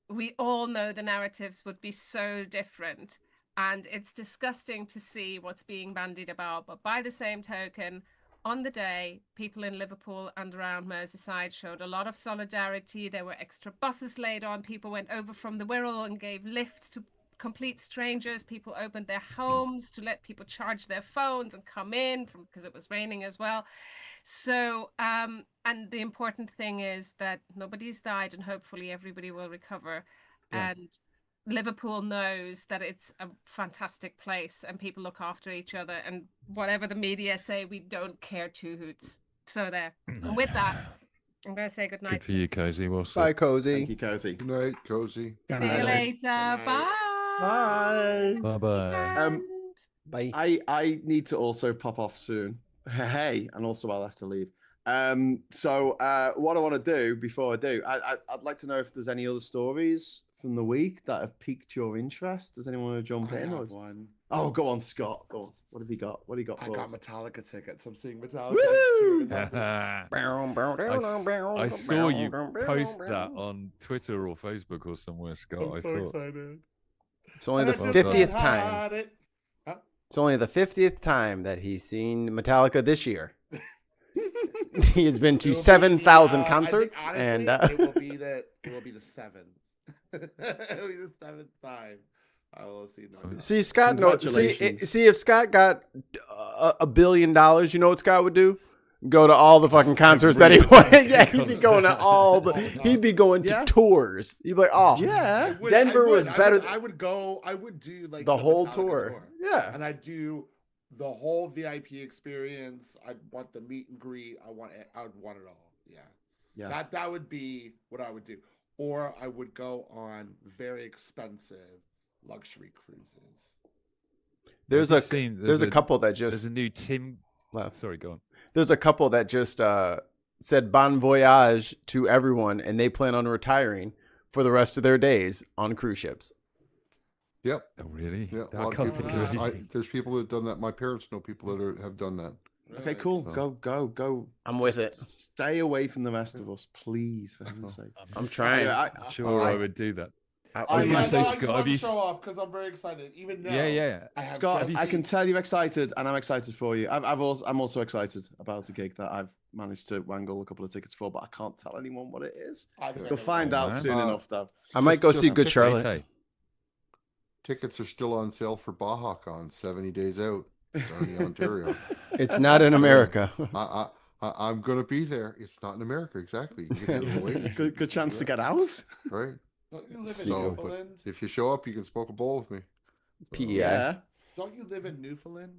We all know the narratives would be so different, and it's disgusting to see what's being bandied about. But by the same token, on the day, people in Liverpool and around Merseyside showed a lot of solidarity. There were extra buses laid on. People went over from the Wirral and gave lifts to complete strangers. People opened their homes to let people charge their phones and come in because it was raining as well. So, and the important thing is that nobody's died, and hopefully everybody will recover. Yeah. And Liverpool knows that it's a fantastic place and people look after each other. And whatever the media say, we don't care two hoots. So there. And with that, I'm going to say good night. Good for you, Cozy. Well said. Bye, Cozy. Thank you, Cozy. good night, Cozy. See you later. Bye. Bye. Bye-bye. Bye. I need to also pop off soon. Hey, and also I'll have to leave. So what I want to do before I do, I'd like to know if there's any other stories from the week that have piqued your interest? Does anyone want to jump I in? Or... have one. Oh, go on, Scott. Go on. What have you got? What do you got I for got us? Metallica tickets. I'm seeing Metallica. Woo! next year in London. I saw you post that on Twitter or Facebook or somewhere, Scott. I'm I so thought. excited. It's only And the I just 50th had time. it. It's only the 50th time that he's seen Metallica this year. He has been to 7,000 concerts, I think, and honestly, it will be the seventh. It will be the seventh time I will see them. see Scott. No, Congratulations. see if Scott got $1 billion, you know what Scott would do? Go to all the fucking concerts that he wanted. Yeah, he'd be going to all the. He'd be going to tours. He'd be like, oh, Yeah. Denver was better. I would go. I would do like The whole Metallica tour. Yeah. and I'd do the whole VIP experience. I'd want the meet and greet. I would want it all. Yeah. Yeah. That would be what I would do. Or I would go on very expensive luxury cruises. There's Have a you seen- there's a couple that There's just a new Tim. left. Sorry, go on. There's a couple that just said bon voyage to everyone, and they plan on retiring for the rest of their days on cruise ships. Yep. Oh, really? Yeah. A I lot of can't people, think of there's, anything. there's people that have done that. My parents know people that have done that. Okay, Really? cool. So- Go. I'm with it. Stay away from the rest of us, please, for heaven's sake. I'm trying. I'm sure I would do that. I was Yeah, gonna no, say, I just Scott, want have to you show s- off because I'm very excited. Even now, Yeah. I have Scott, just- I can tell you're excited, and I'm excited for you. I'm also excited about a gig that I've managed to wangle a couple of tickets for, but I can't tell anyone what it is. I think I You'll know find that. out man. soon enough, though. I might go Just see Good tickets. Charlotte. Say. Tickets are still on sale for BajaCon 70 days out. Sarnia, Ontario. It's not in America. I'm going to be there. It's not in America, exactly. You can get it away. Good chance to get out. Right. Don't you live in So, but Newfoundland? if you show up, you can smoke a bowl with me. PEI. Yeah. Don't you live in Newfoundland?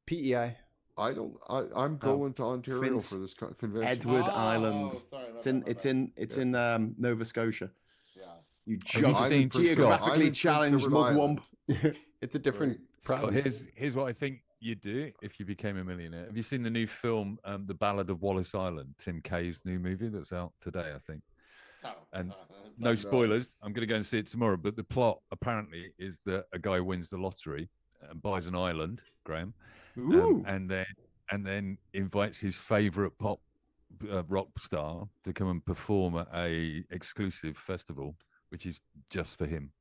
PEI. I'm going to Ontario Prince for this convention. Edward Oh, Island. sorry, my It's in bad, my it's bad. in it's in Nova Scotia. Yes. You Have you seen Prince Edward- geographically I'm in Prince challenged Edward Island. mugwump. It's a different Scott, province. here's what I think you'd do if you became a millionaire. Have you seen the new film, The Ballad of Wallace Island? Tim Kaye's new movie that's out today, I think. No, And uh, No spoilers. I'm going to go and see it tomorrow. But the plot apparently is that a guy wins the lottery and buys an island, Graham, Ooh. and then invites his favorite pop rock star to come and perform at a exclusive festival, which is just for him.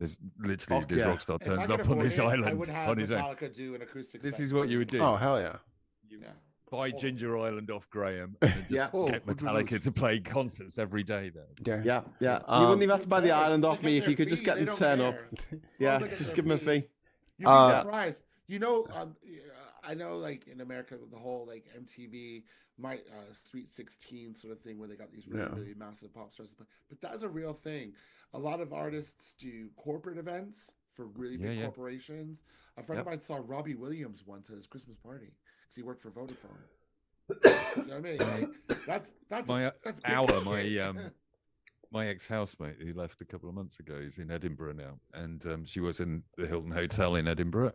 There's literally Fuck this yeah. rock star If I turns could up on afford this it, I island would have on his own. Metallica do an acoustic This set is what for you would me. do. Oh, hell yeah. Yeah. Buy Ginger Island off Graham and then just Yeah. Oh, get would be Metallica nice. to play concerts every day there. Yeah. You Um, wouldn't even have to buy the Yeah, island they off get me if their you could just fee, get they them to don't turn up. care. Yeah, they get just their give them a fee. fee. You'd be surprised. You know, I know, like in America, the whole like MTV, my Sweet 16 sort of thing, where they got these really, Yeah. really massive pop stars. But that's a real thing. A lot of artists do corporate events for really big Yeah. corporations. A friend of mine saw Robbie Williams once at his Christmas party because he worked for Vodafone. You know what I mean? Like, that's My that's big Our, shit. my ex-housemate who left a couple of months ago is in Edinburgh now, and she was in the Hilton Hotel in Edinburgh,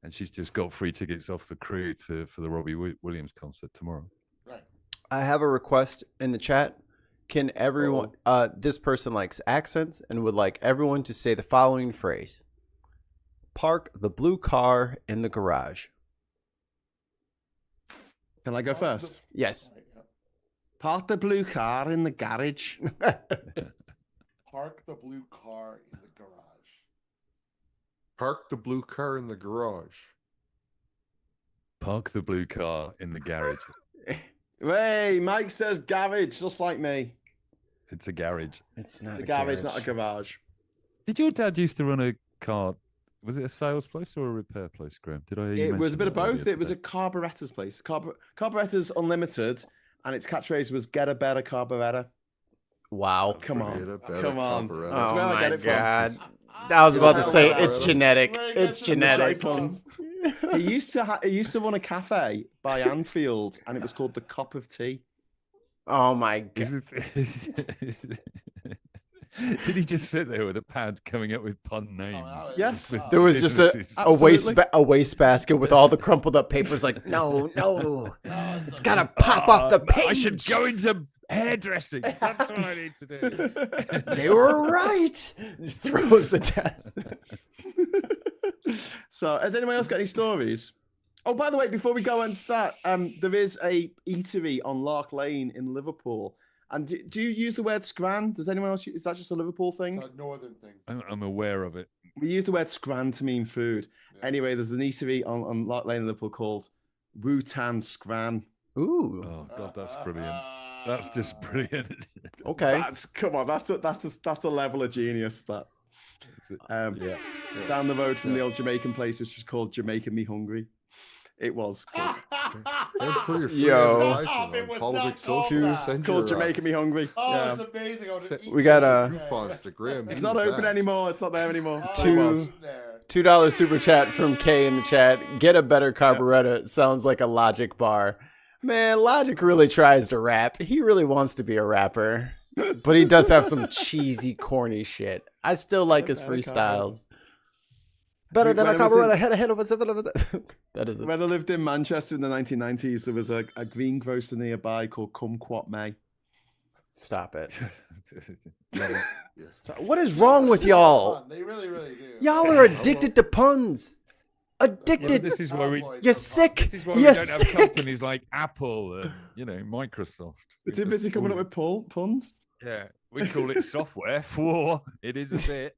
and she's just got free tickets off the crew for the Robbie Williams concert tomorrow. Right. I have a request in the chat. Can everyone, this person likes accents and would like everyone to say the following phrase: park the blue car in the garage. Can I go first? Yes. Park the blue car in the garage. Park the blue car in the garage. Park the blue car in the garage. Park the blue car in the garage. Hey, Mike says garage, just like me. It's a garage. It's not It's a garage, not a garage. Did your dad used to run a car? Was it a sales place or a repair place, Graham? Did I? hear you It was mention a bit of that both. earlier It was a today? carburettor's place. Carburettor's Unlimited, and its catchphrase was "Get a better carburetor." Wow. Come Get on, a better come on. carburetor. That's Oh where I my get it from. God. I was about to say it's Where genetic. Where he It's gets it from. genetic. Puns. He used to run a cafe by Anfield, and it was called the Cop of Tea. Oh my Is god. it... Did he just sit there with a pad coming up with pun names? Yes. With There was just businesses? a waste Absolutely. a wastebasket with all the crumpled up papers. Like, no, it's gotta pop off the page. I should go into hairdressing. That's what I need to do. They were right. Just throws the test. So, has anyone else got any stories? Oh, by the way, before we go into that, there is a eatery on Lark Lane in Liverpool. And do you use the word scran? Does anyone else? Is that just a Liverpool thing? It's a northern thing. I'm aware of it. We use the word scran to mean food. Yeah. Anyway, there's an eatery on Lark Lane in Liverpool called Wutan Scran. Ooh. Oh God, that's brilliant. That's just brilliant. Okay. Come on, that's a level of genius. That. Yeah. Down the road from the old Jamaican place, which was called Jamaican Me Hungry. It was called, And for your free Yo. advisement It on was politics not called social, that. send called your, Jamaican Me Hungry. Oh, Yeah. it's amazing. I would Set- eat We got something coupons to Graham. It's Use not open that. anymore. It's not there anymore. Oh, It it was. wasn't there. $2 super chat from Kay in the chat. Get a better carburetor. It sounds like a Logic bar. Man, Logic really tries to rap. He really wants to be a rapper. But he does have some cheesy, corny shit. I still like his freestyles. Better than a When I was in- carburetor. Head of a... That is it. When I lived in Manchester in the 1990s, there was a greengrocer nearby called Kumquat May. Stop it. Love it. Stop. What is wrong with y'all? They really, really do. Y'all are addicted to puns. Well, Addicted. this is why we. You're sick. This is why we You're don't have sick. companies like Apple and Microsoft. We're too busy coming up with puns. Yeah, we call it software. For it is a bit.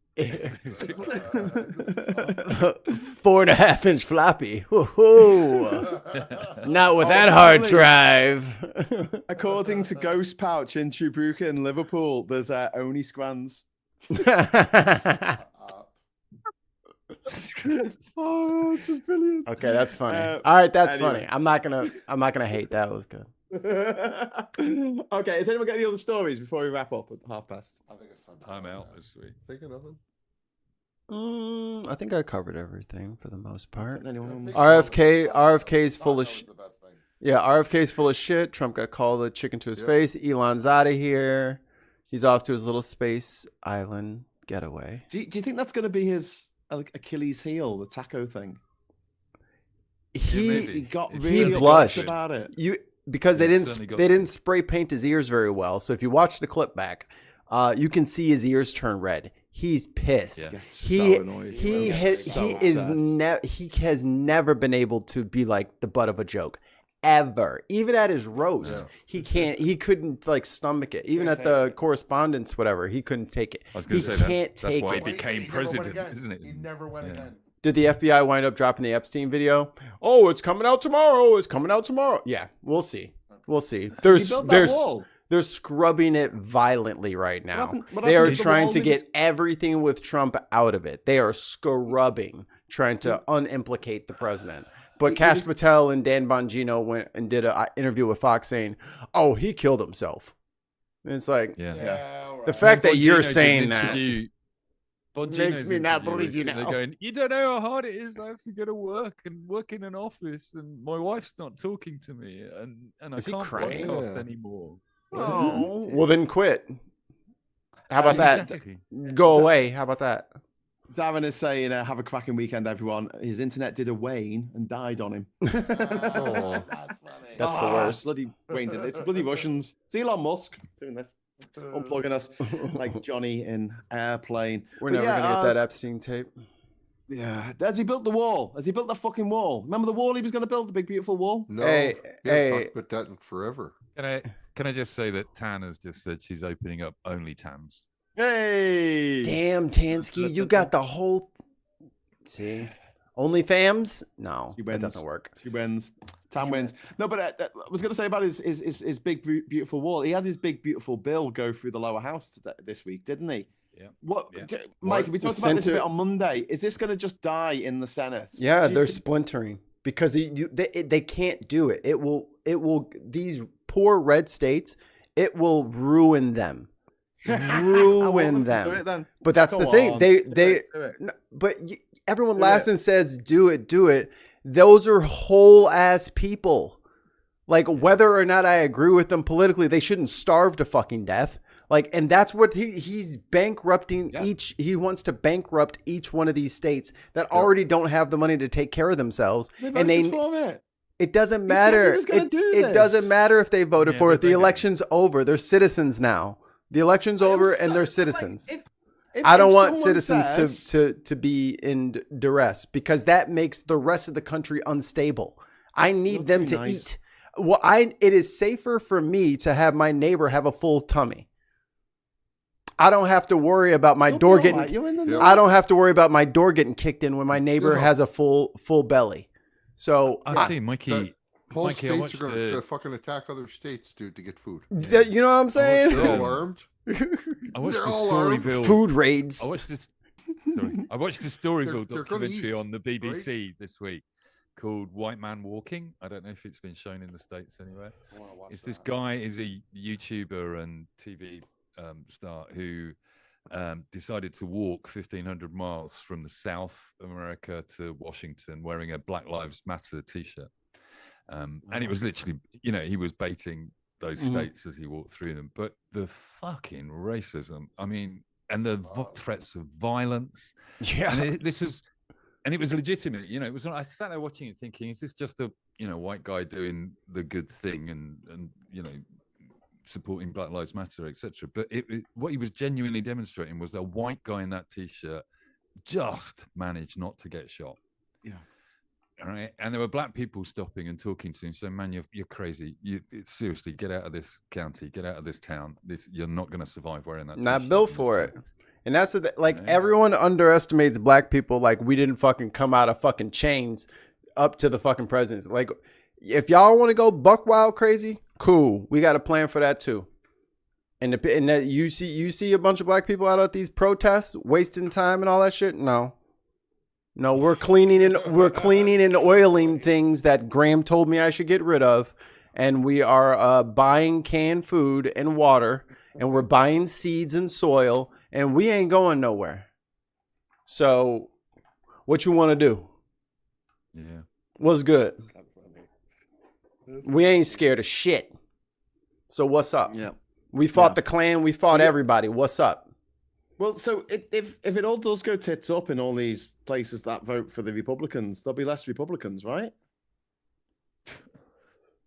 4.5-inch floppy. Woo-hoo. Not with that hard drive. According to Ghost Pouch in Trubrooka in Liverpool, there's only scrans. Oh, it's just brilliant. Okay, that's funny. All right, that's anyway. funny. I'm not gonna hate. That was good. Okay, has anyone got any other stories before we wrap up at 5:30? I think it's time. I'm out this week. Think of nothing. I think I covered everything for the most part. Anyone on this? RFK's full of That was shit. the best thing. Yeah, RFK's full of shit. Trump got called a chicken to his Yep. face. Elon's out of here. He's off to his little space island getaway. Do you think that's going to be his Achilles heel, the taco thing? He maybe. He got It's really blushed. upset about it. because they Yeah, it didn't certainly got they some. didn't spray paint his ears very well. So if you watch the clip back, you can see his ears turn red. He's pissed. Yeah. Gets He so annoyed. he Gets has, so he is upset. he has never been able to be like the butt of a joke ever. Even at his roast, he couldn't like stomach it. Even Can't at the take it. correspondence, whatever, he couldn't take it. I was going He to say can't that's take why he it. became He never went president, again. isn't it? He never went Yeah. again. Did the FBI wind up dropping the Epstein video? Oh, it's coming out tomorrow. It's coming out tomorrow. Yeah, we'll see. We'll see. He There's built that there's wall. they're scrubbing it violently right now. what They are happened to the trying wall to that get was- everything with Trump out of it. They are scrubbing, trying to unimplicate the president. But Kash Patel and Dan Bongino went and did an interview with Fox saying, "Oh, he killed himself." And it's like, Yeah. Yeah, all right. the fact that you're Bongino did saying an that interview- Bongino's makes me not interview believe you recently now. Going, you don't know how hard it is. I have to go to work and work in an office, and my wife's not talking to me, and I Is he can't crying? podcast Yeah. anymore. oh, well then quit. How about that? Exactly. Go away. How about that? Darren is saying, have a cracking weekend, everyone. His internet did a wane and died on him. That's funny. That's the worst. Bloody Wayne did it. It's bloody Russians. It's Elon Musk doing this. Unplugging us like Johnny in Airplane. We're But never yeah, gonna get that Epstein tape. Yeah. Has he built the wall? Has he built the fucking wall? Remember the wall he was going to build? The big, beautiful wall? No, Hey, he hasn't hey. talked about that in forever. Can I just say that Tan has just said she's opening up only Tans. Hey! Damn, Tansky, you got the whole. See, OnlyFams? No, She that wins. doesn't work. She wins. Tam wins. No, but I was going to say about his big, beautiful wall. He had his big, beautiful bill go through the lower house this week, didn't he? Yeah. What, Yeah. Mike? What? We The talked about this a center- bit on Monday. Is this going to just die in the Senate? Yeah, Do you they're think- splintering because they can't do it. It will these poor red states. It will ruin them. I want Ruin them to do them. it then. But that's Come the thing. on, They do they. it, do it. No, but everyone Do laughs it. and says, "Do it, do it." Those are whole ass people. Like whether or not I agree with them politically, they shouldn't starve to fucking death. Like, and that's what he's bankrupting Yeah. each. He wants to bankrupt each one of these states that already don't have the money to take care of themselves, They and voted they for it. It doesn't He said matter. he was gonna do It doesn't this. matter if they voted Yeah, for but it. The they election's over. They're citizens now. The election's over, and they're Like, citizens. if I don't want someone citizens says- to be in duress because that makes the rest of the country unstable. I need Not them very to nice. eat. Well, it is safer for me to have my neighbor have a full tummy. I don't have to worry about my You'll be door all getting. right. You're in the I don't have to worry about my door getting kicked in when my neighbor Yeah. has a full belly. So I see, Mikey. Whole Mikey, I states watched are going the- to fucking attack other states, dude, to get food. you know what I'm saying? They're all armed. I watched They're the all armed. Storyville. Food raids. I watched this. Sorry, I watched the Storyville They're gonna documentary eat, on the BBC this week called "White Man Walking." I don't know if it's been shown in the States anywhere. It's this guy is a YouTuber and TV star who decided to walk 1,500 miles from the South America to Washington wearing a Black Lives Matter T-shirt. And it was literally, he was baiting those states as he walked through them. But the fucking racism, I mean, and the threats of violence. Yeah. And it was legitimate. It was. I sat there watching it, thinking, is this just a white guy doing the good thing and supporting Black Lives Matter, etc. But what he was genuinely demonstrating was a white guy in that T-shirt just managed not to get shot. Yeah. All right. And there were black people stopping and talking to him, saying, "Man, you're crazy. Seriously, get out of this county, get out of this town. You're not going to survive wearing that." Not T-shirt built in this for town." it. And that's like Yeah. everyone underestimates black people. Like we didn't fucking come out of fucking chains up to the fucking presidents. Like if y'all want to go buck wild crazy, cool. We got a plan for that too. And that you see a bunch of black people out at these protests wasting time and all that shit. No, we're cleaning and oiling things that Graham told me I should get rid of, and we are buying canned food and water, and we're buying seeds and soil, and we ain't going nowhere. So, what you want to do? Yeah. What's good? We ain't scared of shit. So what's up? Yeah. We fought Yeah. the Klan. We fought everybody. What's up? Well, so if it all does go tits up in all these places that vote for the Republicans, there'll be less Republicans, right?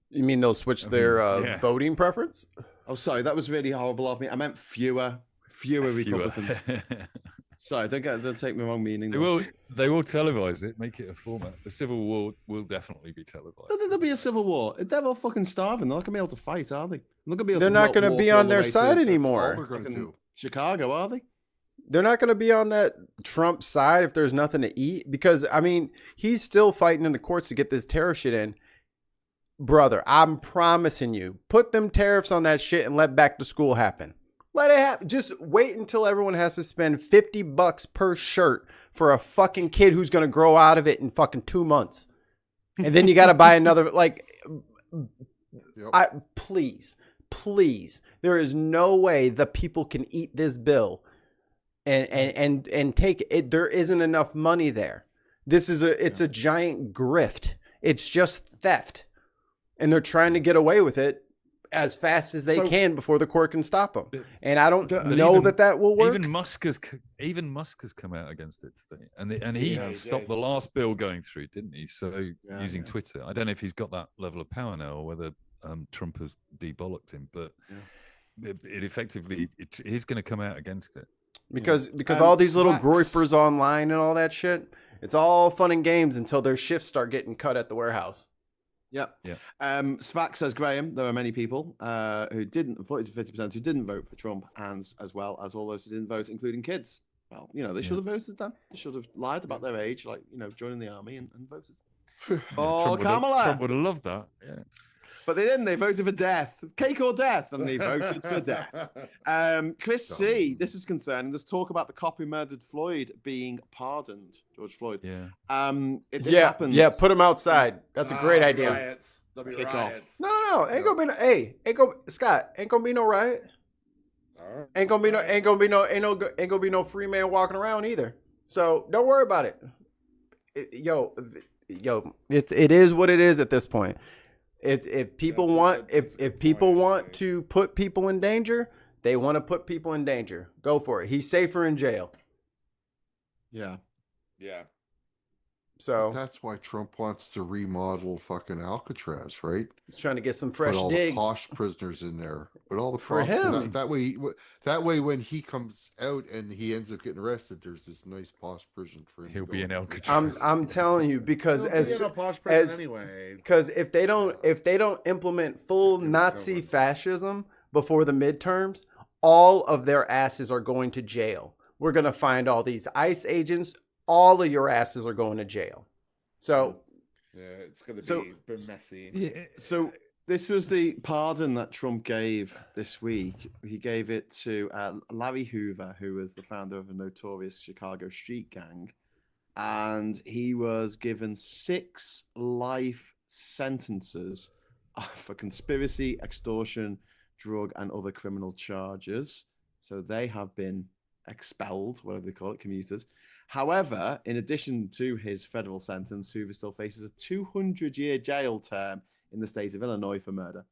You mean they'll switch their yeah. voting preference? Oh, sorry, that was really horrible of me. I meant fewer Republicans. Sorry, don't take me wrong meaning. They will televise it, make it a format. The Civil War will definitely be televised. There'll be a civil war. They're all fucking starving. They're not gonna be able to fight, are they? They're not going to be on their side All anymore. they're going to do. Chicago, are they? They're not going to be on that Trump side if there's nothing to eat. Because, I mean, he's still fighting in the courts to get this tariff shit in. Brother, I'm promising you, put them tariffs on that shit and let back to school happen. Let it happen. Just wait until everyone has to spend $50 per shirt for a fucking kid who's going to grow out of it in fucking 2 months. And then you got to buy another, please, there is no way the people can eat this bill and take it. There isn't enough money there. It's a giant grift. It's just theft. And they're trying to get away with it as fast as they can before the court can stop them. And I don't know that will work. Even Musk has come out against it today, and he stopped the last bill going through, didn't he? So using Twitter, I don't know if he's got that level of power now or whether Trump has debollocked him, but it effectively he's going to come out against it because all these little Slacks. groypers online and all that shit. It's all fun and games until their shifts start getting cut at the warehouse. Yep. Yeah. Svac says, Graham, there are many people who didn't, 40 to 50% who didn't vote for Trump, and as well as all those who didn't vote, including kids. Well, they should have voted then. They should have lied about their age, like, joining the army and voted. Oh, Kamala. Trump would have loved that. Yeah. But they didn't. They voted for death. Cake or death. And they voted for death. Chris C., this is concerning. There's talk about the cop who murdered Floyd being pardoned, George Floyd. Yeah. This happens. Yeah, put him outside. That's a great idea. Riots. There'll be Kick riots. off. No. Ain't gonna be no. Hey, Scott. Ain't gonna be no riot. Ain't gonna be no free man walking around either. So don't worry about it. It is what it is at this point. If people want to put people in danger, they want to put people in danger. Go for it. He's safer in jail. Yeah. Yeah. So That's why Trump wants to remodel fucking Alcatraz, right? he's trying to get some Put fresh all the digs posh prisoners in there. Put all the for posh him. that way when he comes out and he ends up getting arrested, there's this nice posh prison for him. He'll to be go in into. Alcatraz. I'm telling you, because He'll be in a posh prison anyway. because if they don't implement full Nazi fascism before the midterms, all of their asses are going to jail. We're gonna find all these ICE agents. All of your asses are going to jail. So Yeah, it's going to be messy. Yeah. So this was the pardon that Trump gave this week. He gave it to Larry Hoover, who was the founder of a notorious Chicago street gang, and he was given 6 life sentences for conspiracy, extortion, drug, and other criminal charges. So they have been expelled, whatever they call it, commuted. However, in addition to his federal sentence, Hoover still faces a 200-year jail term in the state of Illinois for murder.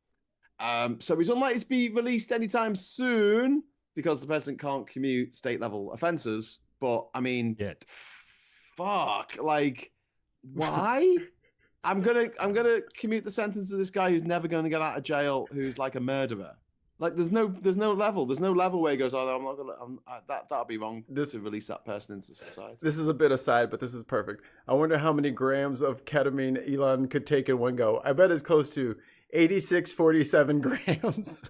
So he's unlikely to be released anytime soon because the president can't commute state-level offenses. But I mean, Yet. fuck, like, why? I'm gonna commute the sentence of this guy who's never going to get out of jail, who's like a murderer. Like, there's no level where he goes, oh, I'm not gonna, that'll be wrong to release that person into society. this is a bit aside, but this is perfect. I wonder how many grams of ketamine Elon could take in one go. I bet it's close to 8647 grams.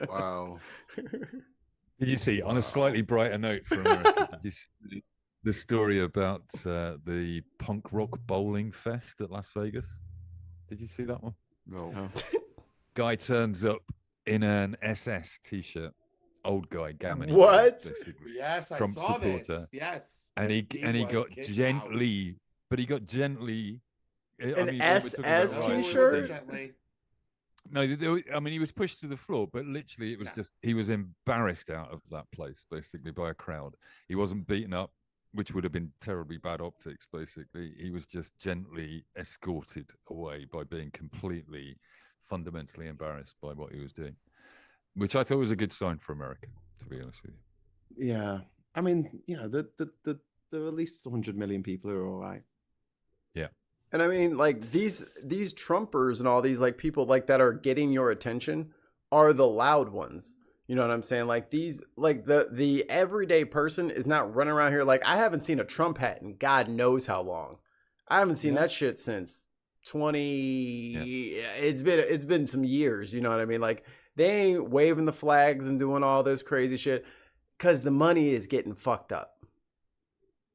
Wow. Did you see, on a slightly brighter note for America, did you see the story about the punk rock bowling fest at Las Vegas? Did you see that one? No. Guy turns up in an SS t-shirt, old guy, gammon. What? Basically. Yes, I Trump saw supporter. this. Yes. And he was got kicked gently, but he got gently. An SS out. t-shirt? Gently. No, I mean, he was pushed to the floor, but literally it was just, he was embarrassed out of that place, basically, by a crowd. He wasn't beaten up, which would have been terribly bad optics, basically. He was just gently escorted away by being completely, fundamentally embarrassed by what he was doing, which I thought was a good sign for America, to be honest with you. Yeah. I mean, you know, there are at least 100 million people who are all right. Yeah. And I mean, like, these Trumpers and all these, like, people like that are getting your attention are the loud ones. You know what I'm saying? Like, these, like, the everyday person is not running around here. Like, I haven't seen a Trump hat in God knows how long. I haven't seen that shit since 20. Yeah. It's been some years. You know what I mean? Like, they ain't waving the flags and doing all this crazy shit because the money is getting fucked up.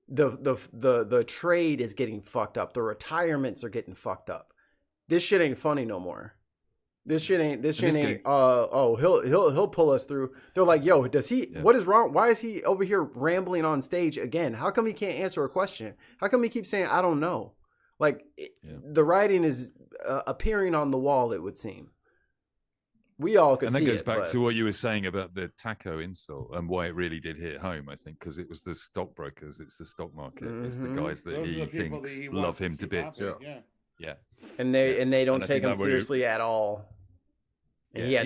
The trade is getting fucked up. The retirements are getting fucked up. This shit ain't funny no more. This shit ain't. He'll pull us through. They're like, yo, does he? Yeah. What is wrong? Why is he over here rambling on stage again? How come he can't answer a question? How come he keeps saying I don't know? Like the writing is appearing on the wall. It would seem. We all could see it. And that goes back to what you were saying about the taco insult and why it really did hit home, I think, because it was the stockbrokers, it's the stock market, it's the guys that he thinks love him to bits. Yeah. And they don't take him seriously at all. And he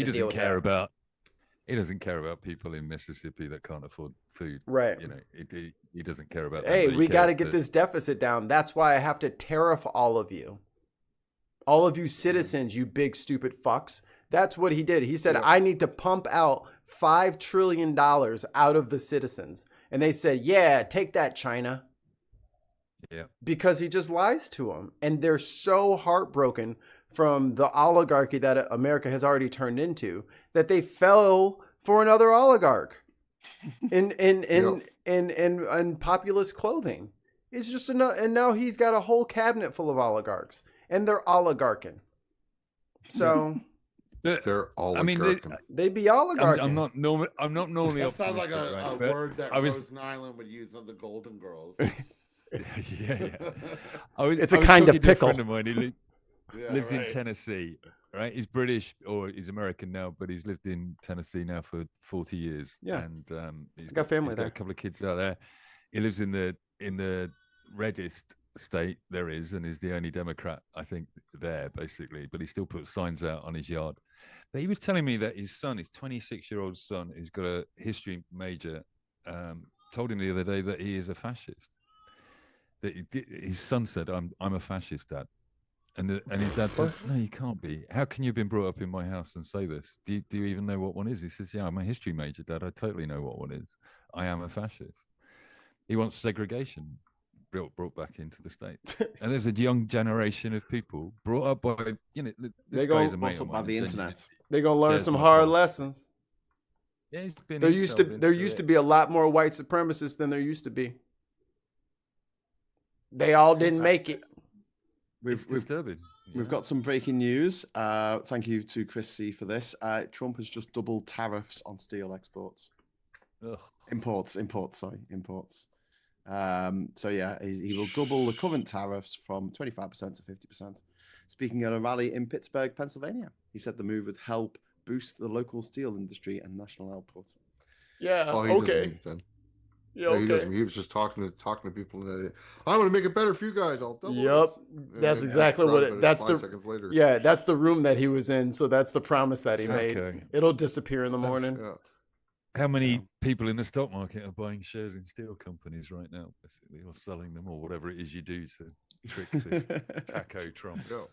doesn't care about people in Mississippi that can't afford food. Right. You know, he doesn't care about that. Hey, we got to get this deficit down. That's why I have to tariff all of you. All of you citizens, you big stupid fucks. That's what he did. He said, I need to pump out $5 trillion out of the citizens. And they said, yeah, take that, China. Yeah. Because he just lies to them. And they're so heartbroken from the oligarchy that America has already turned into that they fell for another oligarch in populist clothing. It's just enough. And now he's got a whole cabinet full of oligarchs and they're oligarching. So... They're oligarching. I mean, they be oligarching. I'm not normally. That sounds like a right? word that Rose Nyland would use on the Golden Girls. yeah. It's a kind of pickle. A friend of mine, he lives in Tennessee, right? He's British or he's American now, but he's lived in Tennessee now for 40 years. Yeah, and he's got family there. Got a couple of kids out there. He lives in the reddest state there is, and is the only Democrat I think there, basically. But he still puts signs out on his yard. But he was telling me that his 26-year-old son, who's got a history major, told him the other day that he is a fascist. that his son said, "I'm a fascist, Dad," and his dad said, "No, you can't be. How can you have been brought up in my house and say this? Do you even know what one is?" He says, "Yeah, I'm a history major, Dad. I totally know what one is. I am a fascist." He wants segregation brought back into the state, and there's a young generation of people brought up by this They guy's go a mate brought of up by mine, the and internet. They're gonna learn There's some my hard point. lessons. Yeah, he's been There used to insulted, be a lot more white supremacists than there used to be. They all didn't make it. It's disturbing. We've got some breaking news. Thank you to Chris C for this. Trump has just doubled tariffs on steel exports. Ugh. Imports. So yeah, he will double the current tariffs from 25% to 50%. Speaking at a rally in Pittsburgh, Pennsylvania, he said the move would help boost the local steel industry and national output. Yeah. Oh, he doesn't mean it then. Yeah. No, he doesn't. He was just talking to people. And I'm going to make it better for you guys. I'll double Yep. this. That's And exactly forgot what about it. it That's 5 the. seconds later. Yeah, that's the room that he was in. So that's the promise that he made. Okay. It'll disappear in the morning. Yeah. How many people in the stock market are buying shares in steel companies right now, basically, or selling them, or whatever it is you do to trick this taco Trump? Yeah.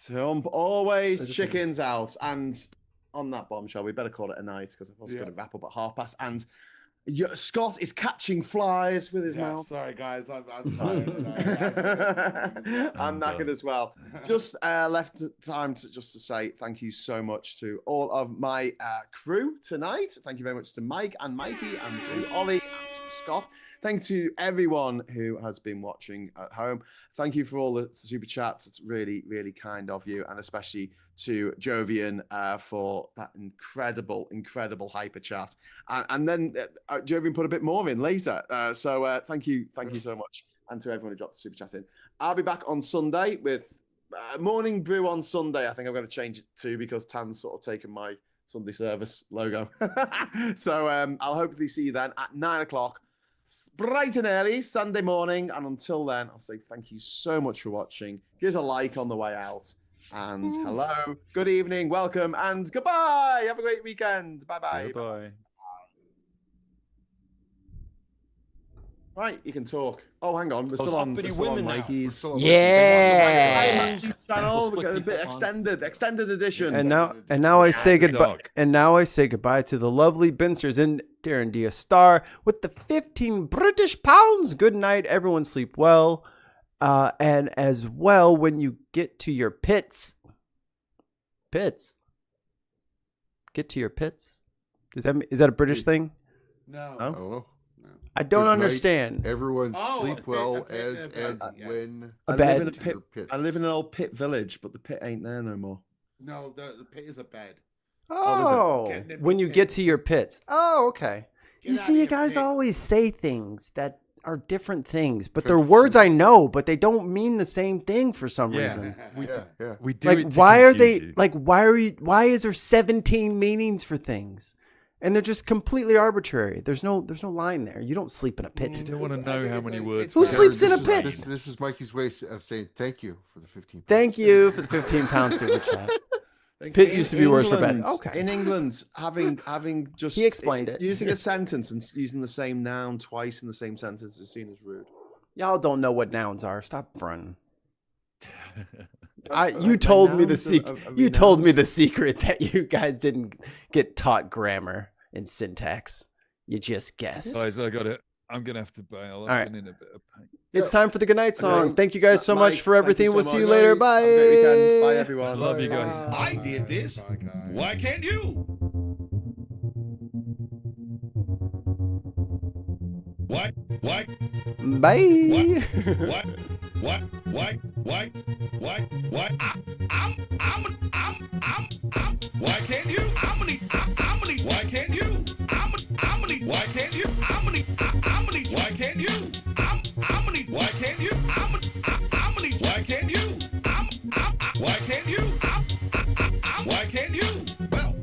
Trump always chickens out. And on that bombshell, we better call it a night because I was going to wrap up at past 12:30. And Scott is catching flies with his mouth. Sorry, guys. I'm tired. I'm knackered as well. Just left time to say thank you so much to all of my crew tonight. Thank you very much to Mike and Mikey and to Ollie and to Scott. Thank you to everyone who has been watching at home. Thank you for all the super chats. It's really, really kind of you. And especially to Jovian for that incredible hyper chat. And then Jovian put a bit more in later. So thank you so much. And to everyone who dropped the super chat in. I'll be back on Sunday with Morning Brew on Sunday. I think I'm going to change it to because Tan's sort of taken my Sunday service logo. So I'll hopefully see you then at 9 o'clock. Bright and early Sunday morning, and until then I'll say thank you so much for watching. Give us a like on the way out, and hello, good evening, welcome, and goodbye. Have a great weekend. Bye. Bye. Right, you can talk. Oh, hang on, we're still on Mikey's. Yeah. Channel. We got a bit extended edition. And now I say goodbye. And now I say goodbye to the lovely Binsters and Darren Dia Star with the 15 British pounds. Good night, everyone. Sleep well. And as well, when you get to your pits. Get to your pits. Is that a British thing? No. I don't know. I don't Good understand. Night, everyone Oh, sleep a pit, well a pit, as a pit, and yes. when I bed. live in a pit. your pits. I live in an old pit village, but the pit ain't there no more. No, the pit is a bed. Oh, Get in the when you pit. get to your pits. Oh, okay. Get You out see, of you your guys pit. always say things that are different things, but they're words I know, but they don't mean the same thing for some reason. Yeah. We do Like, it to why are they confuse you. like? Why is there 17 meanings for things, and they're just completely arbitrary? There's no line there. You don't sleep in a pit. You don't want to know how many words. Who we sleeps have. in a pit? This is Mikey's way of saying thank you for the 15 pounds. Thank you for the 15 pounds super chat. Pit used to be worse for bed. Okay. In England, having just He explained it. Using a sentence and using the same noun twice in the same sentence is seen as rude. Y'all don't know what nouns are. Stop fronting. You told me the secret. You told me the secret that you guys didn't get taught grammar and syntax. You just guessed. Guys, I'm gonna have to bail. right. I've been in a bit of pain. It's time for the goodnight song. Okay. Thank you guys so Mike, much for thank everything. you so We'll see you much. later. Have Bye. a great weekend. Bye, everyone. Love you guys. I did this. Bye, guys. Why can't you? What? Bye. What? Why can't you? Why can't you? Why can't you? Why can't you?